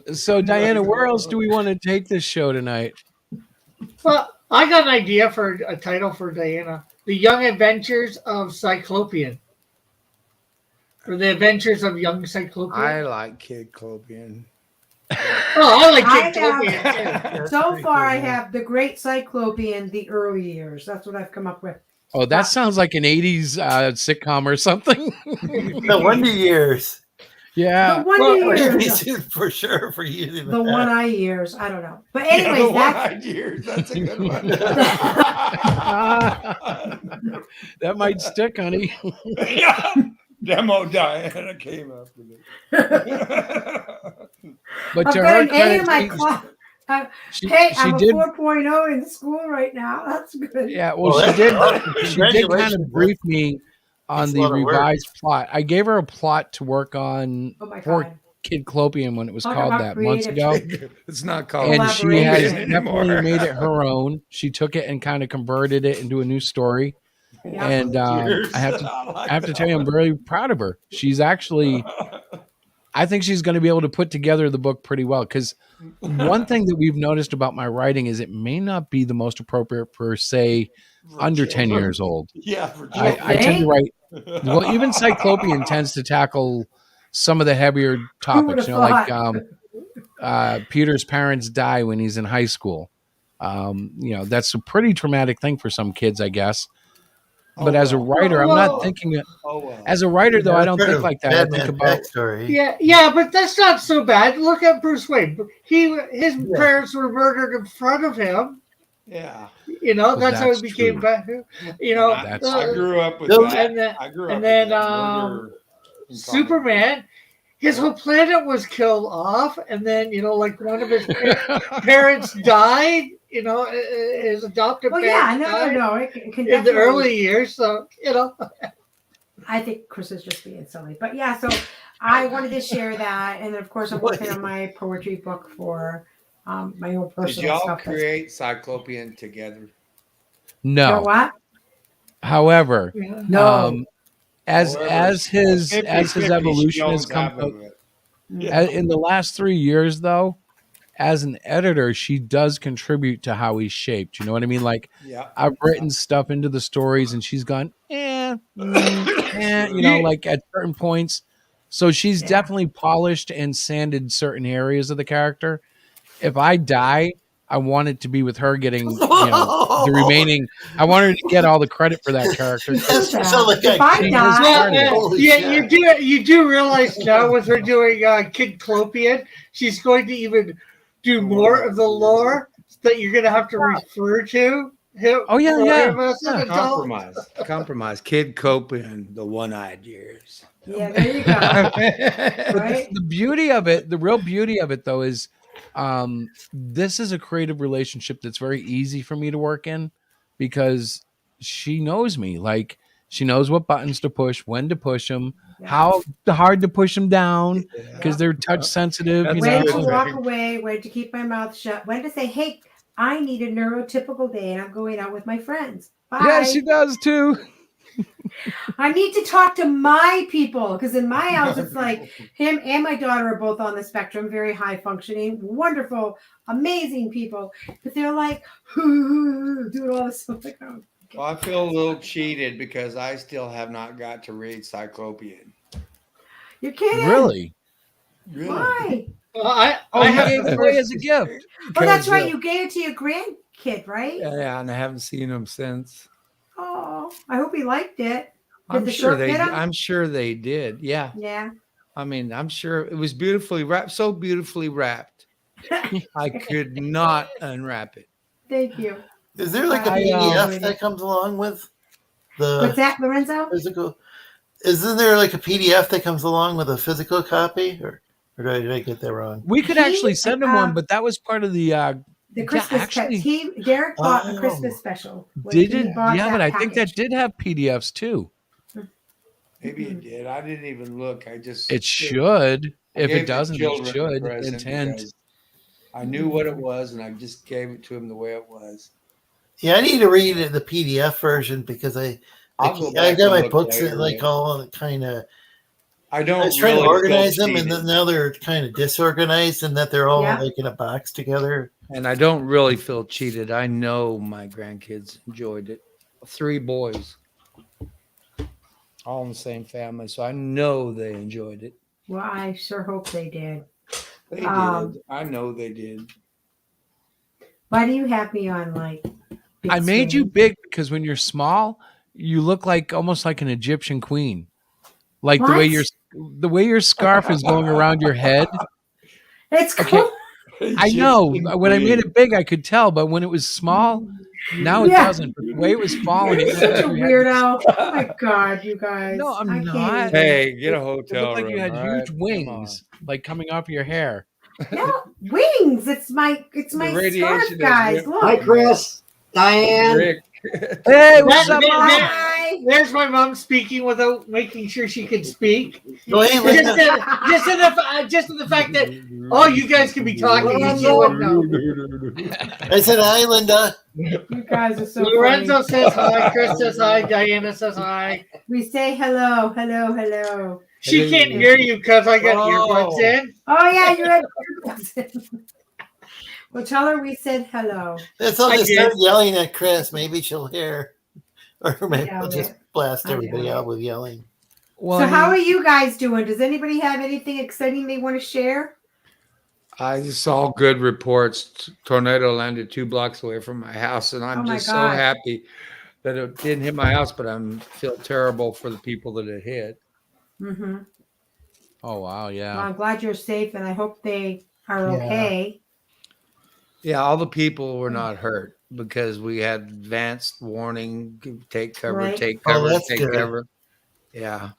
No. So Diana, where else do we want to take this show tonight? Well, I got an idea for a title for Diana: "The Young Adventures of Cyclopean," or "The Adventures of Young Cyclopean." I like Kid Clopian. Oh, I like I Cyclopean too. That's So pretty far, cool, I man. have the Great Cyclopean, the early years. That's what I've come up with. Oh, that sounds like an 80s sitcom or something. The Wonder Years. Yeah. The Wonder Years. For sure for you. The One Eye Years. I don't know. But Yeah, anyways, the that's one-eyed years. That's a good one. That might stick, honey. Yeah. Demo Diana came up with it. But I've to got her an A credit, in my class. Hey, she I'm a did 4.0 in school right now. That's good. yeah, well Well, she that's did awesome. she did kind Congratulations. of brief me on Takes a the lot of work. revised plot. I gave her a plot to work on Oh my for God. Kid Clopian when it was Talk called about that months creative ago. It's not called And she has Collaboration. definitely made it her own. She took it and kind of converted it into a new story. Yeah. And I have to tell you, I'm very proud of her. She's actually, I think she's going to be able to put together the book pretty well. Because one thing that we've noticed about my writing is it may not be the most appropriate for, say, under 10 years old. Yeah, for I tend to write, well, even Cyclopean tends to tackle some of the heavier Who would topics, have like thought? Peter's parents die when he's in high school. That's a pretty traumatic thing for some kids, I guess. But as a writer, I'm not thinking. As a writer, though, I don't think like that. I think about. Backstory. Yeah, but that's not so bad. Look at Bruce Wayne. His parents were murdered in front of him. Yeah. You know, Well, that's how that's he became true. back. You know, That's I grew up with Those- that. and then, I grew up and with then that murder in Superman, his whole planet was killed off, and then like one of his parents died. You know, his adopted Well, yeah, parents died no. It can in the definitely- early years. So I think Chris is just being silly. But yeah, so I wanted to share that. And of course, I'm working on my poetry book for my own Did personal y'all stuff. create Cyclopean together? You know No. what? However, No. as However, his 50-50 evolution she has owns come half of it. in the last 3 years, though, as an editor, she does contribute to how he's shaped. You know what I mean? Like Yeah. I've written stuff into the stories, and she's gone, like at certain points. So she's definitely polished and sanded certain areas of the character. If I die, I want it to be with her getting, the remaining. I want her to get all the credit for that character. That's so like If I she die, started. Holy yeah, shit. you do realize now with her doing Kid Clopian, she's going to even do more of the lore that you're going to have to refer to him. Oh, yeah, for yeah, him as an adult. Compromise. Kid Copian, the one-eyed years. yeah, there you go. Right? The beauty of it, the real beauty of it, though, is this is a creative relationship that's very easy for me to work in because she knows me. Like, she knows what buttons to push, when to push them, how hard to push them down because they're touch sensitive. That's When good. to walk away, when to keep my mouth shut, when to say, hey, I need a neurotypical day and I'm going out with my friends. Bye. Yeah, she does too. I need to talk to my people because in my house, it's like him and my daughter are both on the spectrum, very high functioning, wonderful, amazing people. But they're like, doing all this stuff. Like, oh, Well, I feel a little cheated because I still have not got to read Cyclopean. You're kidding. Really? Really? Why? Well, Oh, I you have gave the it away first. as a gift. Oh, that's Because, right. You gave it to your grandkid, right? yeah, and I haven't seen them since. Oh, I hope he liked it. Did I'm the sure shark they. get him? I'm sure they did. Yeah. Yeah. I mean, I'm sure it was beautifully wrapped. So beautifully wrapped, I could not unwrap it. Thank you. Is there like a I, PDF that comes along with What's the that, Lorenzo? physical? Isn't there like a PDF that comes along with a physical copy, or did I get that wrong? We could He, actually send him one, but that was part of the The Christmas actually, Derek bought a Oh. Christmas special. did He it? bought Yeah, but I think that package. did have PDFs too. Maybe it did. I didn't even look. I just. It should. I If gave it the doesn't, it children a should. present Intent. because I knew what it was, and I just gave it to him the way it was. Yeah, I need to read the PDF version because I'll go I back got and my look books later, like yeah. all kind of. I I don't was trying really to organize feel them, and cheated. then now they're kind of disorganized, and that they're all Yeah. like in a box together. And I don't really feel cheated. I know my grandkids enjoyed it. 3 boys, all in the same family, so I know they enjoyed it. Well, I sure hope they did. They Um, did. I know they did. Why do you have me on like? Big I made you screen? big because when you're small, you look like almost like an Egyptian queen. Like the way What? your scarf is going around your head. It's Okay. cool. I know when I made it big, I could tell, but when it was small, now it Yeah. doesn't. But the way it was falling, You're it looked such a like you had this- weirdo. Oh my god, you guys. No, I'm I can't not. even. Hey, get a It hotel looked like room. you had all huge right? wings, like coming off your hair. No wings. It's my scarf, radiation is guys. ripped. Hi, Look. Chris. Diane. Rick. Hey, what's up, That- Mom? that- Hi. There's my mom speaking without making sure she could speak. No, hey, Just Linda. in the fact that you guys could be talking and you wouldn't know. I said hi, Linda. You guys are so Lorenzo funny. says hi. Chris says hi. Diana says hi. We say hello, hello, hello. She can't hear you because I got Oh. earbuds in. Oh yeah, you're at. Well, tell her we said hello. Let's all I just did. start yelling at Chris. Maybe she'll hear, or maybe Yeah, we'll just yeah. blast I everybody know. out with yelling. Well, So I how mean, are you guys doing? Does anybody have anything exciting they want to share? I just saw good reports. Tornado landed 2 blocks away from my house, and I'm Oh my just so God. happy that it didn't hit my house. But I feel terrible for the people that it hit. Mm-hmm. oh wow, yeah. Well, I'm glad you're safe, and I hope they are Yeah. okay. Yeah, all the people were not hurt because we had advanced warning: take cover, Right. take Oh, cover, that's take good. cover. Yeah,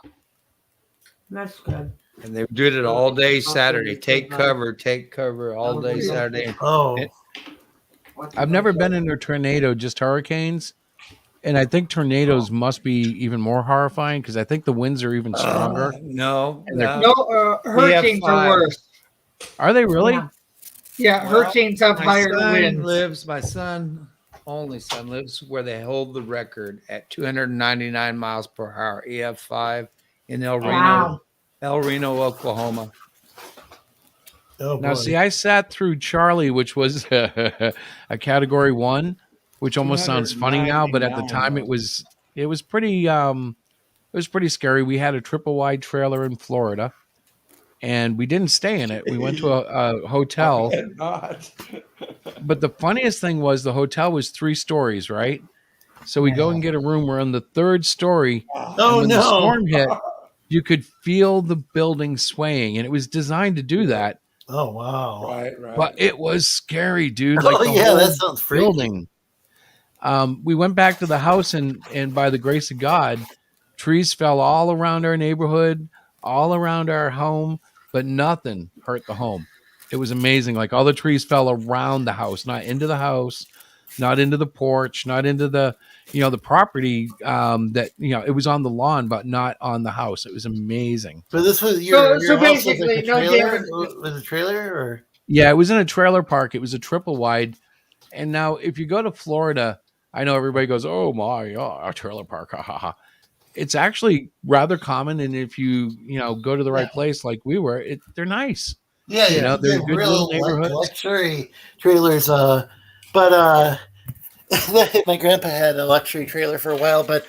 That's good. and they did it all day Saturday. Take cover all day Saturday. Oh, I've never been in a tornado, just hurricanes. And I think tornadoes must be even more horrifying because I think the winds are even stronger. No, And they're- No, hurricanes are 5. worse. Are they really? Yeah. Yeah, Well, hurricanes have My higher son winds. my only son lives where they hold the record at 299 miles per hour, EF5 in Wow. El Reno, Oklahoma. oh Now, boy. see, I sat through Charlie, which was a category 1, which almost sounds funny now, but at the time it was pretty scary. We had a triple wide trailer in Florida, and we didn't stay in it. We went to a hotel. Not. But the funniest thing was the hotel was 3 stories, right? So we go and get a room. We're on the 3rd story. And Oh when the no! storm hit, you could feel the building swaying, and it was designed to do that. Oh wow! Right. But it was scary, dude. Like Oh the yeah, whole that sounds freaky. building. We went back to the house, and by the grace of God, trees fell all around our neighborhood, all around our home, but nothing hurt the home. It was amazing. Like all the trees fell around the house, not into the house, not into the porch, not into the the property. That it was on the lawn, but not on the house. It was amazing. But this was your So house was like basically, a no trailer? damage. Was it a trailer or? Yeah, it was in a trailer park. It was a triple wide. And now, if you go to Florida, I know everybody goes, "Oh my, a trailer park!" Ha ha ha. It's actually rather common, and if you go to the right place, like we were, they're nice. Yeah, You yeah, know, they're they're good real little neighborhoods. luxury trailers. But My grandpa had a luxury trailer for a while, but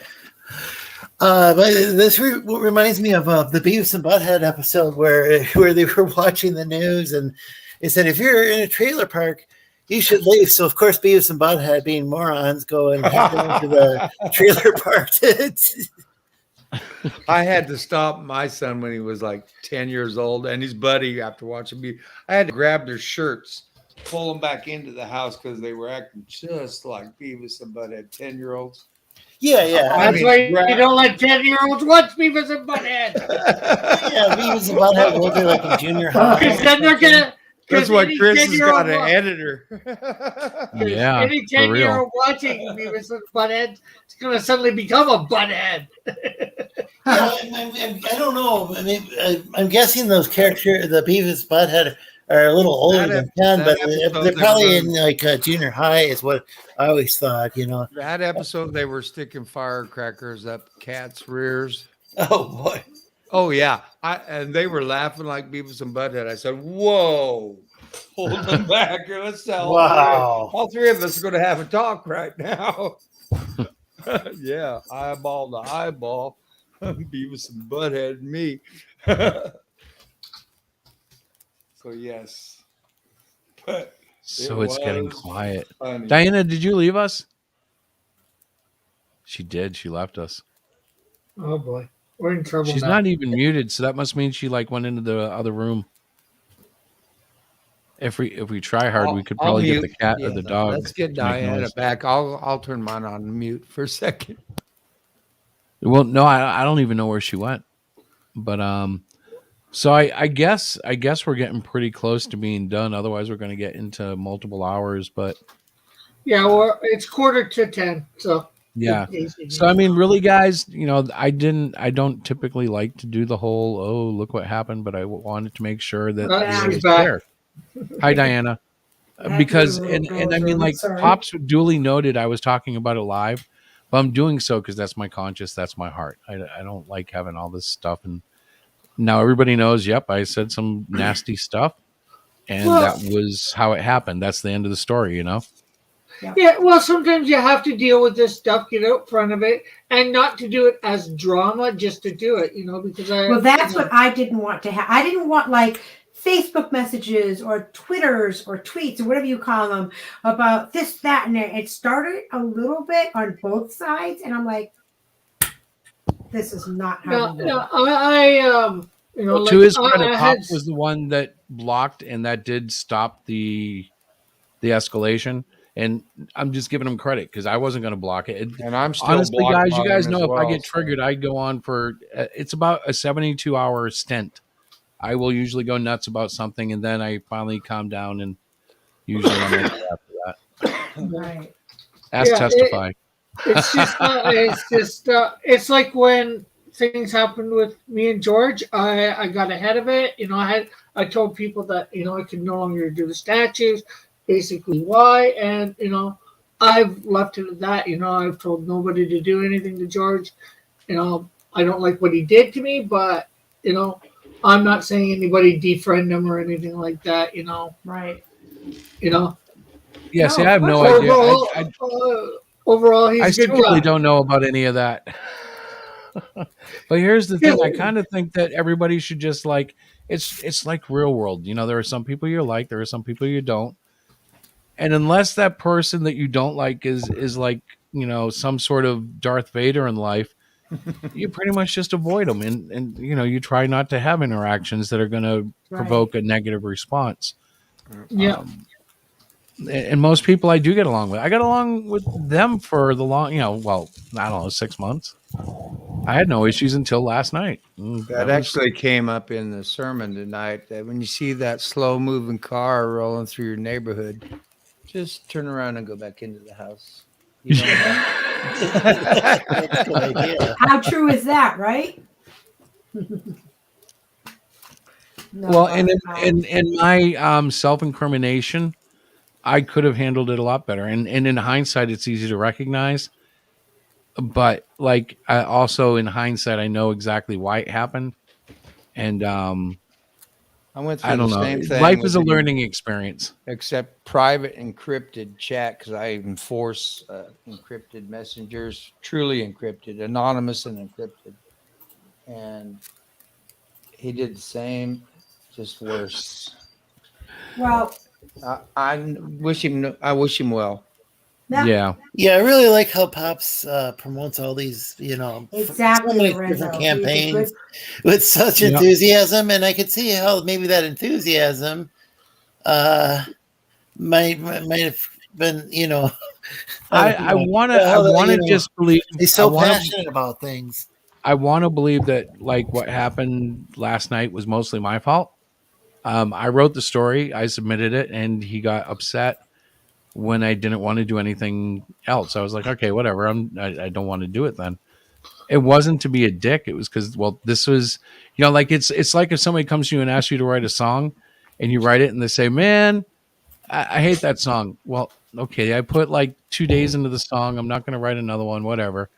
this reminds me of the Beavis and Butthead episode where they were watching the news, and they said if you're in a trailer park, you should leave. So of course, Beavis and Butthead, being morons, go and head down to the trailer park. I had to stop my son when he was like 10 years old and his buddy after watching me. I had to grab their shirts, pull them back into the house because they were acting just like Beavis and Butthead 10-year-olds. Yeah. That's why you don't let 10-year-olds watch Beavis and Butthead. Yeah, Beavis and Butthead will be like in junior high. Because then they're gonna. That's why Chris has got an editor. Yeah, Any for real. 10-year-old watching Beavis and Butthead is going to suddenly become a butthead. I don't know. I mean, I'm guessing those characters, the Beavis Butthead, are a little older than 10, but they're probably in like junior high, is what I always thought. That episode, they were sticking firecrackers up cats' rears. Oh boy. Oh yeah, and they were laughing like Beavis and Butthead. I said, "Whoa, hold them back! Let's tell Wow. all three of us are going to have a talk right now." Yeah, eyeball to eyeball, Beavis and Butthead and me. So yes, but So it's getting quiet. funny. Diana, did you leave us? She did. She left us. Oh boy, we're in trouble She's now. not even muted, so that must mean she like went into the other room. If we try hard, we could I'll probably get mute. the cat or Yeah, the dog. Let's get to make Diana noise. back. I'll turn mine on mute for a second. Well, no, I don't even know where she went. But so I guess we're getting pretty close to being done. Otherwise, we're going to get into multiple hours. But Yeah, well, it's 9:45, so yeah. So I mean, really, guys, I don't typically like to do the whole look what happened, but I wanted to make sure that She's it was back. clear. Hi, Diana. Because and I mean, like Pops duly noted, I was talking about it live, but I'm doing so because that's my conscience, that's my heart. I don't like having all this stuff, and now everybody knows. Yep, I said some nasty stuff, and that was how it happened. That's the end of the story, Yeah, well, sometimes you have to deal with this stuff, get out front of it, and not to do it as drama, just to do it, because Well, that's what I didn't want to have. I didn't want like Facebook messages or Twitters or tweets or whatever you call them about this, that, and that. It started a little bit on both sides, and I'm like, this is not how we do it. Well, to his credit, Pops was the one that blocked, and that did stop the escalation. And I'm just giving him credit because I wasn't going to block it. And I'm still honestly, guys, you guys him know as if I well, get triggered, I go on for it's about a 72-hour stint. I will usually go nuts about something, and then I finally calm down, and usually I'm okay after that. Right. Ask testify. It's like when things happened with me and George. I got ahead of it. I told people that I could no longer do the statues. Basically, why? And I've left it at that. I've told nobody to do anything to George. I don't like what he did to me, but I'm not saying anybody defriend him or anything like that. Right. Yeah, see, I have no idea. Overall, he's I a good still really guy. don't know about any of that. But here's the thing: I kind of think that everybody should just like it's like real world. There are some people you like, there are some people you don't, and unless that person that you don't like is like some sort of Darth Vader in life, you pretty much just avoid them, and you try not to have interactions that are going to provoke a negative response. Yeah. And most people I do get along with. I got along with them for the long, well, I don't know, 6 months. I had no issues until last night. That actually came up in the sermon tonight. That when you see that slow moving car rolling through your neighborhood, just turn around and go back into the house. That's a good idea. How true is that, right? Well, and in my self-incrimination, I could have handled it a lot better. And in hindsight, it's easy to recognize. But like, I also in hindsight, I know exactly why it happened. And I went I through the don't know. same thing Life with is a the learning experience. except private encrypted chat because I enforce encrypted messengers, truly encrypted, anonymous and encrypted. And he did the same, just worse. Well, I wish him. I wish him well. that Yeah. Yeah, I really like how Pops promotes all these, so exactly, many different Lorenzo. He's a campaigns good. with such Yeah. enthusiasm, and I could see how maybe that enthusiasm uh, might have been, I don't I know, want to I how want to just believe he's I so want to passionate about things. I want to believe that like what happened last night was mostly my fault. I wrote the story, I submitted it, and he got upset when I didn't want to do anything else. I was like, okay, whatever. I don't want to do it then. It wasn't to be a dick. It was because, well, this was, like it's like if somebody comes to you and asks you to write a song, and you write it, and they say, "Man, I hate that song." Well, okay, I put like 2 days into the song. I'm not going to write another one. Whatever.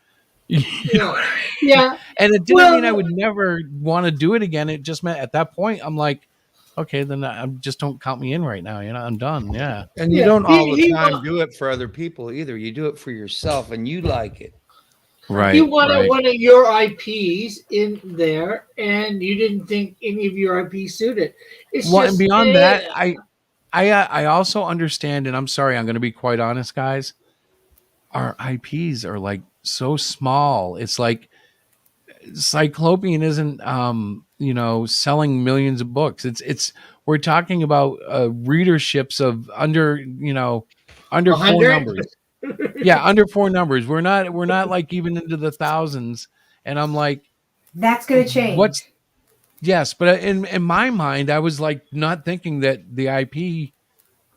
You know Yeah. what I mean? Yeah. And it didn't mean I Well, would never want to do it again. It just meant at that point, I'm like, okay, then I just don't count me in right now. I'm done. Yeah. And you yeah. don't all the He time do it for other people either. You do it for yourself, and you like it. he Right. wanted Right. one of your IPs in there, and you didn't think any of your IPs suited. It's Well, and just, beyond that, I also understand, and I'm sorry, I'm going to be quite honest, guys. Our IPs are like so small. It's like Cyclopean isn't selling millions of books. It's we're talking about readerships of under four 100. numbers. Yeah, under four numbers. We're not like even into the thousands. And I'm like, That's going to what's change. yes, but in my mind, I was like not thinking that the IP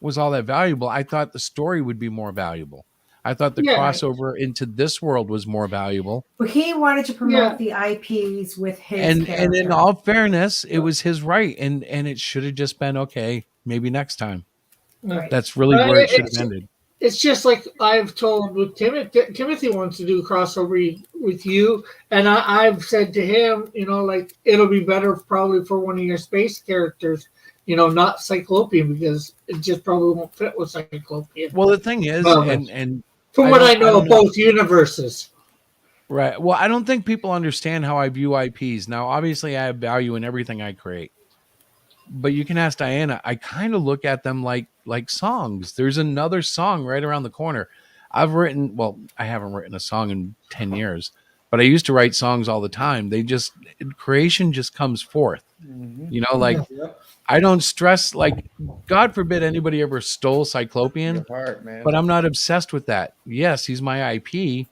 was all that valuable. I thought the story would be more valuable. I thought the Yeah. crossover into this world was more valuable. But he wanted to Yeah. promote the IPs with his And in character. all fairness, it was his right, and it should have just been okay. Maybe next time. Yeah. Right. That's really where it should It's have ended. it's just like I've told with Timothy. Timothy wants to do a crossover with you, and I've said to him, like it'll be better probably for one of your space characters, not Cyclopean because it just probably won't fit with Cyclopean. Well, the thing is, Well, and from I what I don't I know don't of know. both universes. Right. Well, I don't think people understand how I view IPs. Now, obviously, I have value in everything I create, but you can ask Diana. I kind of look at them like songs. There's another song right around the corner. I haven't written a song in 10 years, but I used to write songs all the time. Creation just comes forth. Like Yeah. I don't stress, like, God forbid anybody ever stole Cyclopean, Your heart, man. but I'm not obsessed with that. Yes, he's my IP,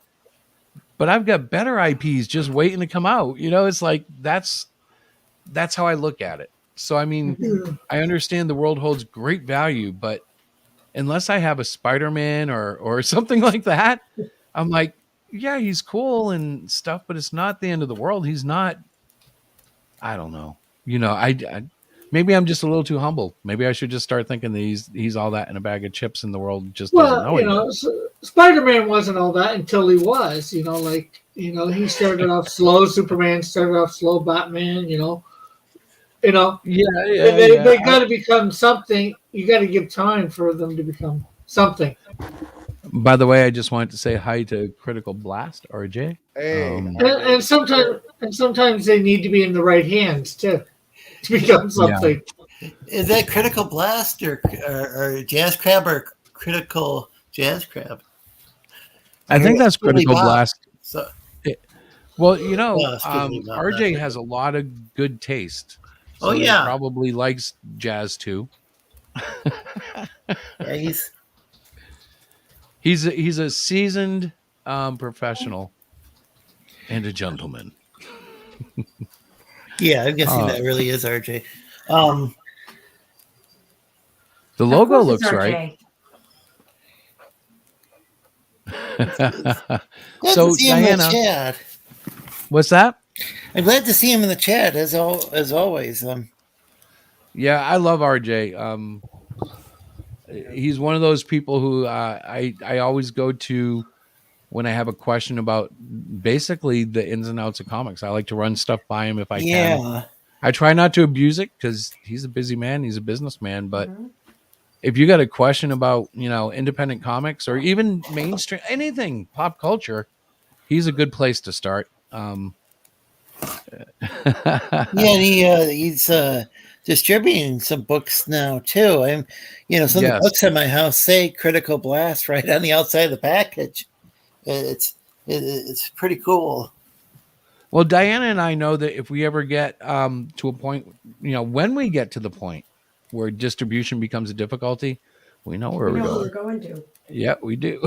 but I've got better IPs just waiting to come out. It's like that's how I look at it. So I mean, I understand the world holds great value, but unless I have a Spider-Man or something like that, I'm like, yeah, he's cool and stuff, but it's not the end of the world. He's not. I don't know. I maybe I'm just a little too humble. Maybe I should just start thinking that he's all that in a bag of chips, and the world just doesn't Well, know it yet. Spider-Man wasn't all that until he was. He started off slow. Superman started off slow. Batman. Yeah, yeah, They yeah. got to become something. You got to give time for them to become something. By the way, I just wanted to say hi to Critical Blast, RJ. Hey, And sometimes they need to be in the right hands too to become Yeah. something. Is that Critical Blast or Jazz Crab or Critical Jazz Crab? I think that's Critical Bob. Blast. So, Well, Excuse me, Bob, RJ that's has a lot of good taste. So Oh, yeah. he probably likes jazz too. yeah, He's a seasoned professional and a gentleman. I'm guessing Uh, that really is RJ. The Of logo course it's looks right. RJ. Glad So to see him in the Diana, chat. what's that? I'm glad to see him in the chat as always. Yeah, I love RJ. He's one of those people who I always go to when I have a question about basically the ins and outs of comics. I like to run stuff by him if I can. Yeah. I try not to abuse it because he's a busy man. He's a businessman. But Mhm. if you got a question about, independent comics or even mainstream, anything pop culture, he's a good place to start. Yeah, and he's distributing some books now too. Some of the Yes. books at my house say "Critical Blast" right on the outside of the package. It's pretty cool. Well, Diana and I know that if we ever get to a point, when we get to the point where distribution becomes a difficulty, we know where We we're know who going. we're going to. Yeah, we do.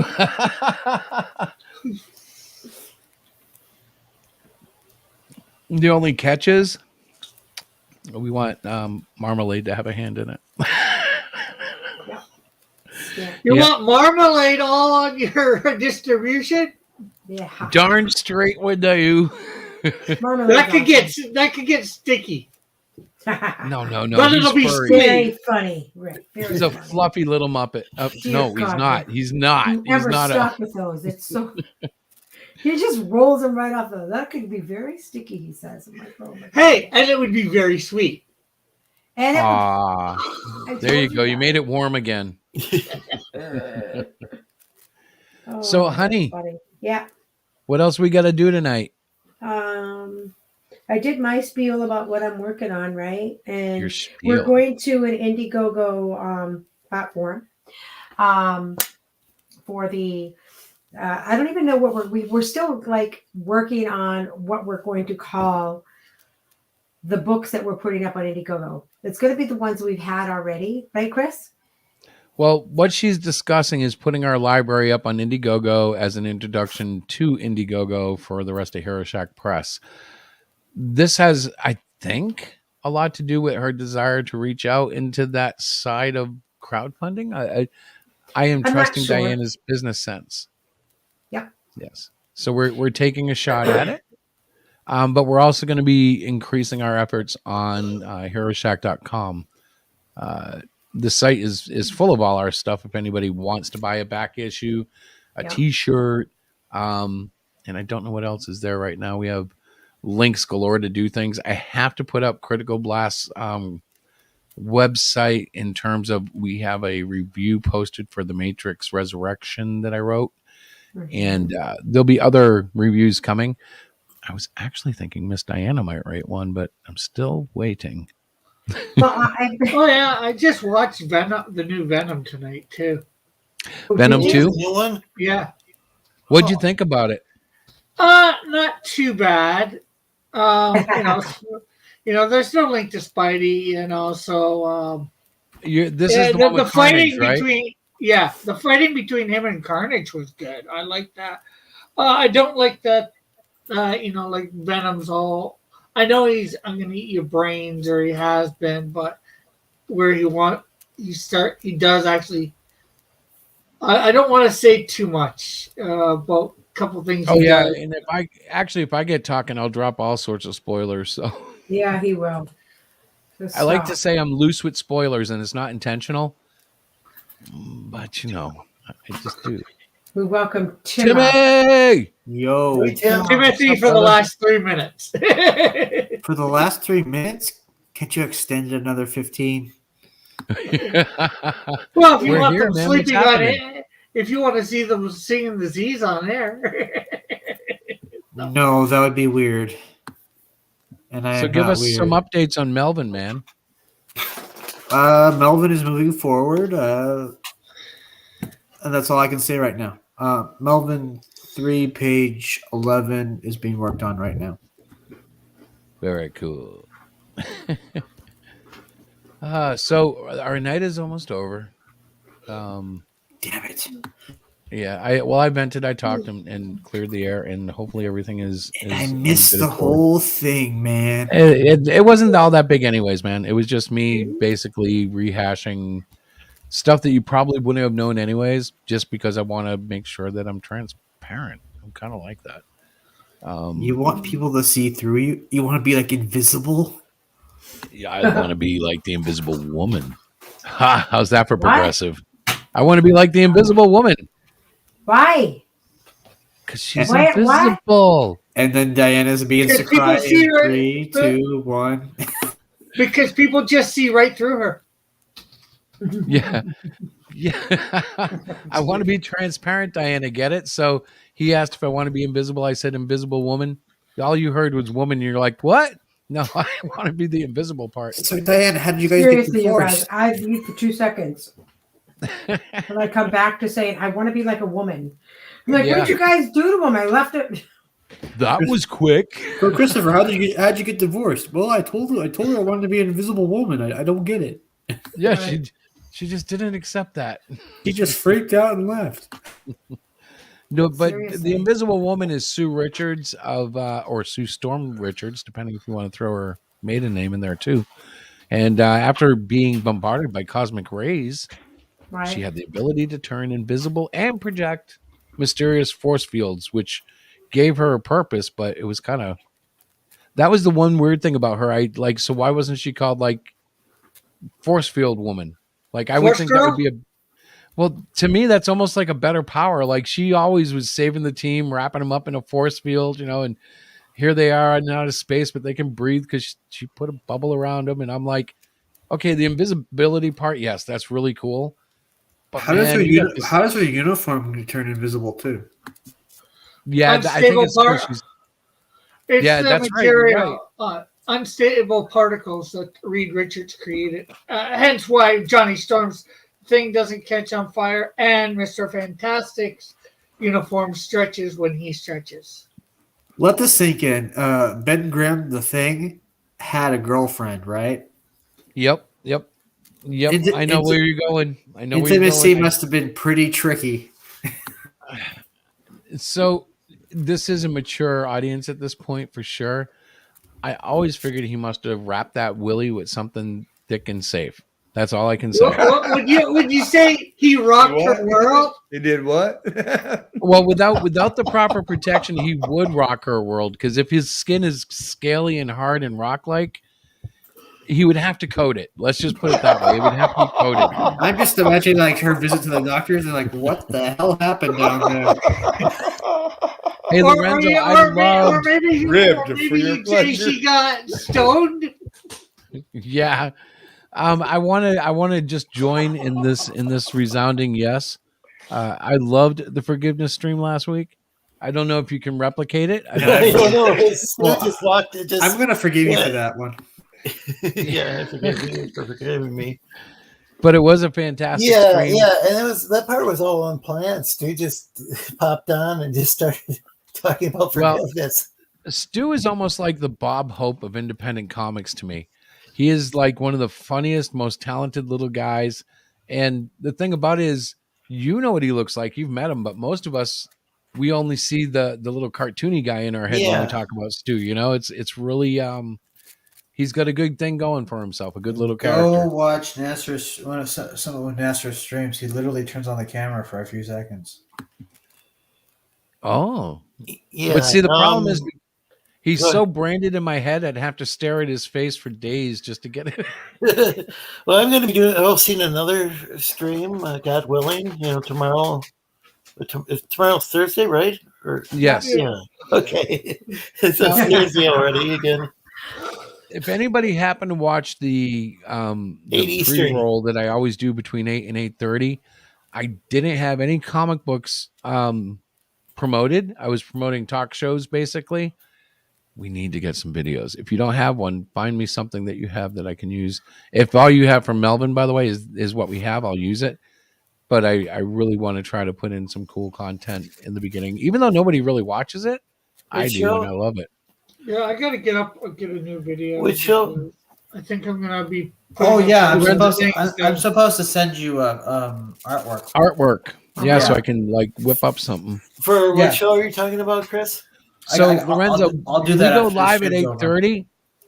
The only catch is we want Marmalade to have a hand in it. Yeah. You Yeah. want Marmalade all on your distribution? Yeah. Darn straight with you. That could get sticky. No. But it'll be furry. Very funny. Right. Very He's a funny. fluffy little Muppet. Dear No, he's God, not. yeah. He's not. He's Never not stop with those. It's so. He just rolls them right off. That could be very sticky. He says. I'm like, oh my God. Hey, and it would be very sweet. And it would, Ah, I there you told go. You that. made it warm again. Oh, So, that's honey, funny. Yeah. what else we got to do tonight? I did my spiel about what I'm working on, right? And Your we're spiel. going to an Indiegogo platform for the. I don't even know what we're still like working on what we're going to call the books that we're putting up on Indiegogo. It's going to be the ones we've had already, right, Chris? Well, what she's discussing is putting our library up on Indiegogo as an introduction to Indiegogo for the rest of Hero Shack Press. This has, I think, a lot to do with her desire to reach out into that side of crowdfunding. I am I'm not trusting sure. Diana's business sense. Yep. Yes. So we're taking a shot at it. But we're also going to be increasing our efforts on HeroShack.com. The site is full of all our stuff. If anybody wants to buy a back issue, a Yeah. T-shirt, and I don't know what else is there right now. We have links galore to do things. I have to put up Critical Blast's website in terms of we have a review posted for The Matrix Resurrection that I wrote, and there'll be other reviews coming. I was actually thinking Miss Diana might write one, but I'm still waiting. Well, Oh yeah, I just watched Venom, the new Venom tonight too. Venom did 2? The new one? Yeah. What'd you think about it? Not too bad. There's no link to Spidey, so This is the one with fighting Carnage, right? the fighting between him and Carnage was good. I like that. I don't like that. Like Venom's all. I know I'm gonna eat your brains, or he has been, but where he does actually. I don't want to say too much about a couple things. Oh he yeah, does. and if I get talking, I'll drop all sorts of spoilers. So yeah, he will. So I like to stop. say I'm loose with spoilers, and it's not intentional, but I just do. We welcome Tim. Timmy. Yo, Hey, Tim. Timothy What's up, for the brother? last 3 minutes. for the last 3 minutes, can't you extend it another 15? Well, if you We're want here, them man. sleeping What's on happening? it, if you want to see them singing the Z's on air. No, that would be weird. And I So am give not us weird. some updates on Melvin, man. Melvin is moving forward, and that's all I can say right now. Melvin 3, page 11 is being worked on right now. Very cool. So our night is almost over. Damn it. Yeah, I vented, I talked and cleared the air, and hopefully everything is I in missed good the accord. whole thing, man. It wasn't all that big anyways, man. It was just me basically rehashing stuff that you probably wouldn't have known anyways, just because I want to make sure that I'm transparent. I'm kind of like that. You want people to see through you? You want to be like invisible? Yeah, I want to be like the Invisible Woman. Ha! How's that for What? progressive? I want to be like the Invisible Woman Why? because she's Why- what? invisible. And then Diana's begins to Because people cry see in her- 3, 2, 1. because people just see right through her. Yeah. Yeah. I want to be transparent, Diana. Get it? So he asked if I want to be invisible. I said invisible woman. All you heard was woman. And you're like, what? No, I want to be the invisible part. So Diane, how did you guys get Seriously, you guys, divorced? I leave for 2 seconds. And I come back to saying, I want to be like a woman. I'm like, what Yeah. did you guys do to him? I left it. That was quick. So Christopher, how'd you get divorced? Well, I told her I wanted to be an invisible woman. I don't get it. Yeah, Right. she just didn't accept that. He just freaked out and left. No, but Seriously. the Invisible Woman is Sue Richards or Sue Storm Richards, depending if you want to throw her maiden name in there too. And after being bombarded by cosmic rays, Right. she had the ability to turn invisible and project mysterious force fields, which gave her a purpose. But it was that was the one weird thing about her. So why wasn't she called like Force Field Woman? Like I would Force think Girl? that would be well, to me, that's almost like a better power. Like she always was saving the team, wrapping them up in a force field, and here they are in outer space, but they can breathe because she put a bubble around them. And I'm like, okay, the invisibility part, yes, that's really cool. But How does man, you got this. how does her uniform turn invisible too? Yeah, I think Unstable it's because part. she's. It's Yeah, the that's right, you're material, unstable particles that Reed Richards created. Hence why Johnny Storm's thing doesn't catch on fire, and Mr. Fantastic's uniform stretches when he stretches. Let this sink in. Ben Grimm, the Thing, had a girlfriend, right? Yep. I know where you're going. I know where you're Intimacy going. must have been pretty tricky. So this is a mature audience at this point for sure. I always figured he must have wrapped that willy with something thick and safe. That's all I can say. What would you say he rocked her world? He did what? Well, without the proper protection, he would rock her world. Because if his skin is scaly and hard and rock like, he would have to coat it. Let's just put it that way. It would have to be coated. I'm just imagining like her visit to the doctors and like, what the hell happened down there? Hey, Lorenzo, I love. Maybe Ribbed for your you'd say pleasure. she got stoned. Yeah, I want to just join in this resounding yes. I loved the forgiveness stream last week. I don't know if you can replicate it. I I don't don't know. know. Stu just walked. I'm gonna forgive you for that one. Yeah, forgive me for forgiving me. But it was a fantastic Yeah, stream. yeah, and that part was all unplanned. Stu just popped on and just started talking about Well, forgiveness. Stu is almost like the Bob Hope of independent comics to me. He is like one of the funniest, most talented little guys. And the thing about it is, you know what he looks like. You've met him, but most of us, we only see the little cartoony guy in our head when Yeah. we talk about Stu. It's really he's got a good thing going for himself, a good little Go character. watch Nasser's one of some of Nasser's streams. He literally turns on the camera for a few seconds. Oh. Yeah, But see, the problem is he's go so branded in my head, I'd have to stare at his face for days just to get it. well, I'm going to be doing. I'll see another stream, God willing. Tomorrow. Tomorrow's Thursday, right? Or Yes. yeah. Okay. It's Thursday already again. If anybody happened to watch the 8 Eastern. pre-roll that I always do between 8 and 8:30, I didn't have any comic books promoted. I was promoting talk shows basically. We need to get some videos. If you don't have one, find me something that you have that I can use. If all you have from Melvin, by the way, is what we have, I'll use it. But I really want to try to put in some cool content in the beginning, even though nobody really watches it. I Which do, show? and I love it. Yeah, I gotta get a new video. Which show? I think I'm gonna be. Oh yeah, I'm putting up supposed to. things I'm supposed to send you artwork. Artwork, yeah, Yeah. so I can like whip up something. For what Yeah. show are you talking about, Chris? So I'll Lorenzo, do we that go after the live at stream's over. 8:30,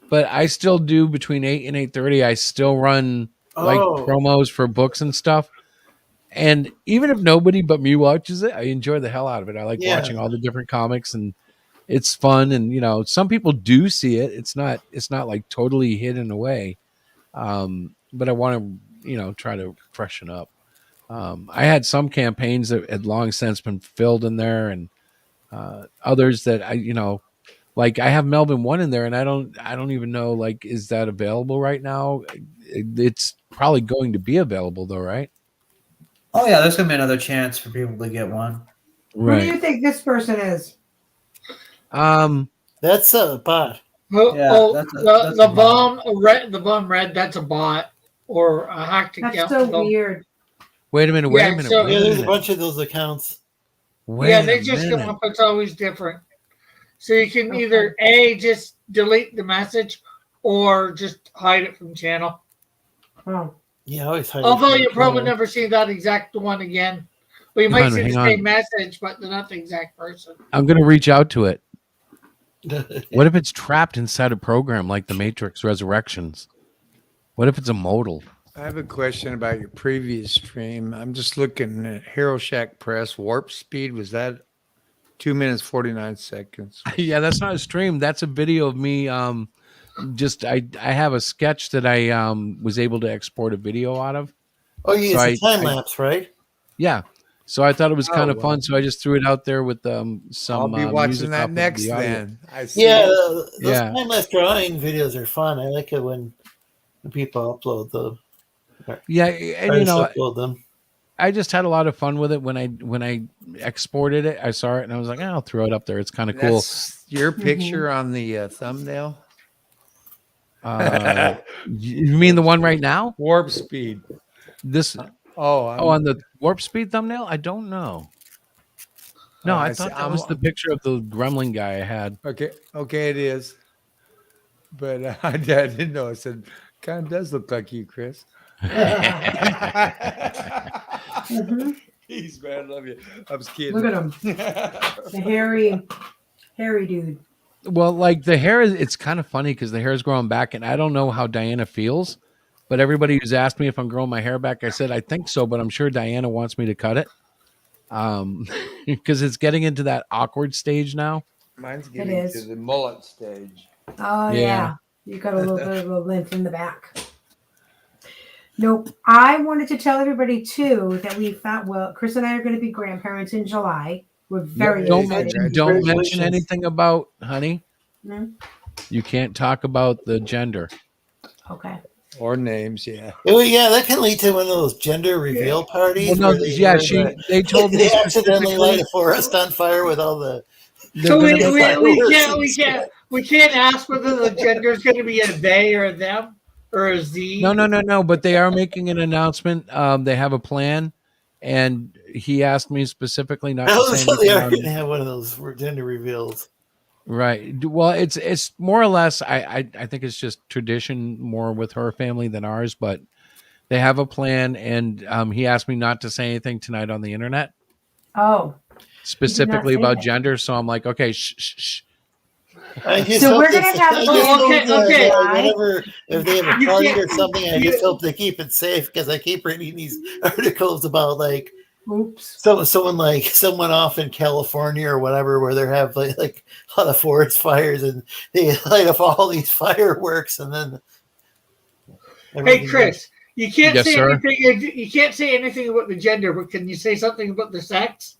but I still do between 8 and 8:30. I still run like Oh. promos for books and stuff. And even if nobody but me watches it, I enjoy the hell out of it. I like Yeah. watching all the different comics, and it's fun. And some people do see it. It's not like totally hidden away. But I want to try to freshen up. I had some campaigns that had long since been filled in there, and others that I Like I have Melvin 1 in there, and I don't even know, like, is that available right now? It's probably going to be available though, right? Oh yeah, there's gonna be another chance for people to get one. Who do you think this person is? That's a bot. Oh, that's the a bot. bomb red. That's a bot or a hacked That's account. so weird. Wait a minute. Wait a minute. So, Wait Yeah, a there's a minute. bunch of those accounts. yeah, Wait they a just come minute. up. It's always different. So you can Okay. either A, just delete the message, or just hide it from channel. Oh. Yeah, I always hide. Although you'll probably never see that exact one again. Well, you might see the same message, but they're not the exact person. I'm gonna reach out to it. What if it's trapped inside a program like the Matrix Resurrections? What if it's a modal? I have a question about your previous stream. I'm just looking at Hero Shack Press warp speed. Was that 2 minutes 49 seconds? Yeah, that's not a stream. That's a video of me. Just I have a sketch that I was able to export a video out of. Oh, yeah, So it's a time lapse, right? Yeah. So I thought it was Oh, kind of well. fun. So I just threw it out there with some I'll be music watching that off of next the audio. then. I see. Yeah, those Yeah. time lapse drawing videos are fun. I like it when people upload them. Yeah, and Artists upload them. I just had a lot of fun with it when I exported it. I saw it and I was like, I'll throw it up there. It's kind of cool. That's your picture on the thumbnail? You mean the one right now? Warp speed. This on the warp speed thumbnail? I don't know. No, I thought that was the picture of the gremlin guy I had. Okay, it is. But I didn't know. I said, kind of does look like you, Chris. Peace, man. Love you. I was kidding. Look at him. The hairy dude. Well, like the hair it's kind of funny because the hair is growing back, and I don't know how Diana feels, but everybody who's asked me if I'm growing my hair back, I said I think so, but I'm sure Diana wants me to cut it. Because it's getting into that awkward stage now. Mine's getting to the mullet stage. Oh yeah. You got a little bit of a length in the back. Nope. I wanted to tell everybody too that we found. Well, Chris and I are going to be grandparents in July. We're very excited. Don't mention anything about honey. Hmm? You can't talk about the gender. Okay. Or names, yeah. Oh yeah, that can lead to one of those gender reveal parties. Well, no, where they told me they accidentally light a forest on fire with all the. So we can't ask whether the gender is going to be a they or a them or a z. No. But they are making an announcement. They have a plan, and he asked me specifically not to say So they are anything going to have one of those gender reveals. Right. Well, it's more or less. I think it's just tradition more with her family than ours, but they have a plan, and he asked me not to say anything tonight on the internet. Oh. Specifically about gender, so I'm like, okay, shh. So we're gonna have whatever. If they have a party or something, I just hope they keep it safe because I keep reading these articles about like. Oops. Someone off in California or whatever, where they have like a lot of forest fires and they light up all these fireworks and then. Hey, Chris, you can't Yes, say sir? anything. You can't say anything about the gender, but can you say something about the sex?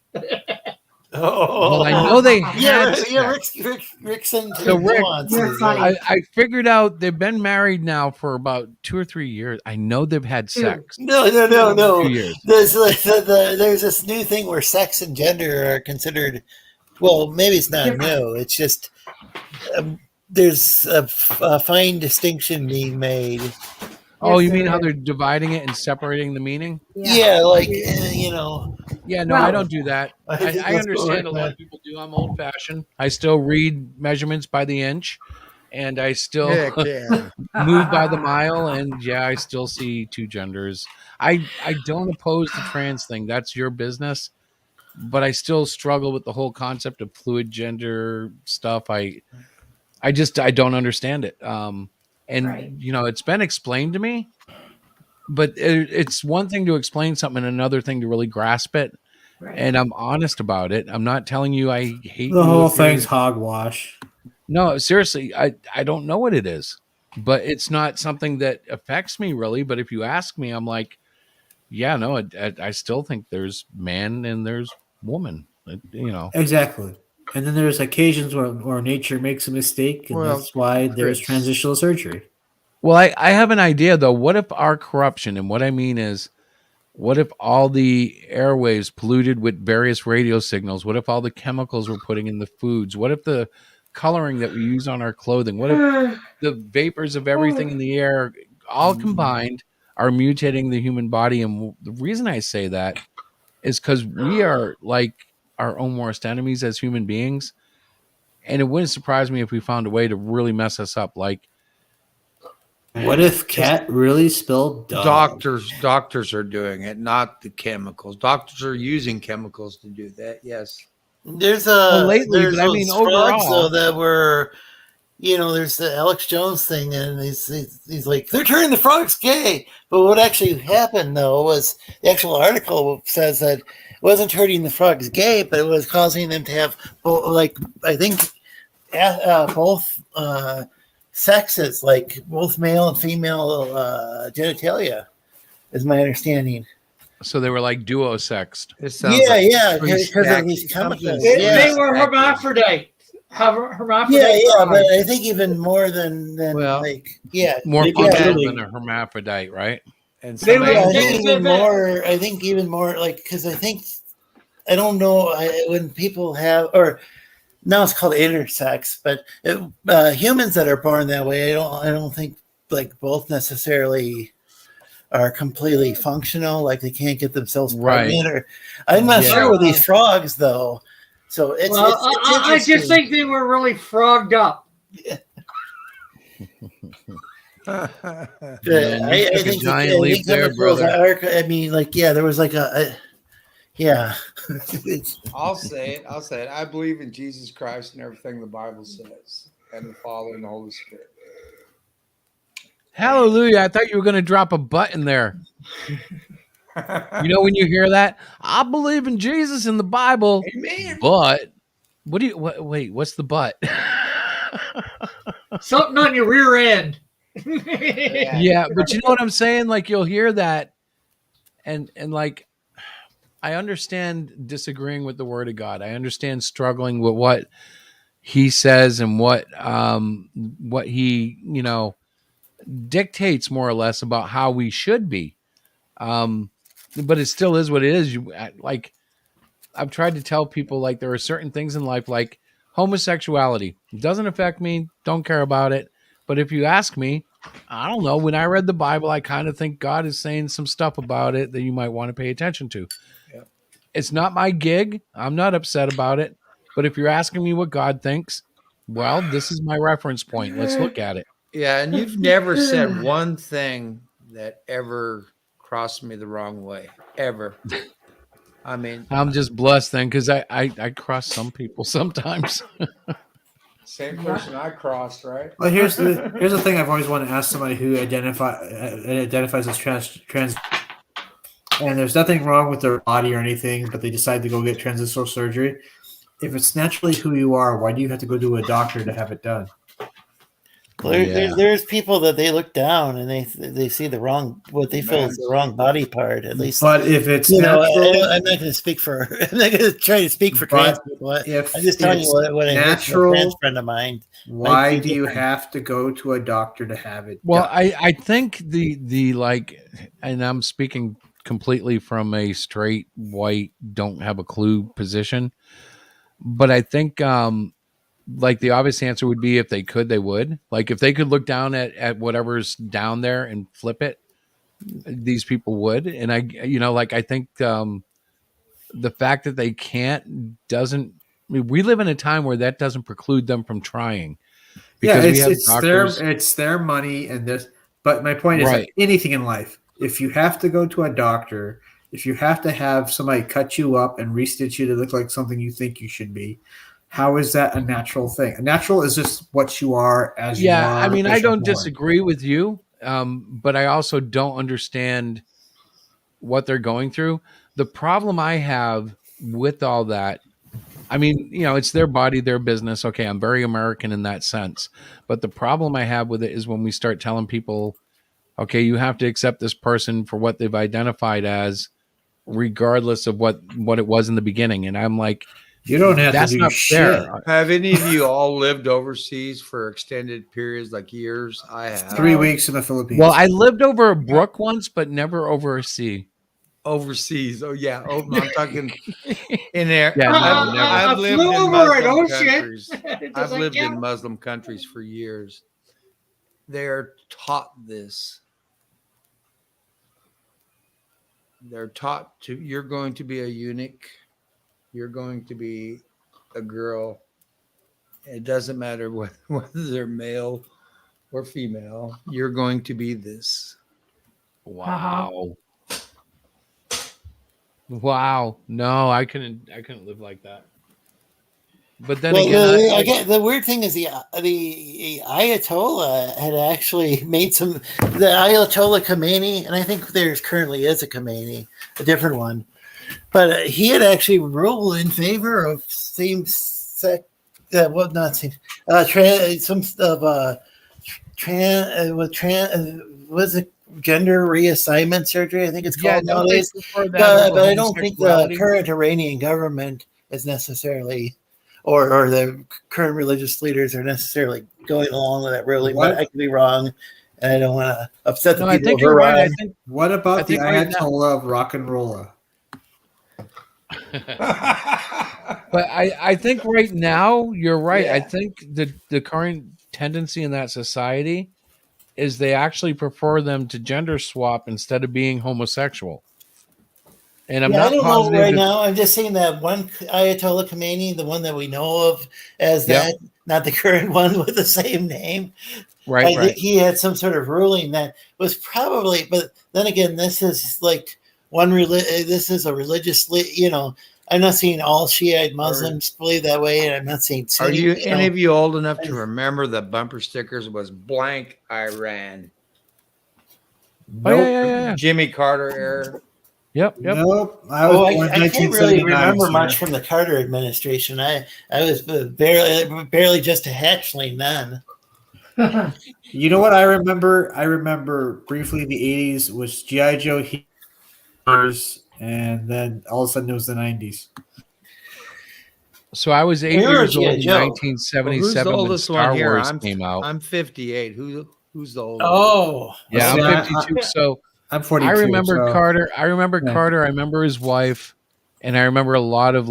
Oh, well, I know they had Rick's into so Rick, nuances. I figured out they've been married now for about 2 or 3 years. I know they've had sex. No. 2 years. There's there's this new thing where sex and gender are considered. Well, maybe it's not new. It's just there's a fine distinction being made. Oh, you mean how they're dividing it and separating the meaning? Yeah, like Yeah, no, I don't do that. I understand a lot of people do. I'm old fashioned. I still read measurements by the inch, and I still move by the mile, and I still see two genders. I don't oppose the trans thing. That's your business. But I still struggle with the whole concept of fluid gender stuff. I don't understand it. It's been explained to me, but it's one thing to explain something and another thing to really grasp it. Right. And I'm honest about it. I'm not telling you I hate the whole thing's hogwash. No, seriously, I don't know what it is, but it's not something that affects me really. But if you ask me, I'm like, I still think there's man and there's woman. Exactly. And then there's occasions where nature makes a mistake, and Well, that's why there's Chris. transitional surgery. Well, I have an idea though. What if our corruption, and what I mean is, what if all the airwaves polluted with various radio signals? What if all the chemicals we're putting in the foods? What if the coloring that we use on our clothing? What if the vapors of everything in the air, all combined, are mutating the human body? And the reason I say that is because we are like our own worst enemies as human beings. And it wouldn't surprise me if we found a way to really mess us up. Like, What if cat really spilled dog? Doctors are doing it, not the chemicals. Doctors are using chemicals to do that. Yes. There's lately, there's but I mean, those frogs though overall, that were, there's the Alex Jones thing, and he's like, they're turning the frogs gay. But what actually happened though was the actual article says that it wasn't turning the frogs gay, but it was causing them to have, like, I think both sexes, like both male and female genitalia, is my understanding. so they were like duo sexed. It sounds Yeah, like yeah, pretty because of stacked- these chemicals. something Yeah. They were stacked. hermaphrodite. Yeah, Hermaphrodite. yeah, but I think even more than Well, More yeah, functional really. than a hermaphrodite, right? And They somebody were- Yeah, I they- think they- even more. I think even more, like, because I think I don't know when people have, or now it's called intersex, but humans that are born that way, I don't think like both necessarily are completely functional. Like they can't get themselves pregnant, or I'm not Yeah. sure with these frogs though. So it's Well, it's I just interesting. think they were really frogged up. But Man, you took a think giant leap there, chemicals brother. I mean, like, yeah, there was like yeah. I'll say it. I believe in Jesus Christ and everything the Bible says, and the Father and the Holy Spirit. Hallelujah. I thought you were going to drop a button there. You know, when you hear that, I believe in Jesus and the Bible, Amen. but wait, what's the but? Something on your rear end. Yeah, but you know what I'm saying? Like you'll hear that and like I understand disagreeing with the word of God. I understand struggling with what he says and what he, dictates more or less about how we should be. But it still is what it is. Like I've tried to tell people, like there are certain things in life, like homosexuality. It doesn't affect me. Don't care about it. But if you ask me, I don't know. When I read the Bible, I kind of think God is saying some stuff about it that you might want to pay attention to. Yep. It's not my gig. I'm not upset about it. But if you're asking me what God thinks, well, this is my reference point. Let's look at it. Yeah, and you've never said one thing that ever crossed me the wrong way, ever. I mean, I'm just blessed then because I cross some people sometimes. same person I crossed, right? Well, here's the thing I've always wanted to ask somebody who identifies as trans, and there's nothing wrong with their body or anything, but they decide to go get transitional surgery. If it's naturally who you are, why do you have to go to a doctor to have it done? There's people that they look down and they see the wrong, what they feel is the wrong body part, at least. But if it's natural, natural, I'm not going to speak for. I'm not going to try to speak for trans people. I'm just telling you what I heard from a trans friend of mine. Why do you have to go to a doctor to have it Well, done? I think the like, and I'm speaking completely from a straight white, don't have a clue position, but I think like the obvious answer would be if they could, they would. Like if they could look down at whatever's down there and flip it, these people would. And I think the fact that they can't doesn't. I mean, we live in a time where that doesn't preclude them from trying. Yeah, Because we have it's doctors. it's their money and this. But my point is, Right. like anything in life, if you have to go to a doctor, if you have to have somebody cut you up and restitch you to look like something you think you should be, how is that a natural thing? A natural is just what you are as you are. Yeah, I mean, as I you're don't born. disagree with you, but I also don't understand what they're going through. The problem I have with all that, I mean, it's their body, their business. Okay, I'm very American in that sense. But the problem I have with it is when we start telling people, okay, you have to accept this person for what they've identified as, regardless of what it was in the beginning. And I'm like, You don't have That's to do not shit. fair. Have any of you all lived overseas for extended periods, like years? I have. 3 weeks in the Philippines. Well, I lived over a brook once, but never over a sea. Overseas. Oh yeah. Oh, I'm talking in there. Yeah, no, never. I've I lived flew in over an Muslim ocean. countries. Does I've that lived in count? Muslim countries for years. They're taught this. They're taught to, you're going to be a eunuch. You're going to be a girl. It doesn't matter whether they're male or female. You're going to be this. Wow. Wow. No, I couldn't live like that. But then again, the weird thing is the Ayatollah had actually made the Ayatollah Khomeini, and I think there currently is a Khomeini, a different one, but he had actually ruled in favor of same sex, not same, some of was it gender reassignment surgery? I think it's called nowadays. But I don't think the current Iranian government is necessarily, or the current religious leaders are necessarily going along with that ruling. But I could be wrong, and I don't want to upset the people of Iran. Right. What about the Ayatollah of rock and rolla? But I think right now you're right. Yeah. I think the current tendency in that society is they actually prefer them to gender swap instead of being homosexual. And I'm not I don't positive know right now. I'm just saying that one Ayatollah Khomeini, the one that we know of as that, not the current one with the same name. Right, I think he had some sort of ruling that was probably, but then again, this is like this is a religious, I'm not saying all Shiite Muslims believe that way, and I'm not saying Are you any of you old enough to remember the bumper stickers was blank Iran? Oh, yeah. Jimmy Carter era. Yep. Nope. I can't really remember much from the Carter administration. I was barely just a hatchling then. You know what I remember? I remember briefly the 80s was G.I. Joe Heroes, and then all of a sudden it was the 90s. So I was 8 years old in 1977 when Star Wars came out. I'm 58. Who's the oldest? Oh, yeah, I'm 52. So I'm 42. I remember Carter. I remember Carter. I remember his wife, and I remember a lot of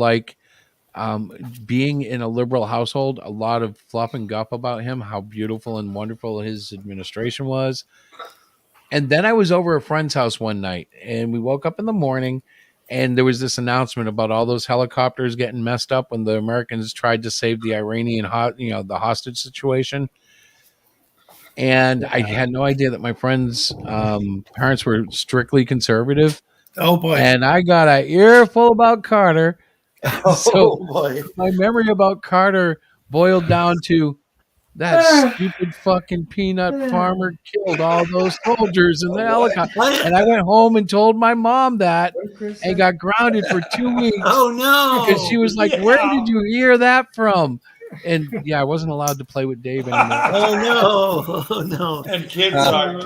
being in a liberal household. A lot of fluff and guff about him, how beautiful and wonderful his administration was. And then I was over at a friend's house one night, and we woke up in the morning, and there was this announcement about all those helicopters getting messed up when the Americans tried to save the Iranian, the hostage situation. And I had no idea that my friend's parents were strictly conservative. Oh boy! And I got an earful about Carter. Oh boy! My memory about Carter boiled down to that stupid fucking peanut farmer killed all those soldiers in the helicopter. And I went home and told my mom that and got grounded for 2 weeks. Oh no! Because she was like, "Where did you hear that from?" And I wasn't allowed to play with Dave anymore. Oh no! And kids born.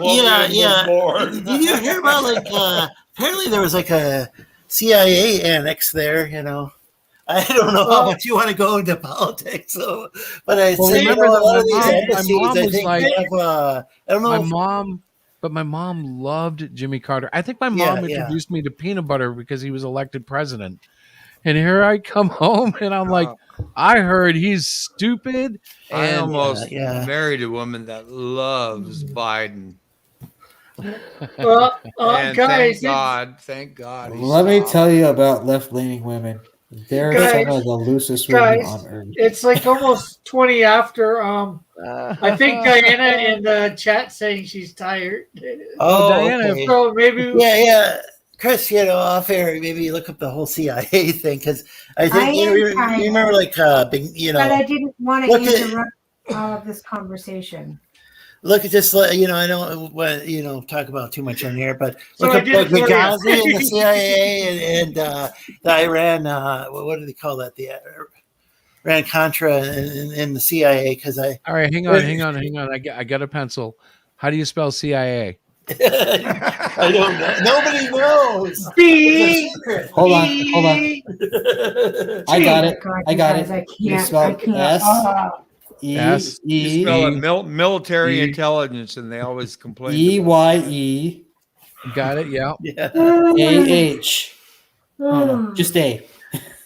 Did you hear about apparently there was a CIA annex there, I don't know how much you want to go into politics, but I remember a lot of these my mom embassies, was I think, like, I don't know. My mom loved Jimmy Carter. I think my mom introduced me to peanut butter because he was elected president. And here I come home and I'm like, I heard he's stupid. I And almost married a woman that loves Biden. Well, and guys, thank God. Let me tell you about left-leaning women. They're some of the loosest women on earth. It's like almost 20 after. I think Diana in the chat saying she's tired. Oh, Diana. okay. So maybe. Yeah. Chris, off air, maybe look up the whole CIA thing because I think you remember, But I didn't want to interrupt all of this conversation. Look at this, I don't want to talk about too much on here, but look at the Ghazi and the CIA and the Iran. What do they call that? The Iran Contra and the CIA. All right, hang on. I got a pencil. How do you spell CIA? I don't know. Nobody knows. B. It's a secret. Hold on. I got it. God, I you got guys, it. I You can't. spell I can't. S E S. You E spell it E- military E- intelligence, and they always complain. E Y E Got it. Yeah. Yeah. A H. No, Oh. just A.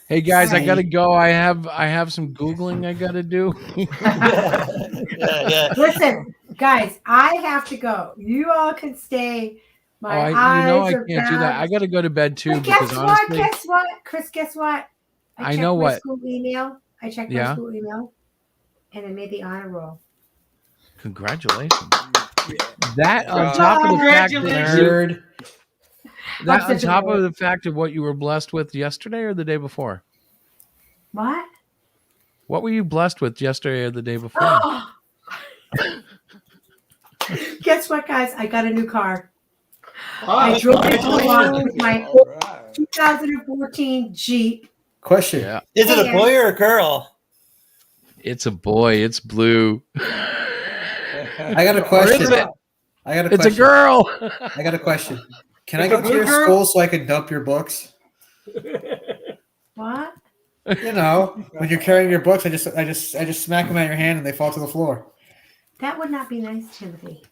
Hey guys, I Right. gotta go. I have some googling I gotta do. Yeah. Listen, guys, I have to go. You all can stay. My eyes I are can't do that. I bad. gotta go to bed too But guess because what? honestly, Guess what? Chris, guess what? I checked know my what. school email. I checked my Yeah? school email, and I made the honor roll. congratulations. That on top of the fact that Congratulations. that I'm on such a top nerd. of the fact of what you were blessed with yesterday or the day before. What? What were you blessed with yesterday or the day before? Guess what, guys? I got a new car. Oh, I drove it to the lot Oh, with my all right. 2014 Jeep. Question. Yeah, Is it a boy or a girl? it's a boy. It's blue. I got a Or question. is it? I got a It's question. a girl. I got a question. Can I It's a go to blue your girl? school so I can dump your books? What? You know, when you're carrying your books, I just smack them at your hand and they fall to the floor. That would not be nice, Timothy.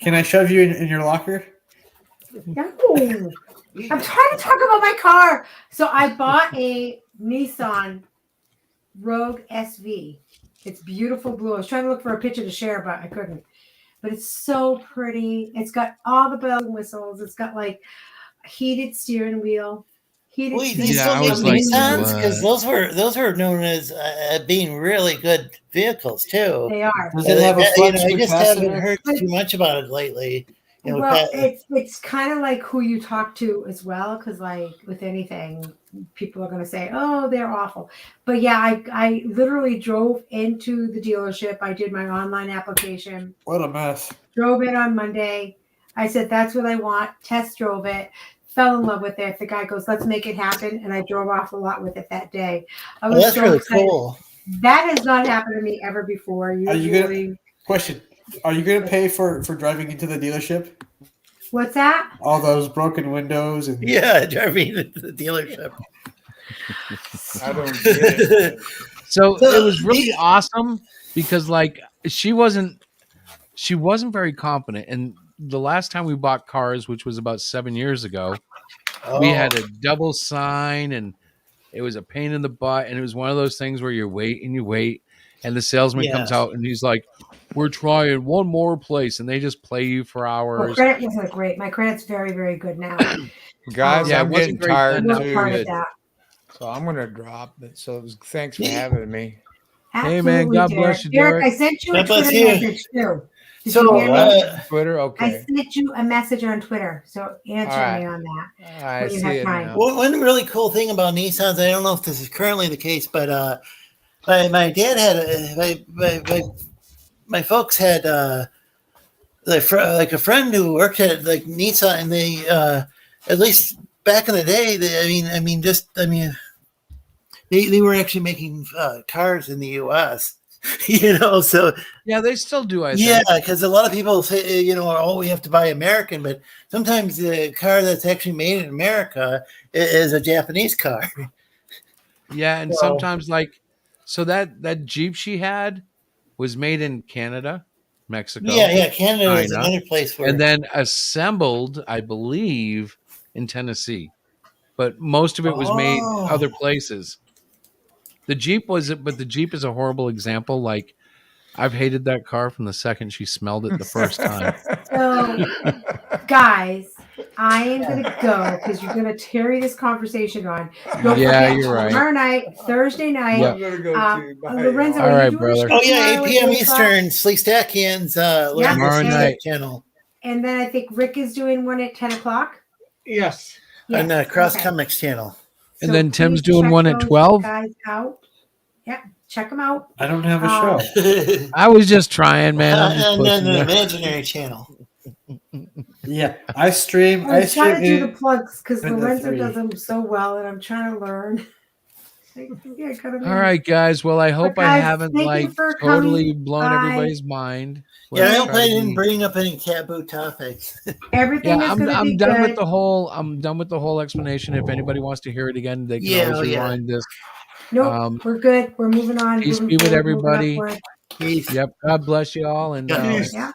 Can I shove you in your locker? No. I'm trying to talk about my car. So I bought a Nissan Rogue SV. It's beautiful blue. I was trying to look for a picture to share, but I couldn't. But it's so pretty. It's got all the bells and whistles. It's got like a heated steering wheel. Heated Wait, they seats. Yeah, still I make was like, Nissans because what? those were known as being really good vehicles too. They are. Does it have a flex I just haven't capacitor? heard too much about it lately. You know, Well, it's kind of like who you talk to as well, because like with anything, people are going to say, "Oh, they're awful." But yeah, I literally drove into the dealership. I did my online application. What a mess. Drove it on Monday. I said, "That's what I want." Test drove it. Fell in love with it. The guy goes, "Let's make it happen," and I drove off a lot with it that day. I was that's so really excited. cool. That has not happened to me ever before. Are you Usually, gonna question? Are you gonna pay for driving into the dealership? what's that? All those broken windows and Yeah, driving to the dealership. I don't get it. So So, it was really awesome because like she wasn't very confident. And the last time we bought cars, which was about 7 years ago, we had a double sign and it was a pain in the butt. And it was one of those things where you wait and you wait. And the salesman comes Yes. out and he's like, "We're trying one more place." And they just play you for Well, hours. credit wasn't great. My credit's very, very good now. Guys, Yeah, it I'm wasn't getting great tired then, We're now too, part of that. so I'm gonna drop it. So thanks for having me. Hey, man, Absolutely, God Derek. bless you, Derek, Derek. I sent you a God bless Twitter you. message too. Did So, you hear me? Twitter, I okay. sent you a message on Twitter, so answer All right. me on that. I when you see have it time. now. One really cool thing about Nissans, I don't know if this is currently the case, but my dad had my folks had like a friend who worked at like Nissan, and they at least back in the day, they were actually making cars in the U.S. You know, so Yeah, they still do, I yeah, think. because a lot of people say, oh, we have to buy American, but sometimes the car that's actually made in America is a Japanese car. Yeah, and So- sometimes like so that Jeep she had was made in Canada, Mexico. Yeah, Canada is China, another place where and then assembled, I believe, in Tennessee. But most of it was made Oh. other places. The Jeep is a horrible example. Like I've hated that car from the second she smelled it the first time. So, guys, I am going to go because you're going to carry this conversation on. Don't Yeah, forget, you're right. tomorrow night, Thursday night. Yeah. I'm gonna go too. Bye, Lorenzo, y'all. All are right, you doing a brother. show Oh yeah, tomorrow 8 at p.m. 8 o'clock? Eastern. Sleek Stackian's Yeah, Tomorrow night. channel And then I think Rick is doing one at 10 o'clock. Yes. Yes, on Cross okay. Comics channel. And So then Tim's please doing check one at those 12? Guys out. Yeah, check them out. I don't have a Um, show. I was just trying, man. I'm just And then pushing an it. imaginary channel. Yeah, I stream. I was trying to do the it plugs because into Lorenzo 3. does them so well, and I'm trying to learn. Yeah, cut 'em All in. right, guys. Well, I hope I guys, haven't thank you like for totally coming blown by. everybody's mind. Yeah, I Let's hope try I to didn't be- bring up any taboo topics. Everything Yeah, is going to I'm be done good. with the whole. I'm done with the whole explanation. If anybody wants to hear it again, they can always rewind this. Nope, we're good. We're moving on. Peace Moving be with forward, moving everybody. upward. Peace. Yep. God bless you all. And Peace. Yeah,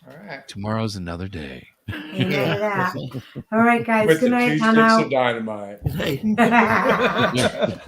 All right. tomorrow's another day. amen Yeah. to that. All right, guys. With good the night. two I'm sticks out. of dynamite. Good night. Yeah.